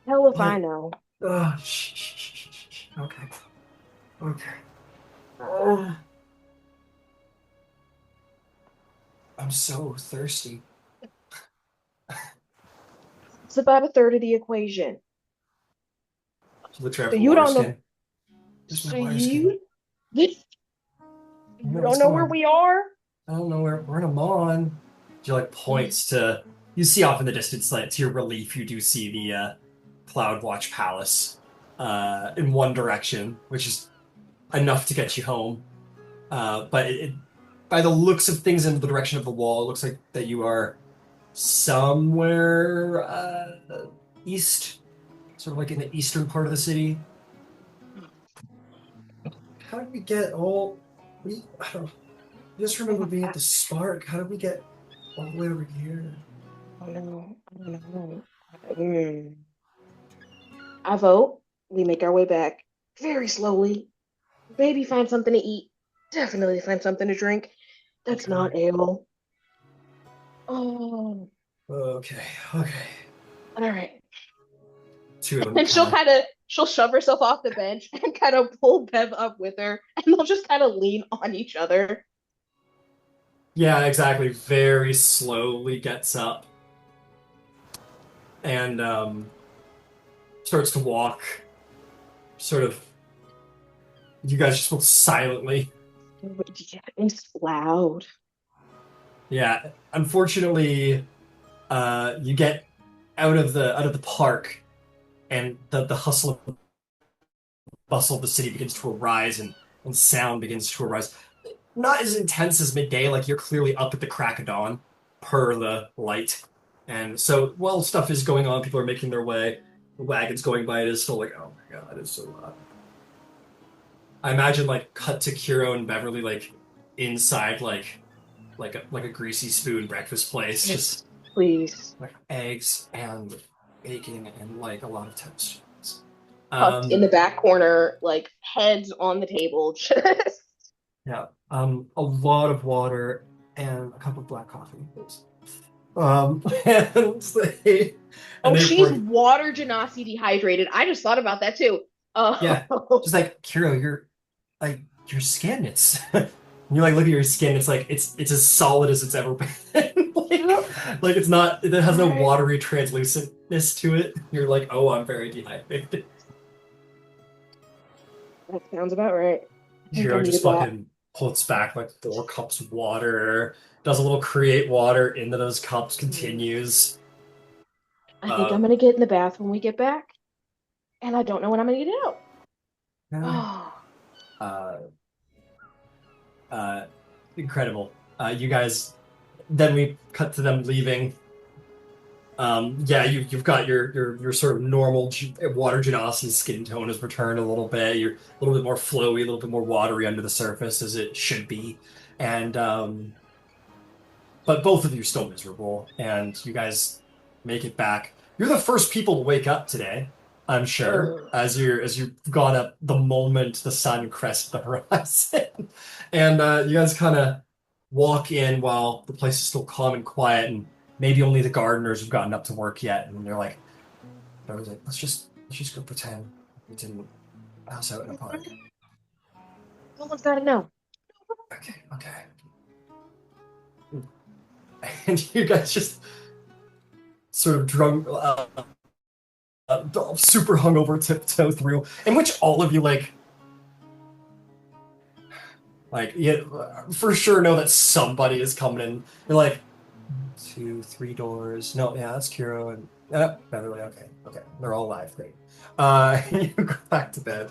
hell if I Like- know. Oh, shh. Okay. Oh. I'm so thirsty. It's about a third of the equation. She looks right So for you water don't know. skin. Just my So water skin. you what's don't know going where on. we are? I don't know where we're in a mon. She like points to you see off in the distance, like to your relief, you do see the Cloud Watch Palace in one direction, which is enough to get you home. But by the looks of things in the direction of the wall, it looks like that you are somewhere east, sort of like in the eastern part of the city. How did we get all? I don't just remember being at the Spark. How did we get all the way over here? I don't know. I vote we make our way back very slowly. Maybe find something to eat. Definitely find something to drink. That's Okay. not ale. Oh, Okay. all right. Two of them. And she'll shove herself off the bench and kind of pull Bev up with her, and they'll just kind of lean on each other. Yeah, exactly. Very slowly gets up and starts to walk. Sort of, you guys just look silently. It's loud. Yeah, unfortunately, you get out of the park, and the hustle and bustle of the city begins to arise, and sound begins to arise. Not as intense as midday, like you're clearly up at the crack of dawn, per the light. And so, while stuff is going on, people are making their way, the wagon's going by, it is still like, oh my god, it's so loud. I imagine like cut to Kiro and Beverly like inside like a greasy spoon breakfast place, Yes, just please. like eggs and bacon and like a lot of toast. Tucked in Um, the back corner, like heads on the table. Just yeah, a lot of water and a cup of black coffee, please. And they and oh, they she's pour, water genasi dehydrated. I just thought about that too. yeah, Oh, just like Kiro, like your skin, it's you like look at your skin, it's like it's as solid as it's ever been. like it's not, it has no right. watery translucentness to it. You're like, oh, I'm very dehydrated. That sounds about right. I think I Hero just needed that. fucking puts back like 4 cups of water, does a little create water into those cups, Mhm. continues. I think Uh, I'm gonna get in the bath when we get back, and I don't know when I'm gonna get out. uh, Oh, uh, uh, incredible. You guys, then we cut to them leaving. Yeah, you've got your sort of normal water genosity skin tone has returned a little bit. You're a little bit more flowy, a little bit more watery under the surface as it should be, and but both of you still miserable, and you guys make it back. You're the first people to wake up today, I'm sure, ugh. as you've gone up the moment the sun crests the horizon, and you guys kind of walk in while the place is still calm and quiet, and maybe only the gardeners have gotten up to work yet, and they're like, let's just go pretend we didn't pass out in a park. No one's gotta know. Okay, okay. And you guys just sort of drunk, super hungover tiptoe through, in which all of you like yeah, for sure know that somebody is coming in. You're like 2, 3 doors. No, yeah, that's Kiro and Beverly. Okay, okay, they're all alive. Great. You go back to bed,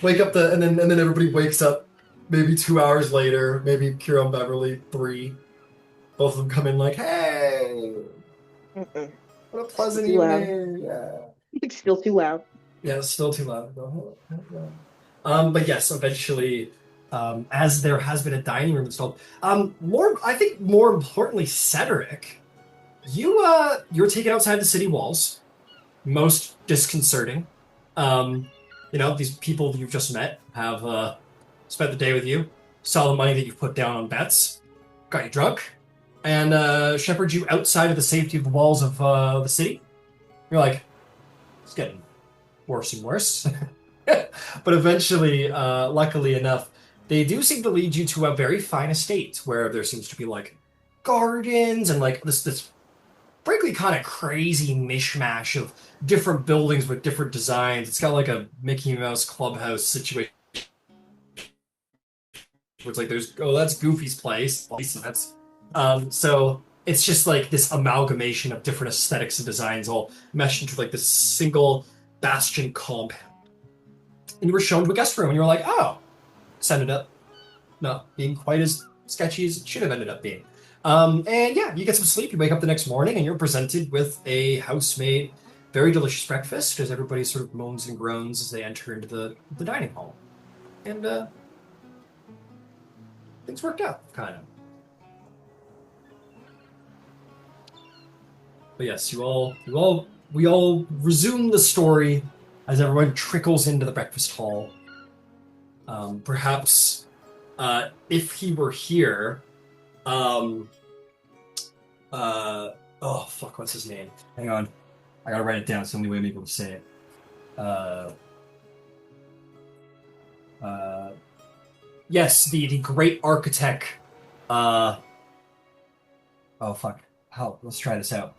wake up and then everybody wakes up. Maybe 2 hours later, maybe Kiro and Beverly 3. Both of them come in like, hey, Mm-mm. what a Still pleasant too loud. evening. Yeah. It's still too loud. Yeah, it's still too loud. But yes, eventually, as there has been a dining room installed, I think more importantly, Cedric, you're taken outside the city walls. Most disconcerting. Um, these people you've just met have spent the day with you, saw the money that you've put down on bets, got you drunk, and shepherded you outside of the safety of the walls of the city. You're like, it's getting worse and worse. But eventually, luckily enough, they do seem to lead you to a very fine estate where there seems to be like gardens and like this frankly kind of crazy mishmash of different buildings with different designs. It's got like a Mickey Mouse clubhouse situation where it's like there's, oh, that's Goofy's place. That's so it's just like this amalgamation of different aesthetics and designs all meshed into like this single bastion compound. And you were shown to a guest room, and you were like, oh, this ended up not being quite as sketchy as it should have ended up being. And yeah, you get some sleep. You wake up the next morning, and you're presented with a house-made, very delicious breakfast as everybody sort of moans and groans as they enter into the dining hall. And things worked out, kind of. But yes, we all resume the story as everyone trickles into the breakfast hall. Perhaps if he were here, um, oh fuck, what's his name? Hang on, I gotta write it down. It's the only way I'm able to say it. Uh, uh, yes, the great architect, uh, Oh fuck. Hell, let's try this out.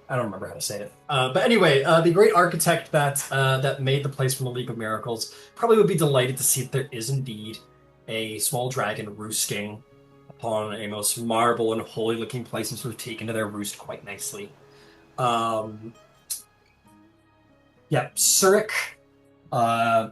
I don't remember how to say it. But anyway, the great architect that made the place from the League of Miracles probably would be delighted to see that there is indeed a small dragon roosting upon a most marble and holy-looking place, and sort of taken to their roost quite nicely. Um, yeah, Surik. Uh,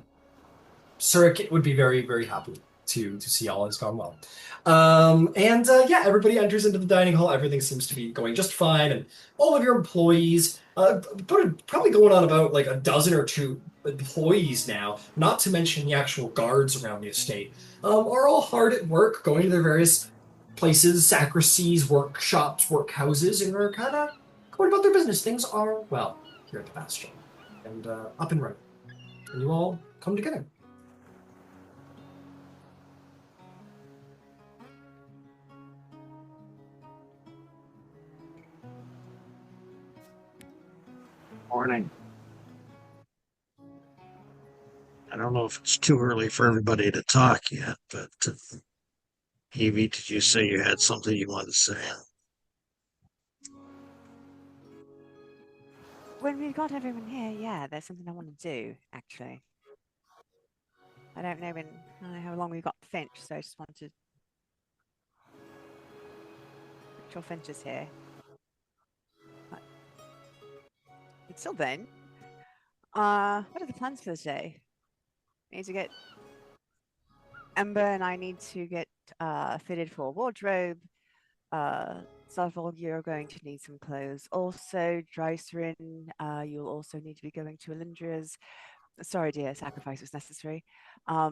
Surik would be very, very happy to see all has gone well. And yeah, everybody enters into the dining hall. Everything seems to be going just fine, and all of your employees, probably going on about like a dozen or two employees now, not to mention the actual guards around the estate, are all hard at work, going to their various places, sacristies, workshops, workhouses, and are kind of going about their business. Things are well here at the Bastion, and up and running. And you all come together. Morning. I don't know if it's too early for everybody to talk yet, but Evie, did you say you had something you wanted to say? When we've got everyone here, yeah, there's something I want to do, actually. I don't know how long we've got Finch, so I just wanted to make sure Finch is here. But until then, what are the plans for the day? I need to get Ember and I need to get fitted for a wardrobe. Sarvol, you're going to need some clothes. Also, Drycerin, you'll also need to be going to Elindra's. Sorry, dear, sacrifice was necessary. I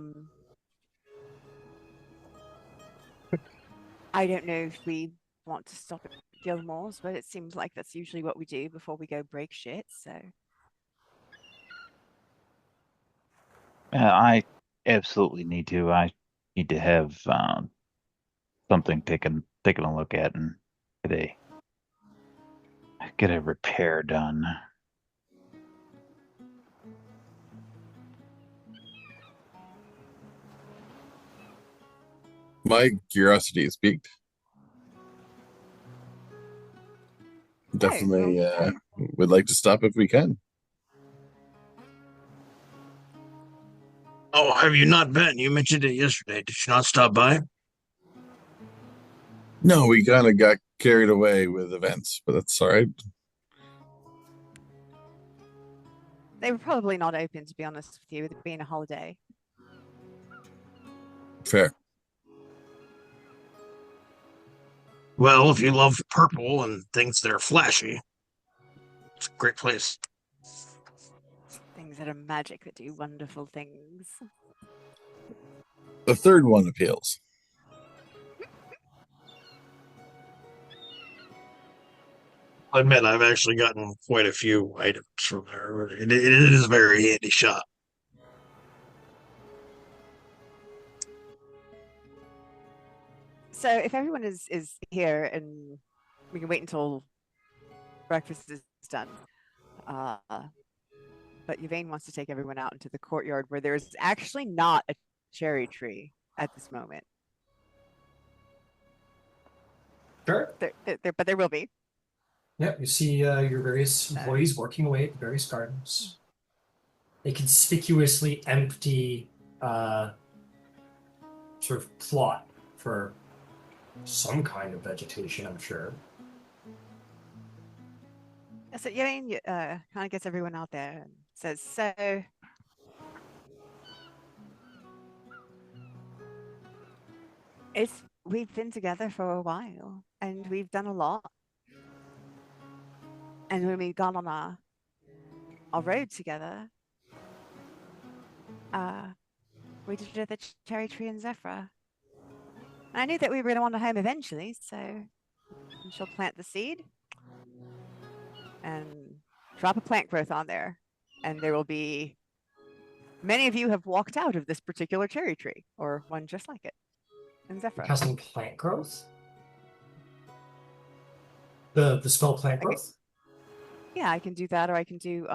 don't know if we want to stop at Gilmore's, but it seems like that's usually what we do before we go break shit, so. I absolutely need to. I need to have something taken a look at and get a repair done. My curiosity is piqued. Definitely would like to stop if we can. Oh, have you not been? You mentioned it yesterday. Did you not stop by? No, we kind of got carried away with events, but that's all right. They were probably not open, to be honest with you, with it being a holiday. Fair. Well, if you love purple and things that are flashy, it's a great place. Things that are magic that do wonderful things. The third one appeals. I admit I've actually gotten quite a few items from there. It is a very handy shop. So if everyone is here and we can wait until breakfast is done, but Yvain wants to take everyone out into the courtyard where there's actually not a cherry tree at this moment. Sure. But there will be. Yeah, you see your various employees working away at the various gardens. A conspicuously empty sort of plot for some kind of vegetation, I'm sure. So Yvain kind of gets everyone out there and says, so we've been together for a while and we've done a lot. And when we got on our road together, we did it at the cherry tree in Zephyr. And I knew that we were going to want a home eventually, so she'll plant the seed and drop a plant growth on there. And there will be many of you have walked out of this particular cherry tree, or one just like it in Zephyr. Casting plant growth? The spell plant growth? Yeah, I can do that, or I can do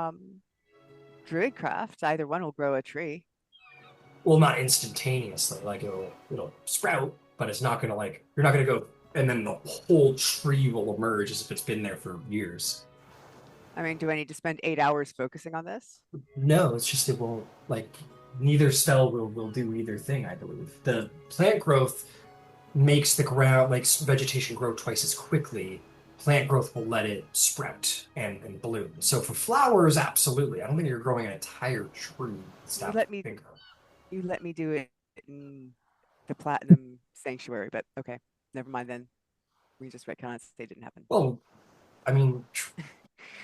Druidcraft. Either one will grow a tree. Well, not instantaneously. Like it'll sprout, but it's not gonna you're not gonna go and then the whole tree will emerge as if it's been there for years. I mean, do I need to spend 8 hours focusing on this? No, it's just it won't, like, neither spell will do either thing, I believe. The plant growth makes the ground, like vegetation grow twice as quickly. Plant growth will let it sprout and bloom. So for flowers, absolutely. I don't think you're growing an entire tree. You let me do it in the Platinum Sanctuary, but okay, never mind then. We just retcon say it didn't happen. Well, I mean,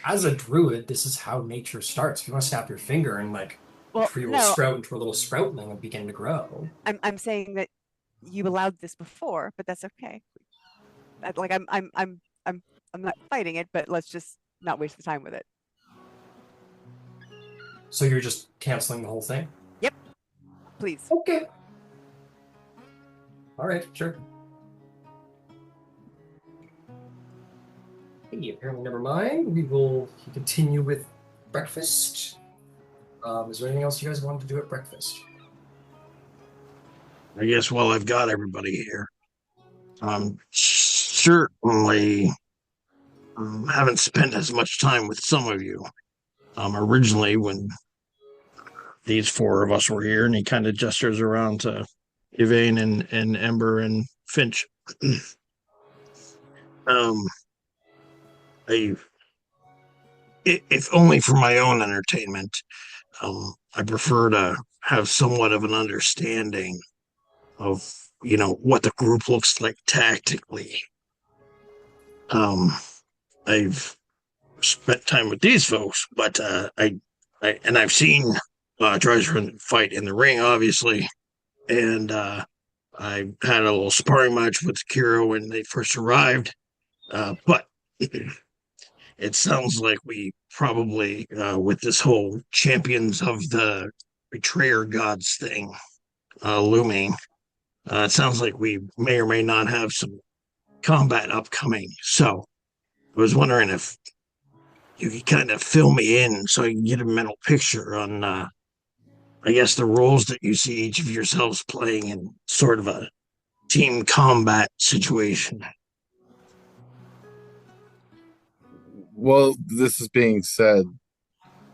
as a druid, this is how nature starts. If you want to snap your finger and like Well, tree will no, sprout into a little sproutling and begin to grow. I'm saying that you allowed this before, but that's okay. Like I'm not fighting it, but let's just not waste the time with it. So you're just canceling the whole thing? Yep. Please. Okay. All right, sure. Hey, apparently never mind. We will continue with breakfast. Is there anything else you guys wanted to do at breakfast? I guess while I've got everybody here, certainly haven't spent as much time with some of you. Originally, when these four of us were here, and he kind of gestures around to Yvain and Ember and Finch. If only for my own entertainment, I prefer to have somewhat of an understanding of, what the group looks like tactically. I've spent time with these folks, but I've seen Dreiser fight in the ring, obviously, and I had a little sparring match with Kiro when they first arrived, but it sounds like we probably, with this whole champions of the betrayer gods thing looming, it sounds like we may or may not have some combat upcoming. So I was wondering if you could kind of fill me in so I can get a mental picture on, I guess, the roles that you see each of yourselves playing in sort of a team combat situation. Well, this is being said.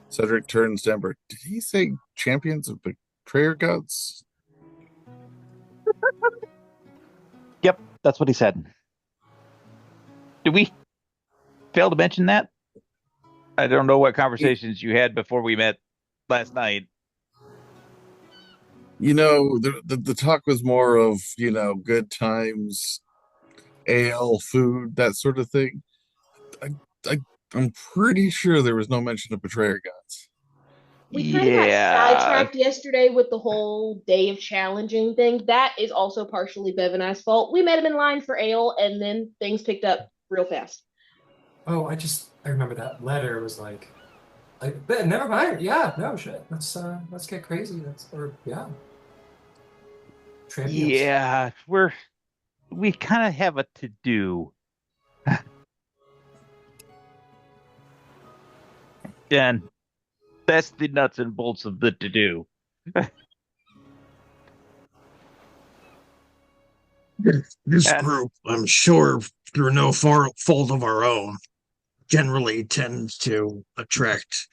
Cedric turns to Ember. Did he say champions of betrayer gods? Yep, that's what he said. Did we fail to mention that? I don't know what conversations you had before we met last night. The talk was more of, good times, ale, food, that sort of thing. I'm pretty sure there was no mention of betrayer gods. We kind of got sidetracked yesterday with the whole day of challenging thing. That is also partially Bev and I's fault. We met him in line for ale, and then things picked up real fast. Oh, I remember that letter was like, but never mind. Yeah, no shit. Let's get crazy. Yeah. Champions. Yeah, we kind of have a to do. And that's the nuts and bolts of the to do. This group, I'm sure, through no fault of our own, generally tends to attract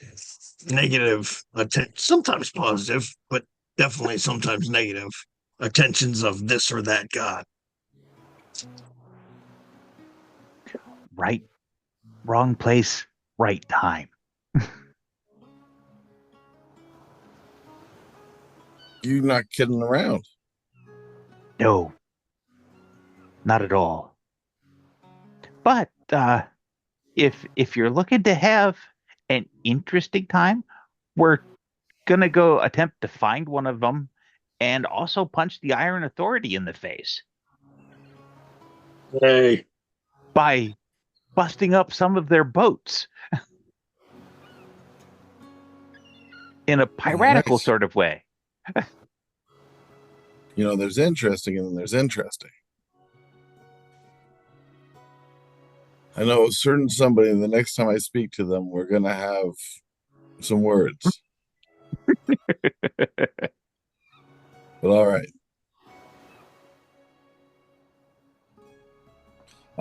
negative attention, sometimes positive, but definitely sometimes negative attentions of this or that god. Right, wrong place, right time. You're not kidding around. No, not at all. But if you're looking to have an interesting time, we're gonna go attempt to find one of them and also punch the Iron Authority in the face. Hey. By busting up some of their boats. In a piratical sort of way. There's interesting and then there's interesting. I know a certain somebody, and the next time I speak to them, we're going to have some words. But all right.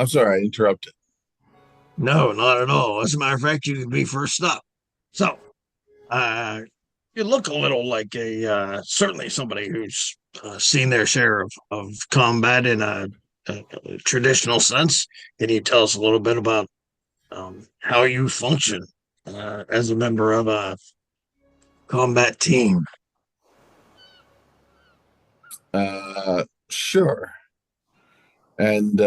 I'm sorry, I interrupted. No, not at all. As a matter of fact, you could be first up. So, you look a little like certainly somebody who's seen their share of combat in a traditional sense. Can you tell us a little bit about how you function as a member of a combat team? Sure. And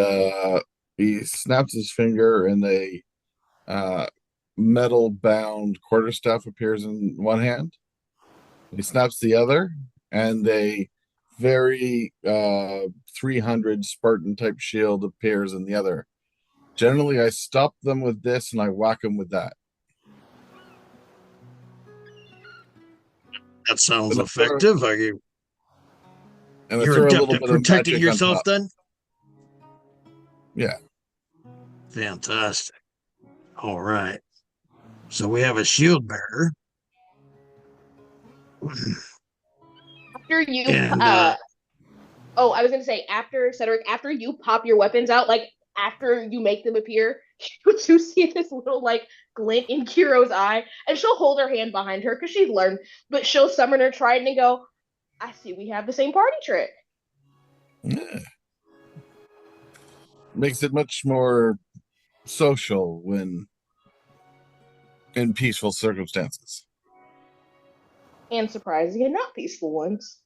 he snaps his finger, and a metal bound quarterstaff appears in one hand. He snaps the other, and a very 300 Spartan type shield appears in the other. Generally, I stop them with this and I whack them with that. That sounds And I throw, effective. Are you? and I You're throw a adept little at bit of protecting magic on yourself, top. then. Yeah. Fantastic. All right. So we have a shield bearer. After you, And oh, I was gonna say after Cedric, after you pop your weapons out, like after you make them appear, you see this little like glint in Kiro's eye, and she'll hold her hand behind her because she's learned, but she'll summon her trident and go, "I see we have the same party trick." Yeah. Makes it much more social when in peaceful circumstances. And surprising and not peaceful ones.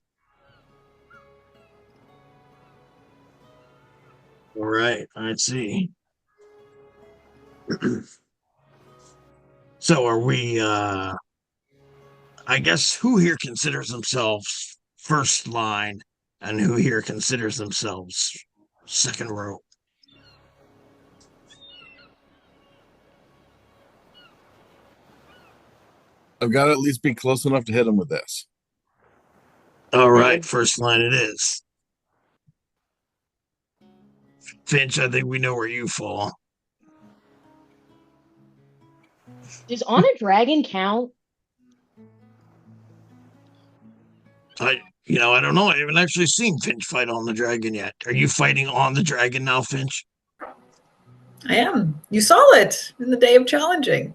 all right, I see. So are we? I guess who here considers themselves first line, and who here considers themselves second row? I've got to at least be close enough to hit him with this. All right, first line it is. Finch, I think we know where you fall. Does on a dragon count? I don't know. I haven't actually seen Finch fight on the dragon yet. Are you fighting on the dragon now, Finch? I am. You saw it in the day of challenging.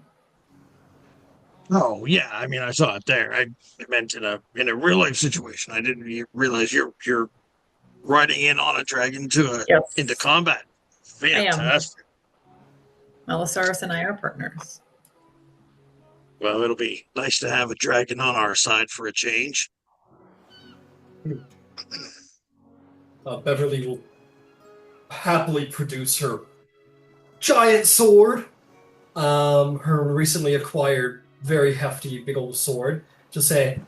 Oh yeah, I mean I saw it there. I meant in a real life situation. I didn't realize you're riding in on a dragon Yes. into combat. Fantastic. Melisaris and I are partners. Well, it'll be nice to have a dragon on our side for a change. Beverly will happily produce her giant sword, her recently acquired very hefty big old sword, to say,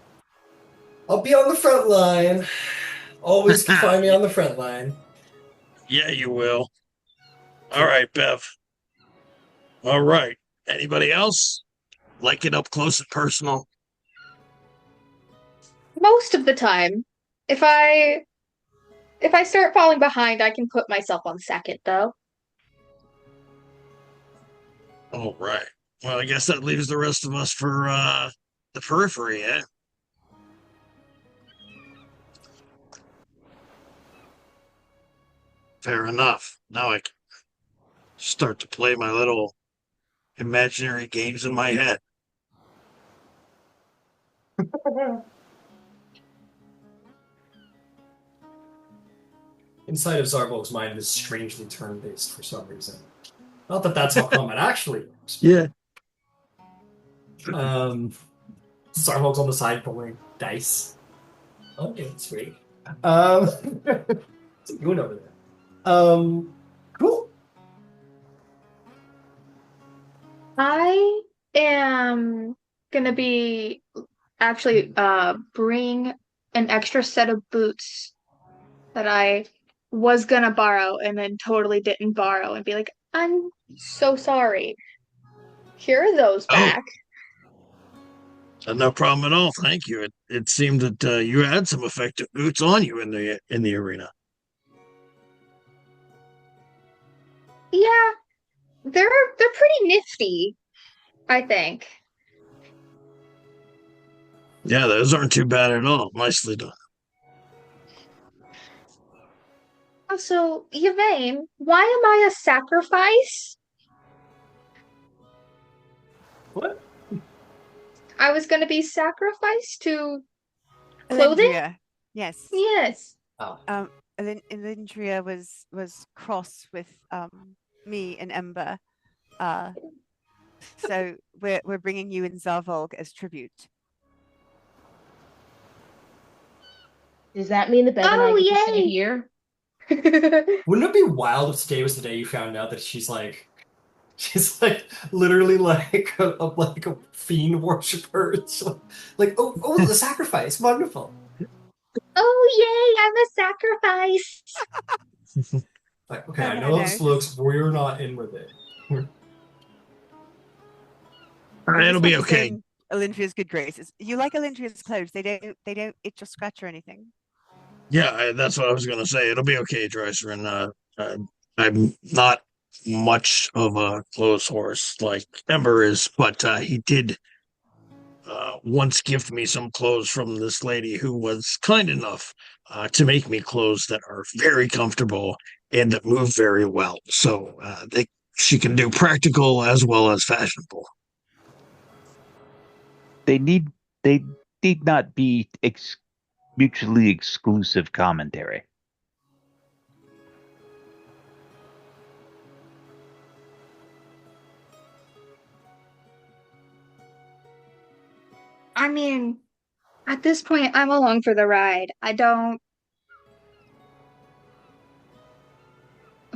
I'll be on the front line. Always find me on the front line. Yeah, you will. All right, Bev. All right. Anybody else? Like it up close and personal? Most of the time. If I start falling behind, I can put myself on second though. All right. Well, I guess that leaves the rest of us for the periphery, eh? Fair enough. Now I can start to play my little imaginary games in my head. Inside of Zarbolg's mind is strangely turn-based for some reason. Not that that's how combat actually works. Yeah. Zarbolg's on the side pulling dice. Okay, sweet. What's he doing over there? Cool. I am gonna be actually bring an extra set of boots that I was gonna borrow and then totally didn't borrow and be like, I'm so sorry. Here are those back. No problem at all. Thank you. It seemed that you had some effective boots on you in the arena. Yeah, they're pretty nifty, I think. Yeah, those aren't too bad at all. Nicely done. Also, Yvain, why am I a sacrifice? What? I was gonna be sacrificed to clothing? Elendria, yes. Yes. Oh. Elendria was cross with me and Ember. So we're bringing you in Zarvolg as tribute. Does that mean the Bev and I Oh, get to stay yay! here? Wouldn't it be wild if today was the day you found out that she's literally like a fiend worshiper? It's like, oh, the sacrifice, wonderful. Oh, yay! I'm a sacrifice. Like, okay, No, I no, know no, this looks, we're not in with it. It'll be okay. Elendria's good graces. You like Elendria's clothes? They don't itch or scratch or anything. Yeah, that's what I was gonna say. It'll be okay, Dreiser. And I'm not much of a clothes horse like Ember is, but he did once gift me some clothes from this lady who was kind enough to make me clothes that are very comfortable and that move very well. So she can do practical as well as fashionable. They need not be mutually exclusive commentary. I mean, at this point, I'm along for the ride. I don't.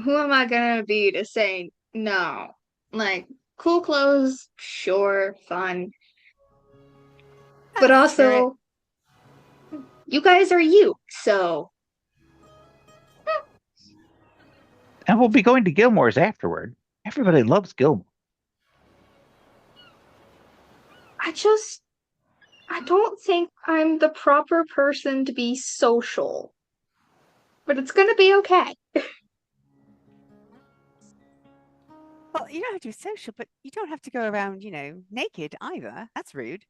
Who am I gonna be to say no? Like, cool clothes, sure, fun. But also, you guys are you, so. And we'll be going to Gilmore's afterward. Everybody loves Gilmore. I don't think I'm the proper person to be social. But it's gonna be okay. Well, you don't have to be social, but you don't have to go around, naked either. That's rude.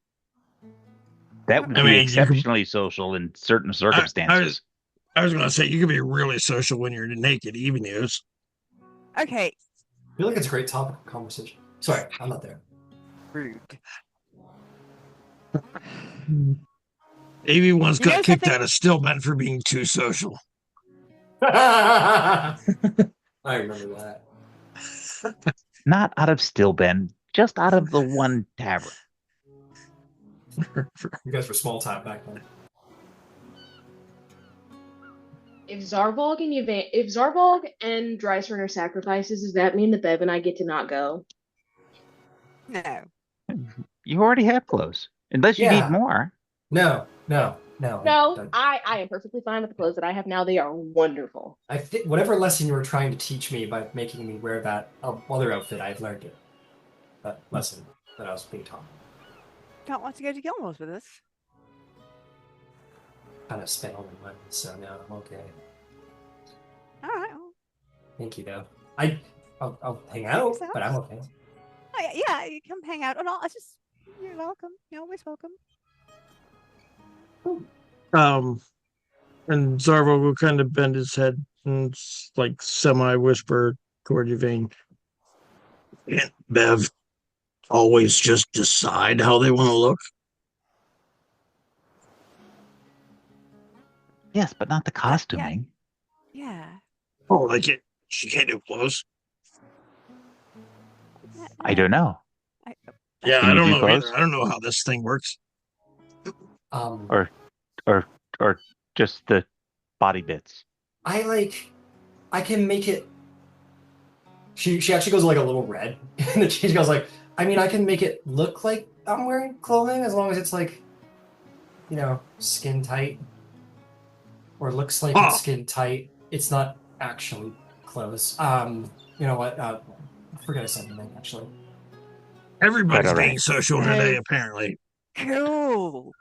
That would be exceptionally social in certain circumstances. I was going to say, you can be really social when you're naked, even news. Okay. I feel like it's a great topic of conversation. Sorry, I'm not there. Rude. Avy once got kicked out of Stillman for being too social. I remember that. Not out of Stillben, just out of the one tavern. You guys were small time back then. If Zarvolg and Dreiser are sacrifices, does that mean that Bev and I get to not go? No. You already have clothes, unless you need more. No, I am perfectly fine with the clothes that I have now. They are wonderful. I think whatever lesson you were trying to teach me by making me wear that other outfit, I've learned it. That lesson that I was being taught. Don't want to go to Gilmore's with us? Kind of spent all my money, so now I'm okay. All right. Well, thank you, though. I'll hang out, but I'm okay. Oh, yeah, you come hang out. You're welcome. You're always welcome. And Zarvo will kind of bend his head and like semi-whisper toward Yvain. Can't Bev always just decide how they want to look? Yes, but not the costuming. Yeah. Oh, she can't do clothes? I don't know. I don't know either. I don't know how this thing works. Or just the body bits. I can make it. She actually goes like a little red, and then she goes like, I mean, I can make it look like I'm wearing clothing as long as it's like, skin tight, or looks like it's skin tight. It's not actually clothes. You know what? I forgot something actually. Everybody's being social today, apparently. Cool.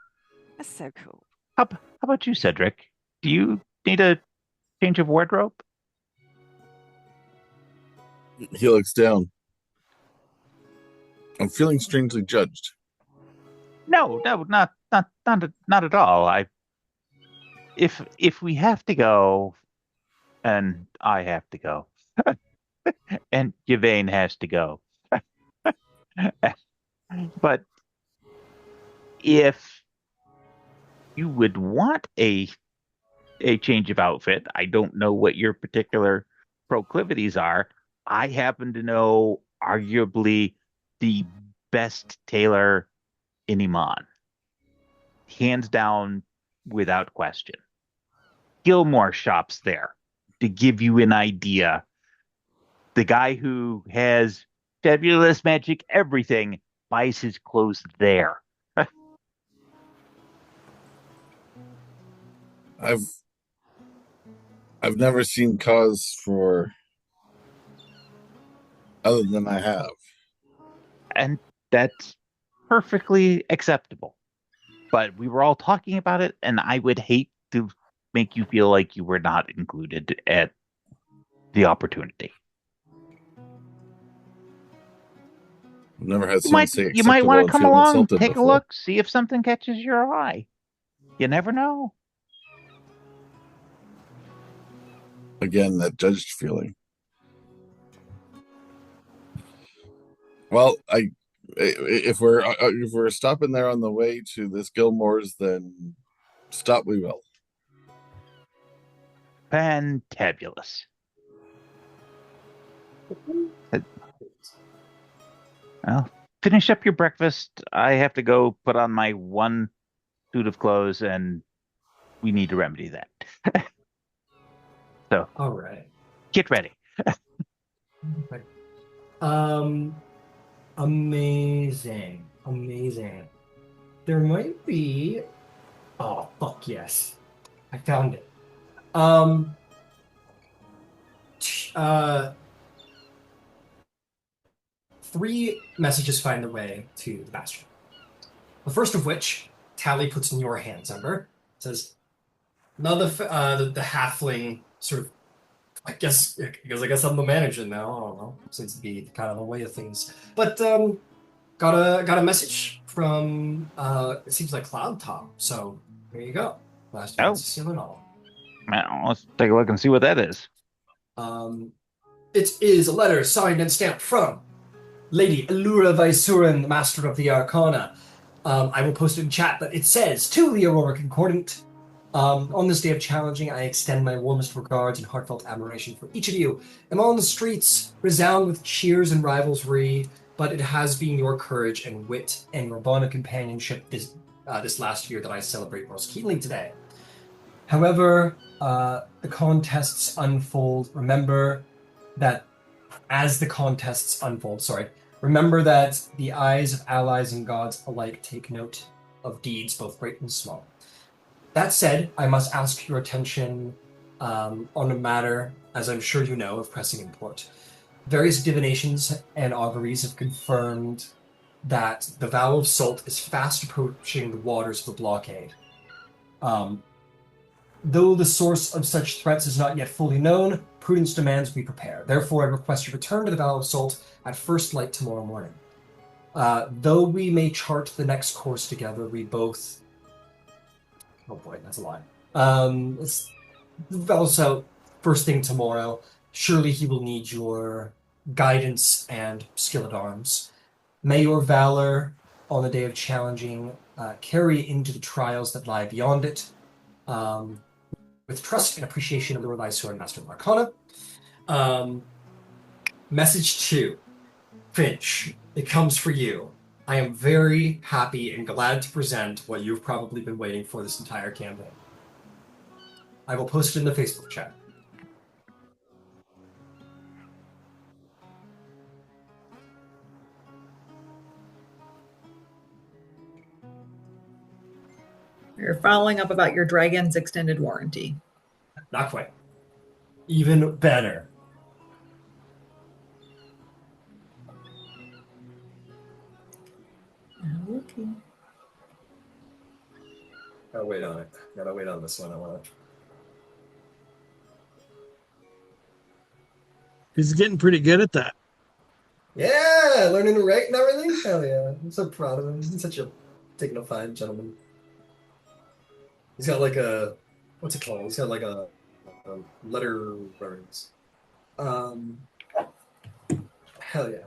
That's so cool. How about you, Cedric? Do you need a change of wardrobe? He looks down. I'm feeling strangely judged. No, not at all. If we have to go, and I have to go. And Yvain has to go. But if you would want a change of outfit, I don't know what your particular proclivities are. I happen to know arguably the best tailor in Iman, hands down, without question. Gilmore shops there. To give you an idea, the guy who has fabulous magic everything buys his clothes there. I've never seen cause for other than I have. And that's perfectly acceptable. But we were all talking about it, and I would hate to make you feel like you were not included at the opportunity. I've never had You someone might say you might want acceptable to and come feel along, insulted take a before. look, see if something catches your eye. You never know. Again, that judged feeling. Well, if we're stopping there on the way to this Gilmore's, then stop we will. Fantabulous. Well, finish up your breakfast. I have to go put on my one suit of clothes, and we need to remedy that. So All right. get ready. Amazing. There might be. Oh, fuck yes. I found it. Three messages find their way to the bastion. The first of which Tally puts in your hands, Ember. It says, now the halfling sort of, I guess I'm the manager now. I don't know. Seems to be kind of the way of things. But got a message from it seems like Cloud Top. So there you go. Last Oh. fancy seal and all. Well, let's take a look and see what that is. It is a letter signed and stamped from Lady Allura Vaisuran, the Master of the Arcana. I will post it in chat, but it says, to the Aurora Concordant, on this day of challenging, I extend my warmest regards and heartfelt admiration for each of you. And on the streets resound with cheers and rivalry, but it has been your courage and wit and your bond of companionship this last year that I celebrate most keenly today. However, the contests unfold. Remember that remember that the eyes of allies and gods alike take note of deeds both great and small. That said, I must ask your attention on a matter, as I'm sure you know, of pressing import. Various divinations and auguries have confirmed that the Vow of Salt is fast approaching the waters of the blockade. Though the source of such threats is not yet fully known, prudence demands we prepare. Therefore, I request you return to the Vow of Salt at first light tomorrow morning. Though we may chart the next course together, we both... Oh boy, that's a lie. It's also first thing tomorrow. Surely he will need your guidance and skill at arms. May your valor on the day of challenging carry into the trials that lie beyond it. With trust and appreciation of the Revisor and Master of Arcana. Message 2. Finch, it comes for you. I am very happy and glad to present what you've probably been waiting for this entire campaign. I will post it in the Facebook chat. You're following up about your dragon's extended warranty. Not quite. Even better. Okay. Gotta wait on it. Gotta wait on this one. I want to. He's getting pretty good at that. Yeah, learning to write and everything. Hell yeah! I'm so proud of him. He's such a dignified gentleman. He's got like a what's it called? He's got like a letter words. Hell yeah.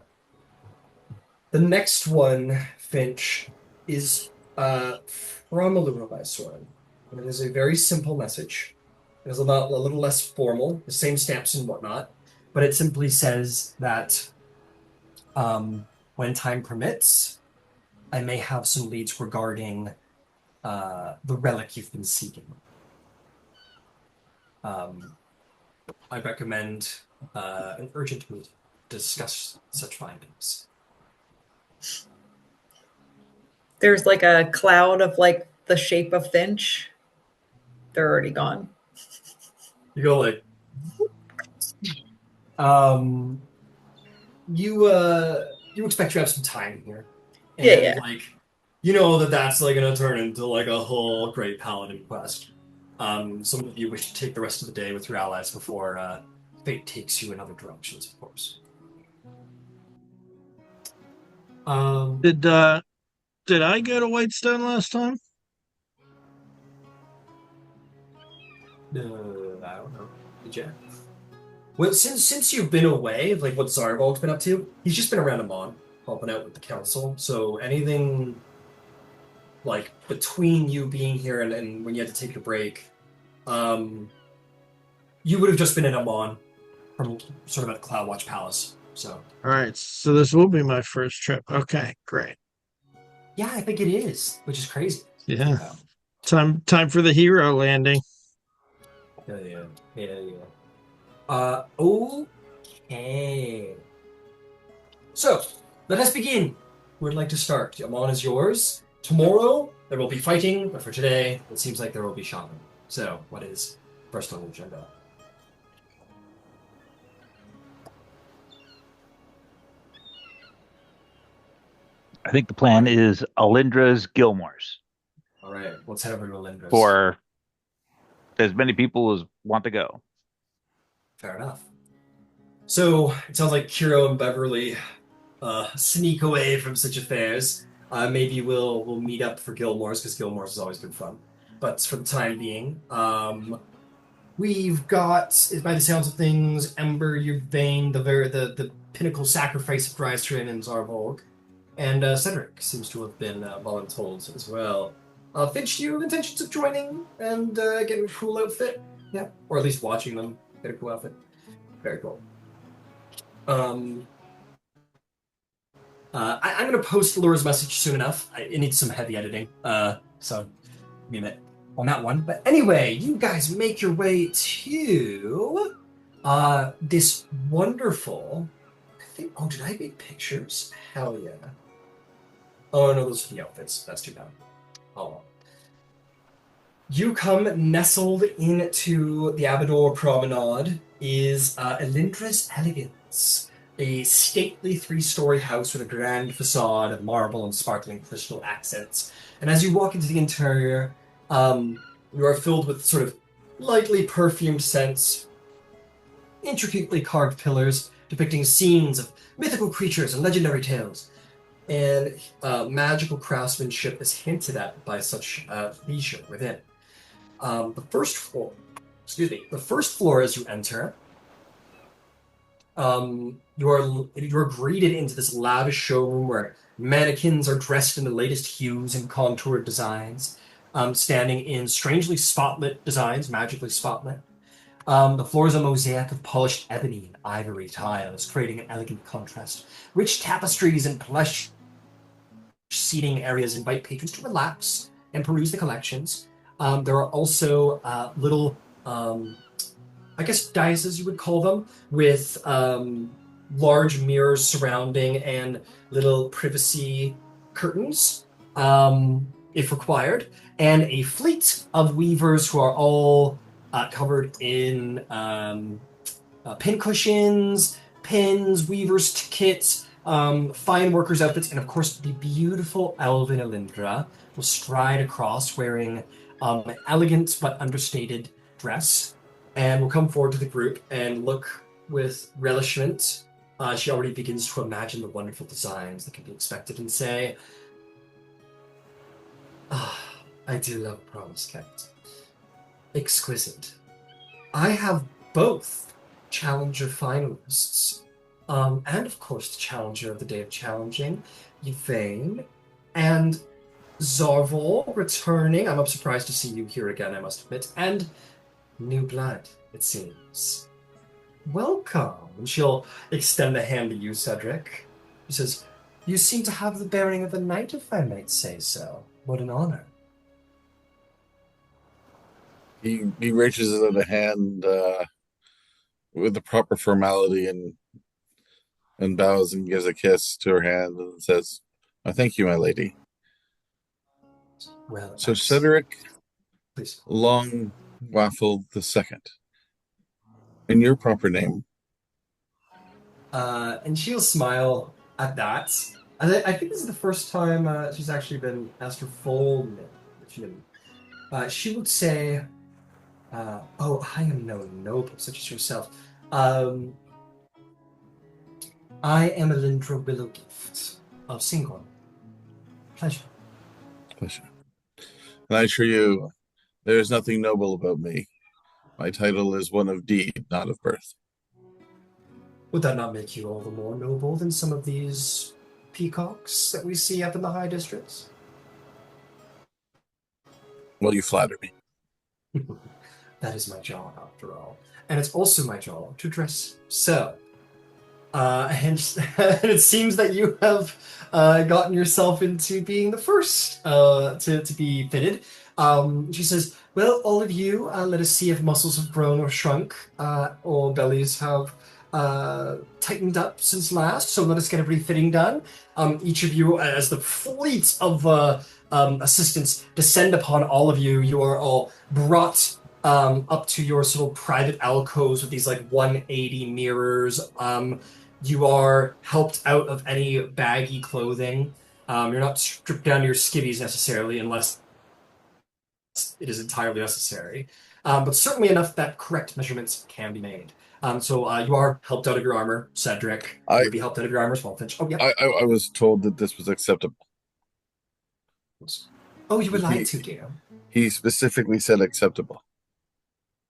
The next one, Finch, is from a Lullaby Sword. And it is a very simple message. It is about a little less formal, the same stamps and whatnot, but it simply says that when time permits, I may have some leads regarding the relic you've been seeking. I recommend an urgent meeting to discuss such findings. There's like a cloud of like the shape of Finch. They're already gone. You go like, um, you expect you have some time here, and Yeah. like, you know that's like gonna turn into like a whole great paladin quest. Some of you wish to take the rest of the day with your allies before fate takes you in other directions, of course. Did I go to Whitestone last time? I don't know. Did you? Well, since you've been away, like what Zarvol's been up to, he's just been around Amon, helping out with the council. So anything like between you being here and when you had to take a break, you would have just been in Amon from sort of at Cloudwatch Palace. So All right, so this will be my first trip. Okay, great. yeah, I think it is, which is crazy. Yeah. Time for the hero landing. Yeah. Okay. So let us begin. Who would like to start? Amon is yours. Tomorrow there will be fighting, but for today it seems like there will be shopping. So what is first on the agenda? I think the plan is Alindra's Gilmore's All right, let's head over to Lindra's. for as many people as want to go. Fair enough. So it sounds like Kiro and Beverly sneak away from such affairs. Maybe we'll meet up for Gilmore's because Gilmore's has always been fun. But for the time being, we've got, by the sounds of things, Ember, Yvain, the pinnacle sacrifice of Drystrand and Zarvolg, and Cedric seems to have been voluntold as well. Finch, do you have intentions of joining and getting a cool outfit? Yeah, or at least watching them get a cool outfit. Very cool. I'm going to post Laura's message soon enough. It needs some heavy editing, so give me a minute on that one. But anyway, you guys make your way to this wonderful. Oh, did I make pictures? Hell yeah! Oh no, those are the outfits. That's too bad. Oh well. You come nestled into the Abador Promenade is Elindra's Elegance, a stately three-story house with a grand facade of marble and sparkling crystal accents. And as you walk into the interior, you are filled with sort of lightly perfumed scents, intricately carved pillars depicting scenes of mythical creatures and legendary tales. And magical craftsmanship is hinted at by such leisure within. The first floor as you enter, you're greeted into this lavish showroom where mannequins are dressed in the latest hues and contoured designs, standing in strangely spotlit designs, magically spotlit. The floor is a mosaic of polished ebony and ivory tiles, creating an elegant contrast. Rich tapestries and plush seating areas invite patrons to relax and peruse the collections. There are also little, I guess, daises you would call them, with large mirrors surrounding and little privacy curtains, if required, and a fleet of weavers who are all covered in pin cushions, pins, weavers' kits, fine workers' outfits, and of course the beautiful elven Alindra will stride across wearing an elegant but understated dress, and will come forward to the group and look with relishment. She already begins to imagine the wonderful designs that can be expected and say, I do love promise kept. Exquisite. I have both challenger finalists, and of course the challenger of the day of challenging, Yvain, and Zarval returning. I'm surprised to see you here again, I must admit, and new blood, it seems. Welcome. And she'll extend a hand to you, Cedric. She says, you seem to have the bearing of a knight, if I might say so. What an honor. He reaches out a hand with the proper formality and bows and gives a kiss to her hand and says, "I thank you, my lady." Well, So Cedric please. Long Waffle II, in your proper name. And she'll smile at that. I think this is the first time she's actually been asked her full name. She would say, oh, I am no noble, such as yourself. I am Elindra Willowgift of Singorn. Pleasure. Pleasure. And I assure you, there is nothing noble about me. My title is one of deed, not of birth. Would that not make you all the more noble than some of these peacocks that we see up in the high districts? Well, you flatter me. That is my job, after all. And it's also my job to dress so. And it seems that you have gotten yourself into being the first to be fitted. She says, well, all of you, let us see if muscles have grown or shrunk, or bellies have tightened up since last. So let us get a refitting done. Each of you, as the fleet of assistants descend upon all of you, you are all brought up to your sort of private alcoves with these like 180 mirrors. You are helped out of any baggy clothing. You're not stripped down to your skivvies necessarily, unless it is entirely necessary. But certainly enough that correct measurements can be made. So you are helped out of your armor, Cedric. You would be helped out of your armor as well, Finch. Oh, yeah. I was told that this was acceptable. Oh, you were lied to, dear. He specifically said acceptable.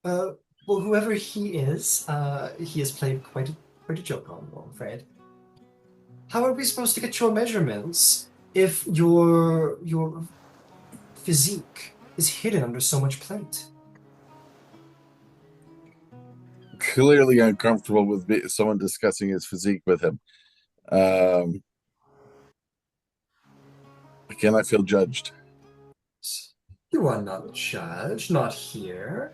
Well, whoever he has played quite a joke on you, I'm afraid. How are we supposed to get your measurements if your physique is hidden under so much plate? Clearly uncomfortable with someone discussing his physique with him. Again, I feel judged. You are not judged, not here.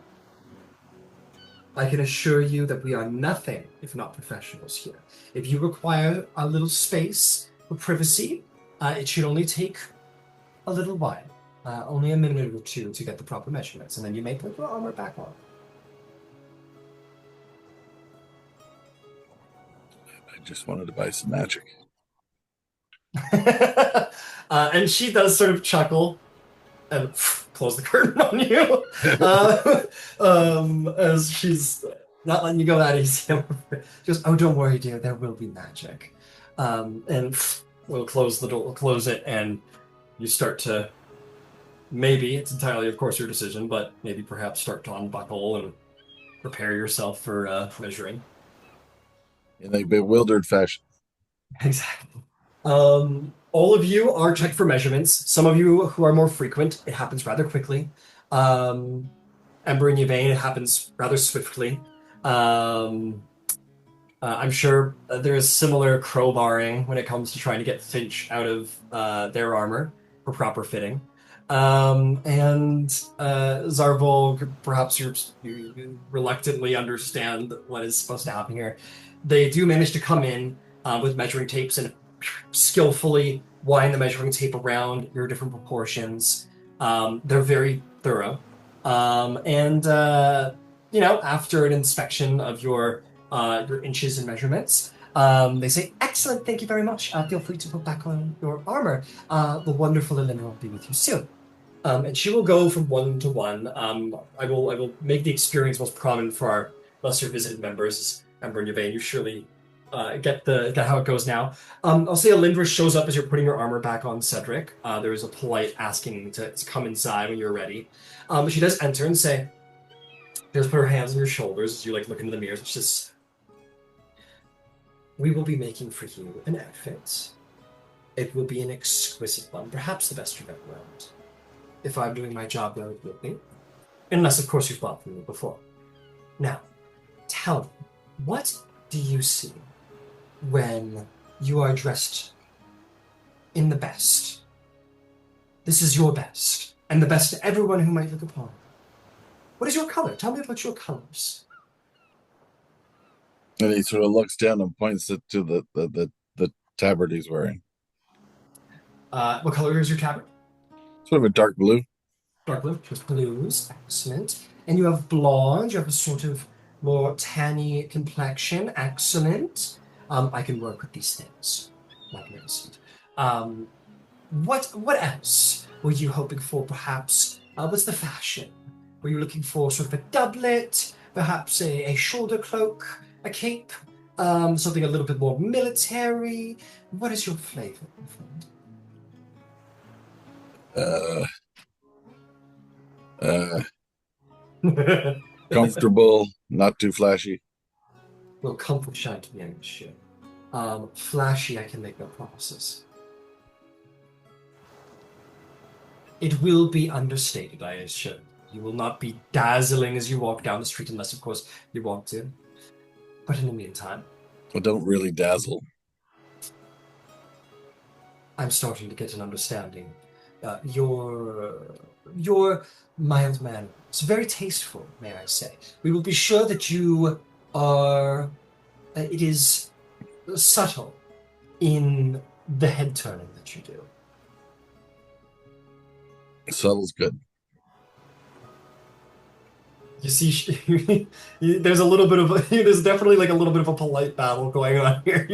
I can assure you that we are nothing if not professionals here. If you require a little space for privacy, it should only take a little while. Only a minute or two to get the proper measurements, and then you may put your armor back on. I just wanted to buy some magic. And she does sort of chuckle and close the curtain on you as she's not letting you go that easy. She goes, oh, don't worry, dear, there will be magic. And we'll close the door, we'll close it, and you start to, maybe, it's entirely, of course, your decision, but maybe perhaps start to unbuckle and prepare yourself for measuring. In a bewildered fashion. Exactly. All of you are checked for measurements. Some of you who are more frequent, it happens rather quickly. Ember and Yvain, it happens rather swiftly. I'm sure there is similar crowbarring when it comes to trying to get Finch out of their armor for proper fitting. And Zarvol, perhaps you reluctantly understand what is supposed to happen here. They do manage to come in with measuring tapes and skillfully wind the measuring tape around your different proportions. They're very thorough. And after an inspection of your inches and measurements, they say, excellent, thank you very much. Feel free to put back on your armor. The wonderful Elena will be with you soon. And she will go from 1 to 1. I will make the experience most prominent for our lesser visited members. Ember and Yvain, you surely get how it goes now. I'll say Elindra shows up as you're putting your armor back on Cedric. There is a polite asking to come inside when you're ready. But she does enter and say, Just put her hands on your shoulders as you like look into the mirrors. It's just, we will be making for you an outfit. It will be an exquisite one, perhaps the best you've ever owned. If I'm doing my job well, it will be. Unless, of course, you've bought from me before. Now, tell me, what do you see when you are dressed in the best? This is your best, and the best to everyone who might look upon. What is your color? Tell me about your colors. And he sort of looks down and points it to the tabard he's wearing. What color is your tabard? Sort of a dark blue. Dark blue, just blues, excellent. And you have blonde, you have a sort of more tanny complexion, excellent. I can work with these things. Magnificent. What else were you hoping for, perhaps? What's the fashion? Were you looking for sort of a doublet, perhaps a shoulder cloak, a cape, something a little bit more military? What is your flavor, my friend? Comfortable, not too flashy. Well, comfort shine to the end shit. Flashy, I can make no promises. It will be understated, I assure you. You will not be dazzling as you walk down the street, unless, of course, you want to. But in the meantime, I don't really dazzle. I'm starting to get an understanding. Your mild manner. It's very tasteful, may I say. We will be sure that you are. It is subtle in the head turning that you do. Subtle's good. You see, there's a little bit of there's definitely like a little bit of a polite battle going on here.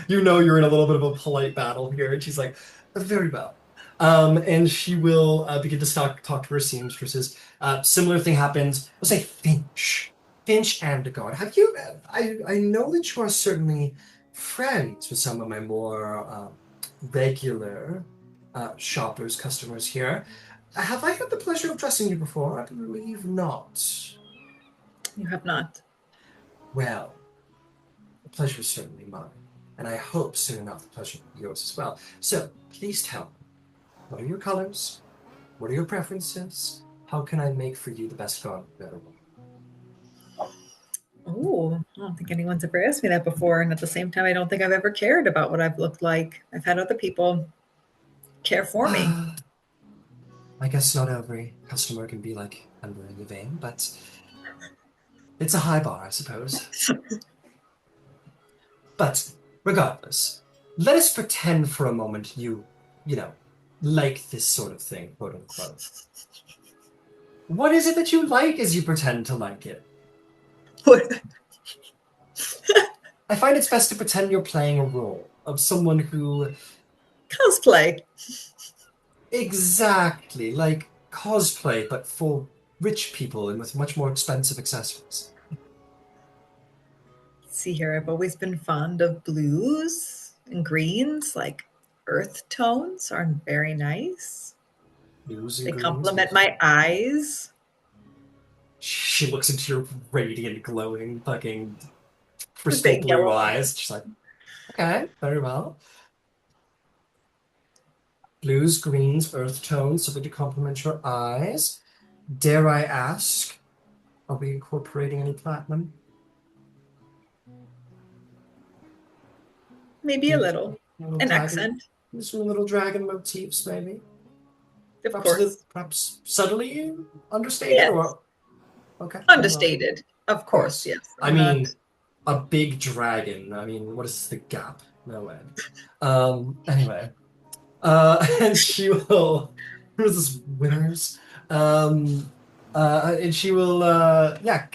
You're in a little bit of a polite battle here, and she's like, very well. And she will begin to talk to her seamstresses. Similar thing happens. We'll say Finch and Degard. Have you? I know that you are certainly friends with some of my more regular shoppers, customers here. Have I had the pleasure of dressing you before? I believe not. You have not. Well, the pleasure is certainly mine, and I hope soon enough the pleasure will be yours as well. So, please tell me, what are your colors? What are your preferences? How can I make for you the best garment you've ever worn? Oh, I don't think anyone's ever asked me that before. And at the same time, I don't think I've ever cared about what I've looked like. I've had other people care for me. I guess not every customer can be like Ember and Yvain, but it's a high bar, I suppose. But regardless, let us pretend for a moment you like this sort of thing, quote unquote. What is it that you like as you pretend to like it? I find it's best to pretend you're playing a role of someone who... Cosplay. Exactly, like cosplay, but for rich people and with much more expensive accessories. See here, I've always been fond of blues and greens, like earth tones are very nice. Blues and They greens. complement my eyes. She looks into your radiant, glowing, fucking crystal Big blue yellow eyes. She's like, okay, very well. Blues, greens, earth tones, something to complement your eyes. Dare I ask, are we incorporating any platinum? Maybe a little. An dragon, accent. Some little dragon motifs, maybe. Of Perhaps course. perhaps subtly understated, Yes. or okay, Understated. Of course, yes. I mean, a big dragon. I mean, what is the gap? No way. Anyway, and she will. Who's this? Winners. And she will. Yeah,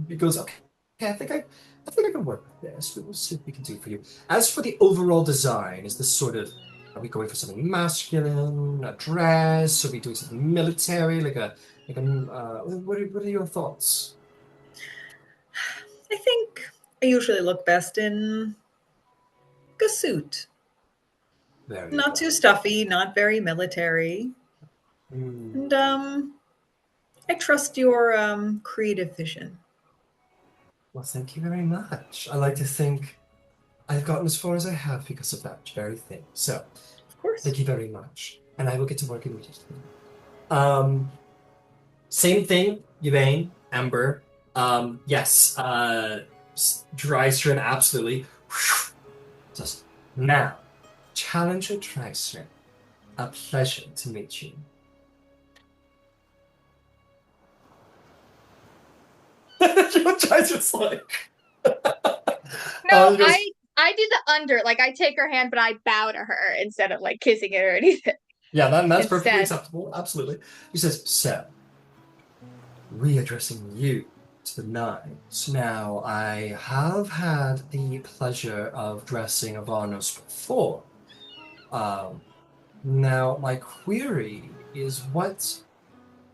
it goes. Okay, I think I can work with this. We'll see what we can do for you. As for the overall design, is this sort of? Are we going for something masculine, a dress? Are we doing something military, like a? What are your thoughts? I think I usually look best in a suit. Very Not well. too stuffy, not very military. Mm. And I trust your creative vision. Well, thank you very much. I like to think I've gotten as far as I have because of that very thing. So, Of course. thank you very much. And I will get to work immediately. Same thing, Yvain, Ember. Yes, Drystrand, absolutely. Just now, Challenger Drystrand. A pleasure to meet you. Just like. No, just- I do the under. Like I take her hand, but I bow to her instead of like kissing it or anything. Yeah, that's perfectly Instead. acceptable. Absolutely. He says, so, readdressing you to the Nines. Now, I have had the pleasure of dressing Avanos before. Now, my query is, what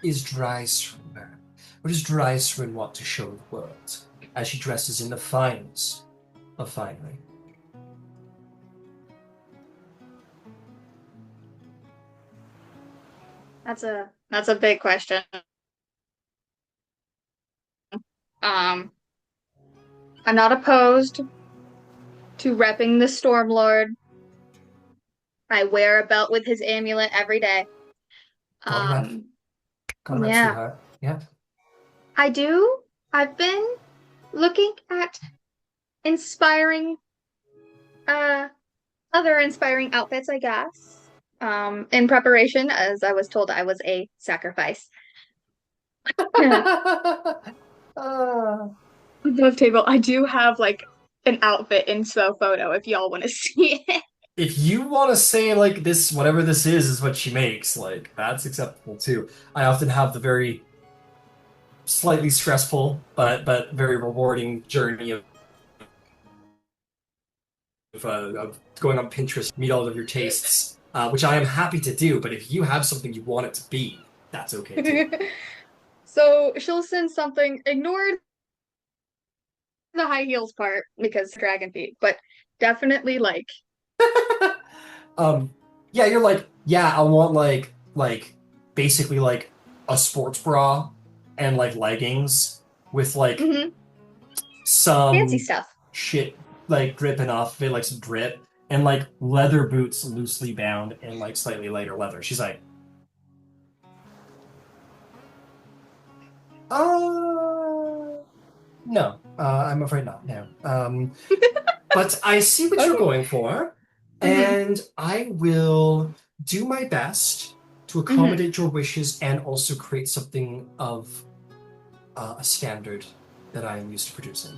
is Drystrand? What does Drystrand want to show the world as she dresses in the finest of finery? That's a big question. I'm not opposed to repping the Stormlord. I wear a belt with his amulet every day. Got rep, yeah. sweetheart. Yeah. I do. I've been looking at inspiring other inspiring outfits, I guess. In preparation, as I was told I was a sacrifice. Above table, I do have like an outfit inspo photo if y'all want to see it. If you want to say like this, whatever this is what she makes, like that's acceptable too. I often have the very slightly stressful but very rewarding journey of going on Pinterest, meet all of your tastes, which I am happy to do. But if you have something you want it to be, that's okay too. So she'll send something. Ignore the high heels part because dragon feet, but definitely like. Yeah, you're like, yeah, I want like basically like a sports bra and like leggings with like some fancy stuff. Shit like dripping off of it, like some drip, and like leather boots loosely bound in like slightly lighter leather. She's like, no, I'm afraid not. No. But I see what you're going for, and I will do my best to accommodate your wishes and also create something of a standard that I am used to producing.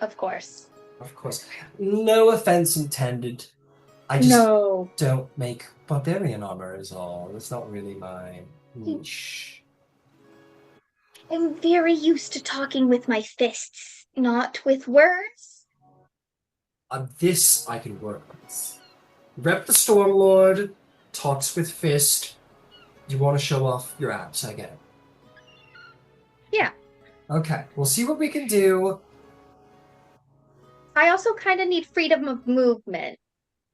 Of course. Of course. No offense intended. I just don't make barbarian armor is all. That's not really my niche. I'm very used to talking with my fists, not with words. This I can work with. Rep the Stormlord, talks with fist. You want to show off your abs, I get it. Yeah. Okay, we'll see what we can do. I also kind of need freedom of movement.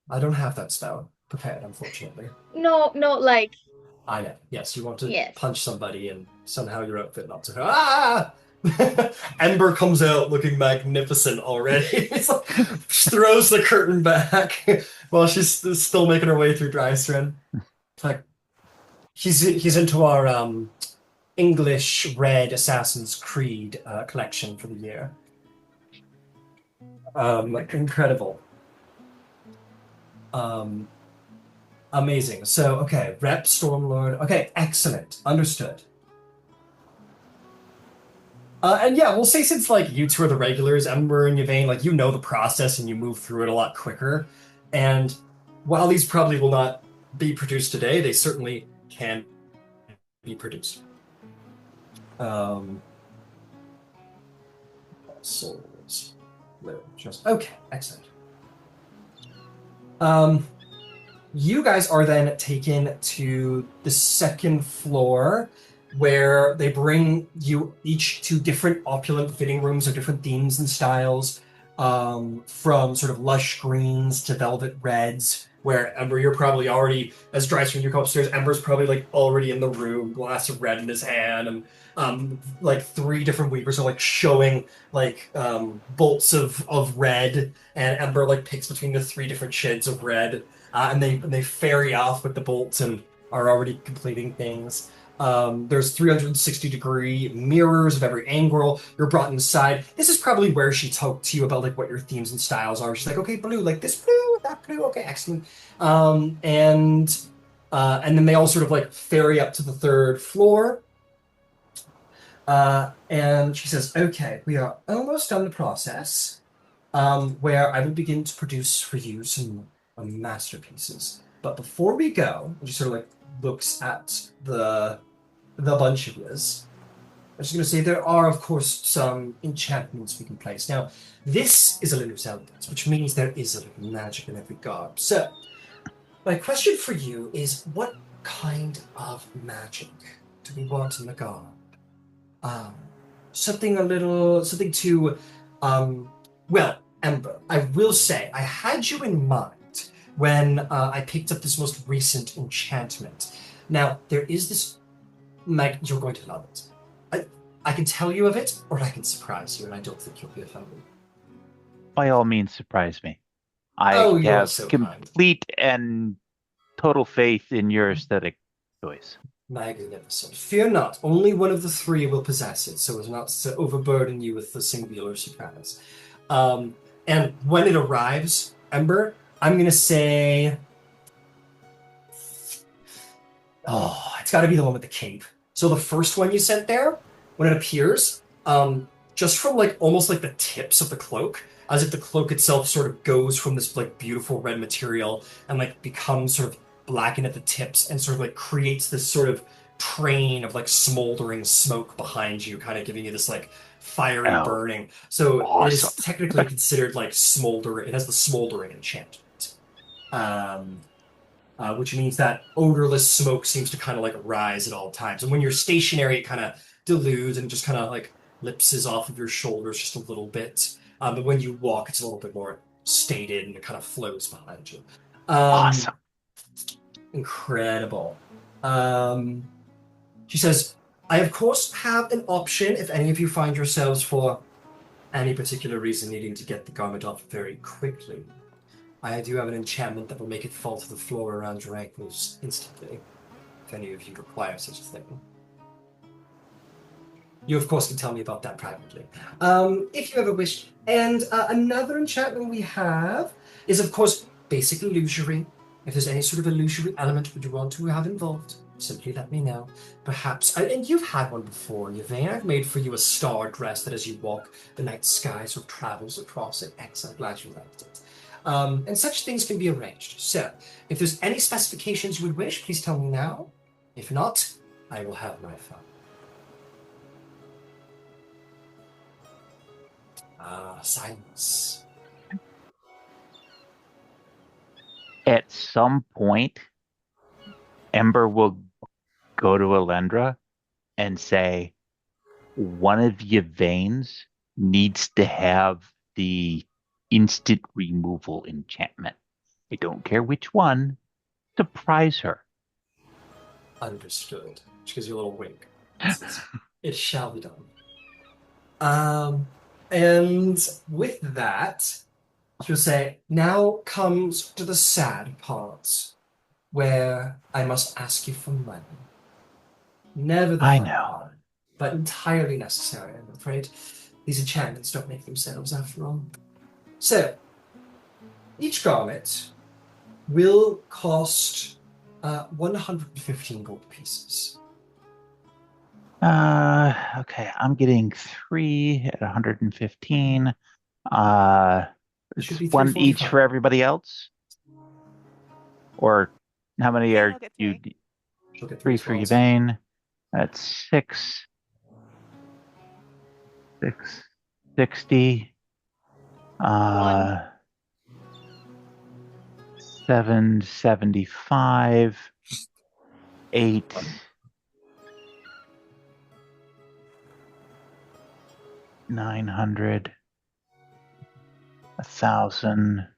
I don't have that spell prepared, unfortunately. No, like... I know. Yes, you want to punch somebody and somehow your outfit not to her. Ah! Ember comes out looking magnificent already. Throws the curtain back while she's still making her way through Drystrand. Like, he's into our English Red Assassin's Creed collection for the year. Incredible. Amazing. So, okay, Rep Stormlord. Okay, excellent. Understood. And yeah, we'll say since like you two are the regulars, Ember and Yvain, like you know the process and you move through it a lot quicker. And while these probably will not be produced today, they certainly can be produced. Souls. Just okay, excellent. You guys are then taken to the second floor, where they bring you each to different opulent fitting rooms of different themes and styles, from sort of lush greens to velvet reds, where Ember, you're probably already, as Dryster, you come upstairs, Ember's probably like already in the room, glass of red in his hand, and like 3 different weavers are like showing like bolts of red, and Ember like picks between the 3 different shades of red, and they ferry off with the bolts and are already completing things. There's 360-degree mirrors of every angle. You're brought inside. This is probably where she talked to you about like what your themes and styles are. She's like, okay, blue, like this blue, that blue, okay, excellent. And then they all sort of like ferry up to the 3rd floor. And she says, okay, we are almost done the process, where I will begin to produce for you some masterpieces. But before we go, and she sort of like looks at the bunch of this, I'm just going to say there are, of course, some enchantments we can place. Now, this is a Linux element, which means there is a little magic in every garb. So, my question for you is, what kind of magic do we want in the garb? Something to, well, Ember, I will say, I had you in mind when I picked up this most recent enchantment. Now, there is this, you're going to love it. I can tell you of it, or I can surprise you, and I don't think you'll be offended. By all means, surprise me. Oh, I you're have so kind. complete and total faith in your aesthetic choice. Magnificent. Fear not, only one of the 3 will possess it, so as not to overburden you with the singular surprise. And when it arrives, Ember, I'm going to say... Oh, it's got to be the one with the cape. So the first one you sent there, when it appears, just from like almost like the tips of the cloak, as if the cloak itself sort of goes from this like beautiful red material and like becomes sort of blackened at the tips and sort of like creates this sort of train of like smoldering smoke behind you, kind of giving you this like fiery Oh, burning. So it is awesome. technically considered like smoldering. It has the smoldering enchantment. Which means that odorless smoke seems to kind of like rise at all times. And when you're stationary, it kind of dilutes and just kind of like lipses off of your shoulders just a little bit. But when you walk, it's a little bit more stated and it kind of floats behind you. Awesome. Incredible. She says, I of course have an option if any of you find yourselves for any particular reason needing to get the garment off very quickly. I do have an enchantment that will make it fall to the floor around your ankles instantly, if any of you require such a thing. You, of course, can tell me about that privately, if you ever wish. And another enchantment we have is, of course, basic illusory. If there's any sort of illusory element would you want to have involved, simply let me know. Perhaps, and you've had one before, Yvain. I've made for you a star dress that as you walk, the night sky sort of travels across it. Excellent, glad you liked it. And such things can be arranged. So, if there's any specifications you would wish, please tell me now. If not, I will have my fun. Silence. At some point, Ember will go to Alendra and say, one of your veins needs to have the instant removal enchantment. I don't care which one. Surprise her. Understood. She gives you a little wink. It shall be done. And with that, she'll say, now comes to the sad part, where I must ask you for money. Never the I fun know. part, but entirely necessary, I'm afraid. These enchantments don't make themselves, after all. So, each garment will cost 115 gold pieces. Okay, I'm getting 3 at 115. Should be It's one each 345. for everybody else? Or how many Yeah, are I'll get you? 3. She'll get 3 3 for spots. Yvain. That's 6. 60. 775. 8. 900. 1,000.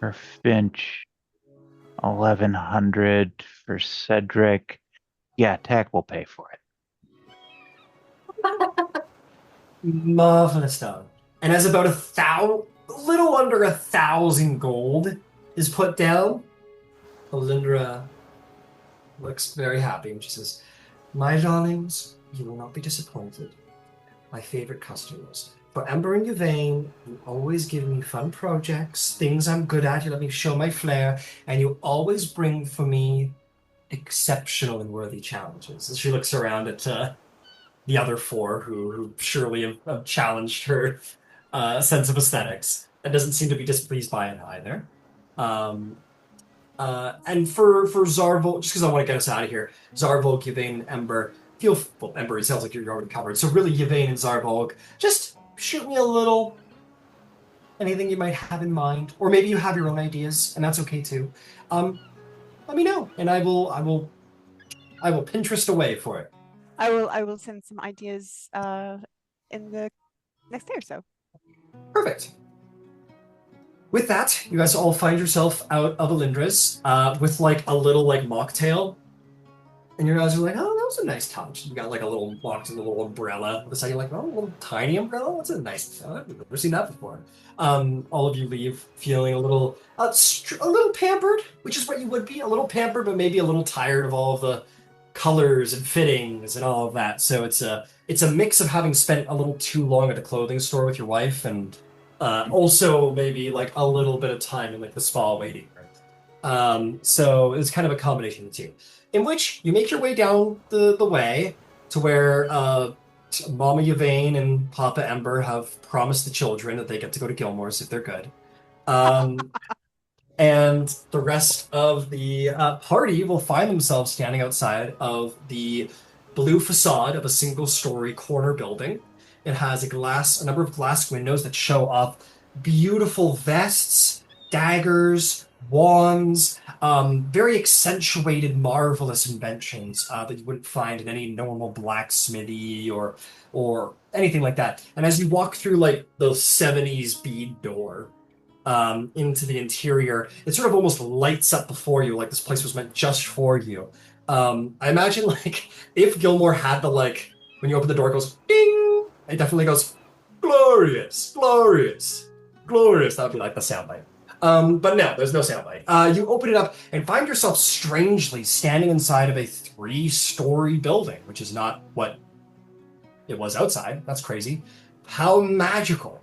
For Finch, 1100 for Cedric. Yeah, Tack will pay for it. Marvelous done. And as about a little under 1,000 gold is put down, Alindra looks very happy and she says, "My darlings, you will not be disappointed. My favorite customers. For Ember and Yvain, you always give me fun projects, things I'm good at, you let me show my flair, and you always bring for me exceptional and worthy challenges." As she looks around at the other four who surely have challenged her sense of aesthetics and doesn't seem to be displeased by it either. And for Zarvol, just because I want to get us out of here, Zarvol, Yvain, and Ember, well, Ember, it sounds like you're already covered. So really, Yvain and Zarvol, just shoot me a little anything you might have in mind, or maybe you have your own ideas, and that's okay too. Let me know, and I will Pinterest away for it. I will send some ideas in the next day or so. Perfect. With that, you guys all find yourself out of Alindra's with like a little like mocktail. And you guys are like, "Oh, that was a nice touch." You got like a little mocktail, a little umbrella. The second, you're like, "Oh, a little tiny umbrella? That's a nice, I've never seen that before." All of you leave feeling a little pampered, which is what you would be, a little pampered, but maybe a little tired of all of the colors and fittings and all of that. So it's a mix of having spent a little too long at the clothing store with your wife and also maybe like a little bit of time in like the spa waiting room. So it's kind of a combination of the two. In which you make your way down the way to where Mama Yvain and Papa Ember have promised the children that they get to go to Gilmore's if they're good. And the rest of the party will find themselves standing outside of the blue facade of a single-story corner building. It has a number of glass windows that show off beautiful vests, daggers, wands, very accentuated, marvelous inventions that you wouldn't find in any normal blacksmithy or anything like that. And as you walk through like the 70s bead door into the interior, it sort of almost lights up before you, like this place was meant just for you. I imagine like if Gilmore had the like when you open the door, it goes ding. It definitely goes glorious, glorious, glorious. That would be like the soundbite. But no, there's no soundbite. You open it up and find yourself strangely standing inside of a 3-story building, which is not what it was outside. That's crazy. How magical.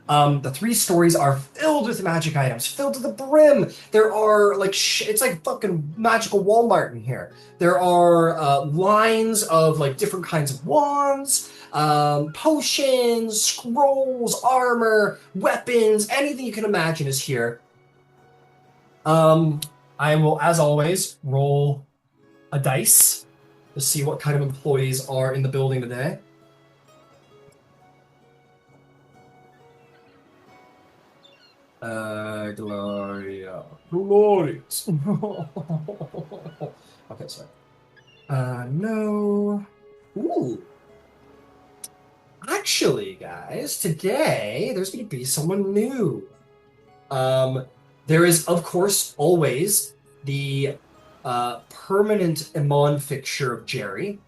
The 3 stories are filled with magic items, filled to the brim. There are like it's like fucking magical Walmart in here. There are lines of like different kinds of wands, potions, scrolls, armor, weapons, anything you can imagine is here. I will, as always, roll a dice to see what kind of employees are in the building today. Gloria. Glorious. Okay, sorry. No. Ooh. Actually, guys, today there's going to be someone new. There is, of course, always the permanent Amon fixture of Jerry.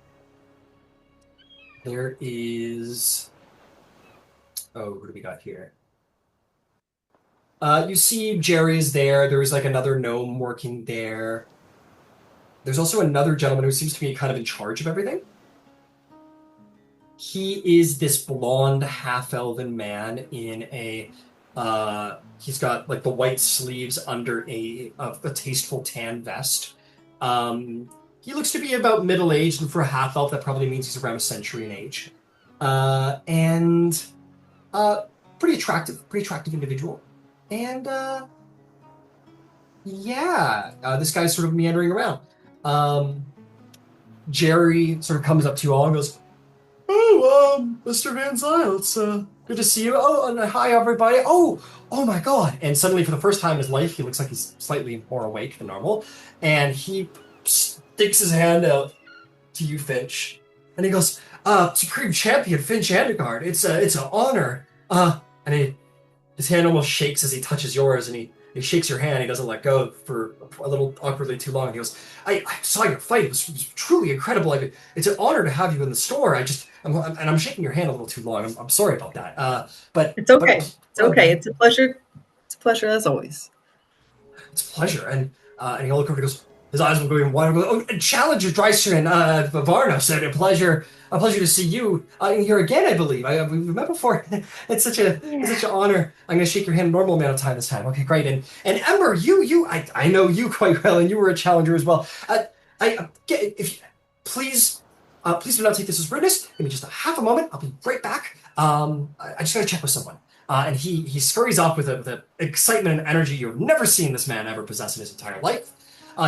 There is... Oh, what do we got here? You see Jerry's there. There is like another gnome working there. There's also another gentleman who seems to be kind of in charge of everything. He is this blonde half-elven man in a... he's got like the white sleeves under a tasteful tan vest. He looks to be about middle-aged, and for a half-elf, that probably means he's around a century in age. And pretty attractive individual. And this guy's sort of meandering around. Jerry sort of comes up to you all and goes, "Oh, Mr. Van Zyl, it's good to see you. Oh, and hi, everybody. Oh my God." And suddenly, for the first time in his life, he looks like he's slightly more awake than normal. And he sticks his hand out to you, Finch. And he goes, "Supreme Champion Finch Andegard, it's an honor." And his hand almost shakes as he touches yours, and he He shakes your hand. He doesn't let go for a little awkwardly too long. He goes, I saw your fight. It was truly incredible. It's an honor to have you in the store. I'm shaking your hand a little too long. I'm sorry about that. But It's okay. But, It's okay. It's a pleasure. It's a pleasure as always. It's a pleasure. And he'll look over and he goes, his eyes will go even wider. Oh, Challenger Dreister and Varna said a pleasure to see you here again, I believe. We've met before. It's such an honor. I'm going to shake your hand a normal amount of time this time. Okay, great. And Ember, I know you quite well, and you were a challenger as well. Please, please do not take this as rudeness. Give me just a half a moment. I'll be right back. I just got to check with someone. And he scurries off with a excitement and energy you've never seen this man ever possess in his entire life.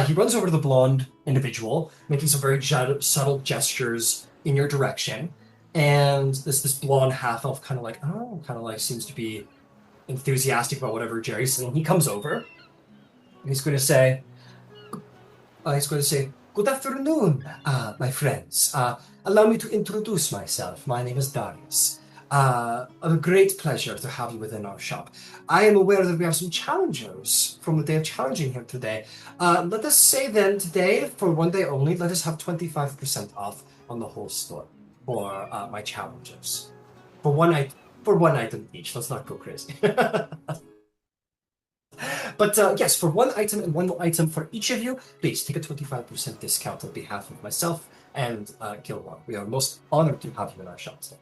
He runs over to the blonde individual, making some very subtle gestures in your direction. And this blonde half elf kind of like seems to be enthusiastic about whatever Jerry's saying. He comes over and he's going to say, "Good afternoon, my friends. Allow me to introduce myself. My name is Darius. A great pleasure to have you within our shop. I am aware that we have some challengers from the day of challenging here today. Let us say then today, for one day only, let us have 25% off on the whole store for my challengers. For one item each. Let's not go crazy. But yes, for one item and one item for each of you, please take a 25% discount on behalf of myself and Gilmore. We are most honored to have you in our shop today."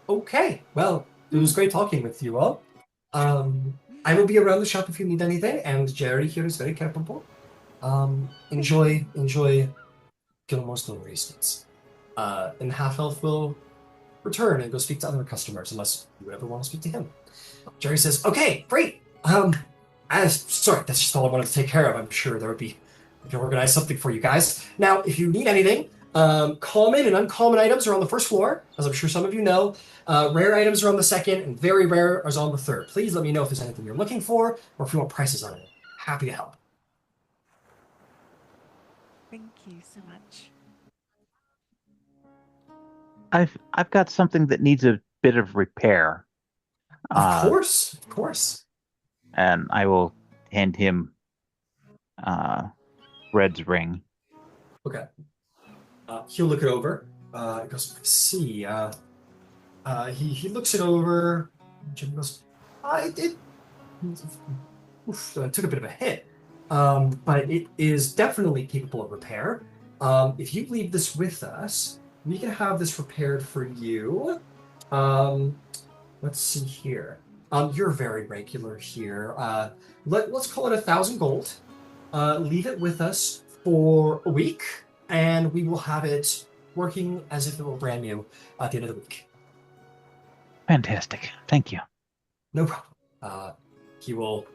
Okay, well, it was great talking with you all. I will be around the shop if you need anything, and Jerry here is very capable. Enjoy Gilmore's Glory Estates. And Half Elf will return and go speak to other customers, unless you ever want to speak to him. Jerry says, "Okay, great. Sorry, that's just all I wanted to take care of. I'm sure we can organize something for you guys. Now, if you need anything, common and uncommon items are on the first floor, as I'm sure some of you know. Rare items are on the second, and very rare is on the third. Please let me know if there's anything you're looking for, or if you want prices on it. Happy to help." Thank you so much. I've got something that needs a bit of repair. Of course. And I will hand him Red's ring. Okay. He'll look it over. He goes, "I see." He looks it over. Jim goes, it took a bit of a hit, but it is definitely capable of repair. If you leave this with us, we can have this repaired for you. Let's see here. You're very regular here. Let's call it 1,000 gold. Leave it with us for a week, and we will have it working as if it were brand new at the end of the week. Fantastic. Thank you. No problem. He will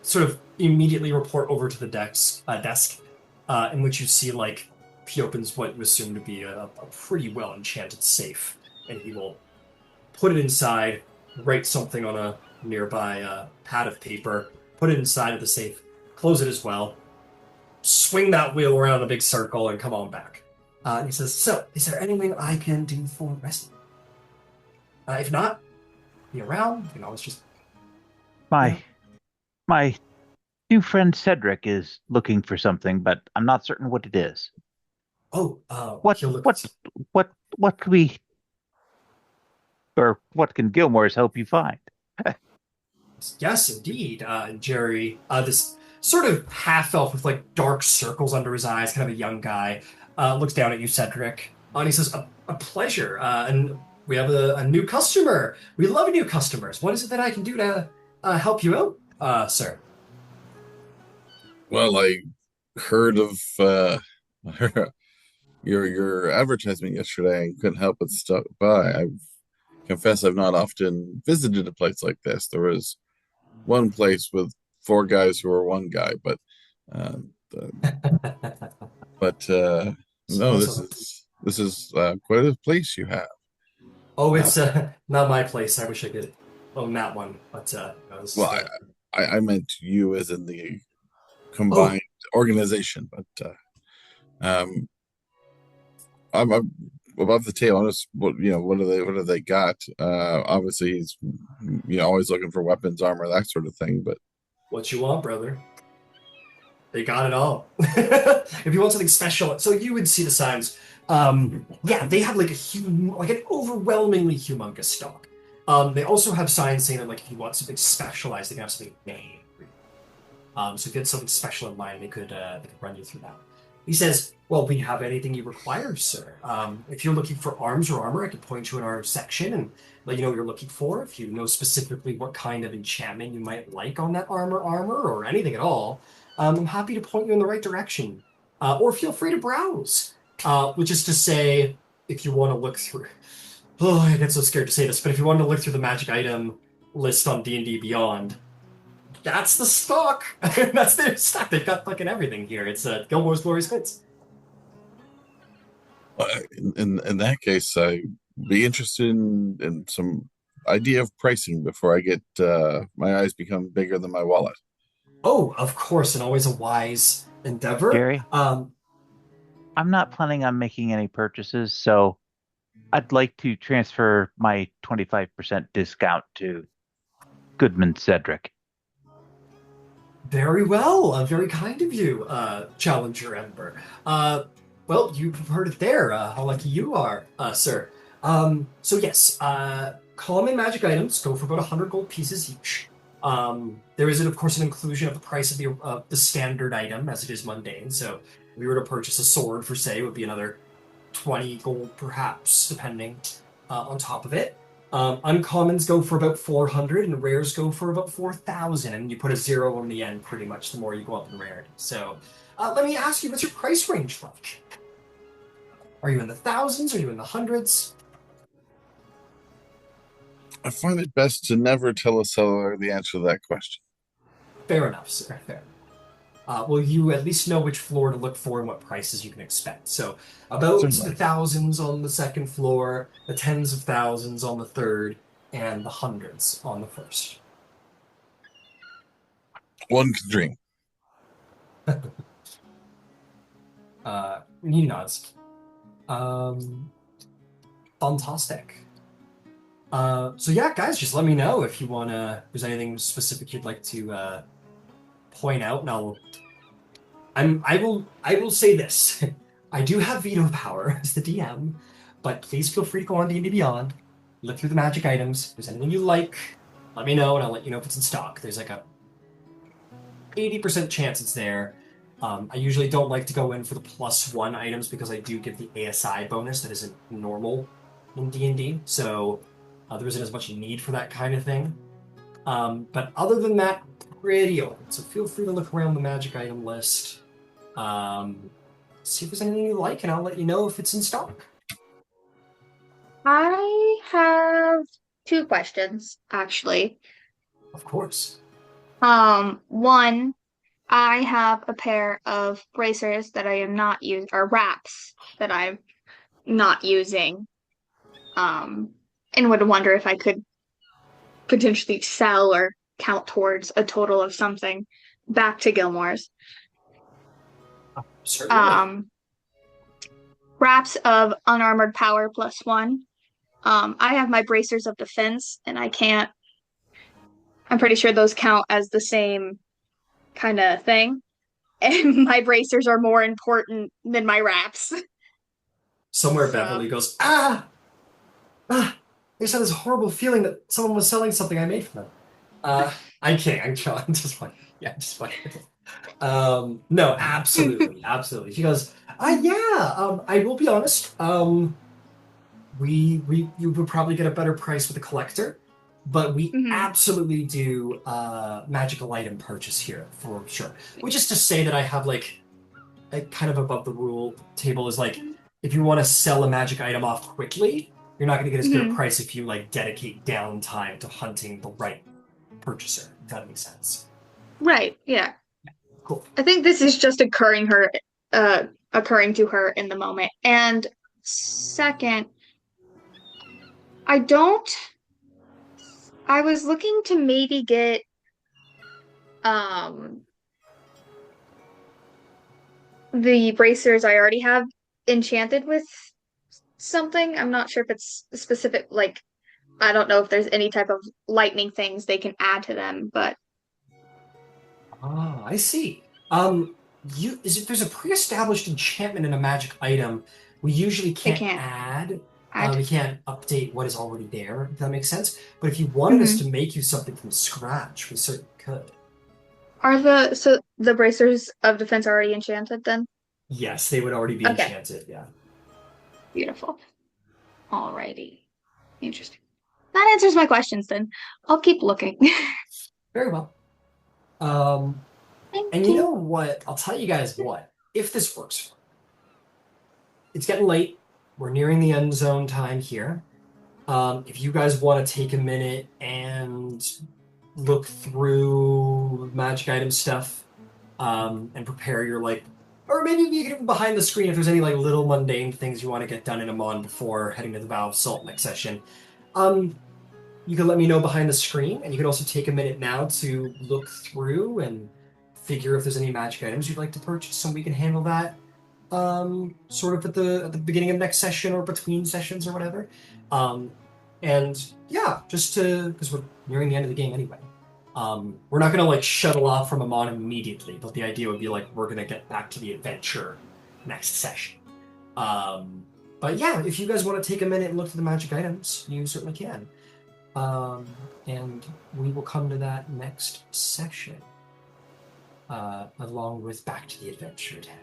sort of immediately report over to the desk, in which you see, like, he opens what you assume to be a pretty well-enchanted safe, and he will put it inside, write something on a nearby pad of paper, put it inside of the safe, close it as well, swing that wheel around a big circle, and come on back. And he says, "So, is there anything I can do for the rest of you? If not, be around. It's just..." My new friend Cedric is looking for something, but I'm not certain what it is. Oh, what could we, or what can Gilmore's help you find? Yes, indeed. Jerry, this sort of half elf with like dark circles under his eyes, kind of a young guy, looks down at you, Cedric, and he says, "A pleasure. And we have a new customer. We love new customers. What is it that I can do to help you out, sir?" Well, I heard of your advertisement yesterday and couldn't help but stop by. I confess I've not often visited a place like this. There was one place with 4 guys who were one guy, but no, this is quite a place you have. Oh, it's not my place. I wish I could own that one, but well, I meant you as in the combined organization, but I'm above the tail, notice what what do they got? Obviously he's always looking for weapons, armor, that sort of thing. But What you want, brother? They got it all. If you want something special, so you would see the signs. Yeah, they have like an overwhelmingly humongous stock. They also have signs saying that like if you want something specialized, they can have something made. So if you had something special in mind, they could run you through that. He says, "Well, we have anything you require, sir. If you're looking for arms or armor, I can point you in our section and let you know what you're looking for. If you know specifically what kind of enchantment you might like on that armor, or anything at all, I'm happy to point you in the right direction. Or feel free to browse. Which is to say, if you want to look through." Oh, I get so scared to say this, but if you want to look through the magic item list on D&D Beyond, that's the stock. That's their stock. They've got fucking everything here. It's Gilmore's Glorious Goods. in that case, I'd be interested in some idea of pricing before I get my eyes become bigger than my wallet. Oh, of course, and always a wise endeavor. Jerry, I'm not planning on making any purchases, so I'd like to transfer my 25% discount to Goodman Cedric. Very well. Very kind of you, Challenger Ember. Well, you've heard it there. How lucky you are, sir. So yes, common magic items go for about 100 gold pieces each. There is, of course, an inclusion of the price of the standard item, as it is mundane. So if we were to purchase a sword, for say, it would be another 20 gold, perhaps, depending on top of it. Uncommons go for about 400, and rares go for about 4,000. And you put a 0 on the end, pretty much, the more you go up in rarity. So let me ask you, what's your price range like? Are you in the thousands? Are you in the hundreds? I find it best to never tell a seller the answer to that question. Fair enough, sir. Fair. Well, you at least know which floor to look for and what prices you can expect. So about Certainly. the thousands on the second floor, the tens of thousands on the third, and the hundreds on the first. One can dream. He nods. Fantastic. So yeah, guys, just let me know if you wanna. If there's anything specific you'd like to point out, and I will say this. I do have veto power as the DM, but please feel free to go on D&D Beyond, look through the magic items. If there's anything you like, let me know, and I'll let you know if it's in stock. There's like a 80% chance it's there. I usually don't like to go in for the +1 items because I do give the ASI bonus that isn't normal in D&D, so there isn't as much need for that kind of thing. But other than that, pretty open. So feel free to look around the magic item list. See if there's anything you like, and I'll let you know if it's in stock. I have 2 questions, actually. Of course. One, I have a pair of bracers that I am not using, or wraps that I'm not using. And would wonder if I could potentially sell or count towards a total of something back to Gilmore's. Certainly. Wraps of unarmored power +1. I have my bracers of defense, and I'm pretty sure those count as the same kind of thing. And my bracers are more important than my wraps. Somewhere So- Beverly goes, ah! I just had this horrible feeling that someone was selling something I made for them. I'm kidding. I'm just fine. Yeah, just fine. No, absolutely, absolutely. She goes, yeah. I will be honest. You would probably get a better price with a collector, but we absolutely do magical item purchase here for sure. Which is to say that I have like a kind of above the rule table is like if you want to sell a magic item off quickly, you're not going to get as good a price if you like dedicate downtime to hunting the right purchaser. If that makes sense. Right, yeah. Cool. I think this is just occurring to her in the moment. And second, I was looking to maybe get the bracers I already have enchanted with something. I'm not sure if it's specific, like, I don't know if there's any type of lightning things they can add to them, but Ah, I see. If there's a pre-established enchantment in a magic item, we usually they can't can't add. add. We can't update what is already there, if that makes sense. But if you wanted us Mhm. to make you something from scratch, we certainly could. Are the bracers of defense already enchanted then? Yes, they would already be Okay, enchanted, yeah. beautiful. Alrighty. Interesting. That answers my questions then. I'll keep looking. Very well. Um, Thank and you know you. what? I'll tell you guys what. If this works, it's getting late. We're nearing the end zone time here. If you guys want to take a minute and look through magic item stuff, and prepare your like, or maybe you can even behind the screen if there's any like little mundane things you want to get done in a mon before heading to the Vow of Salt next session. Um, you can let me know behind the screen, and you can also take a minute now to look through and figure if there's any magic items you'd like to purchase, and we can handle that sort of at the beginning of next session or between sessions or whatever. Um, and yeah, just to because we're nearing the end of the game anyway. We're not gonna like shuttle off from Amon immediately, but the idea would be like we're gonna get back to the adventure next session. Um, but yeah, if you guys want to take a minute and look at the magic items, you certainly can. Um, and we will come to that next session, along with Back to the Adventure 10.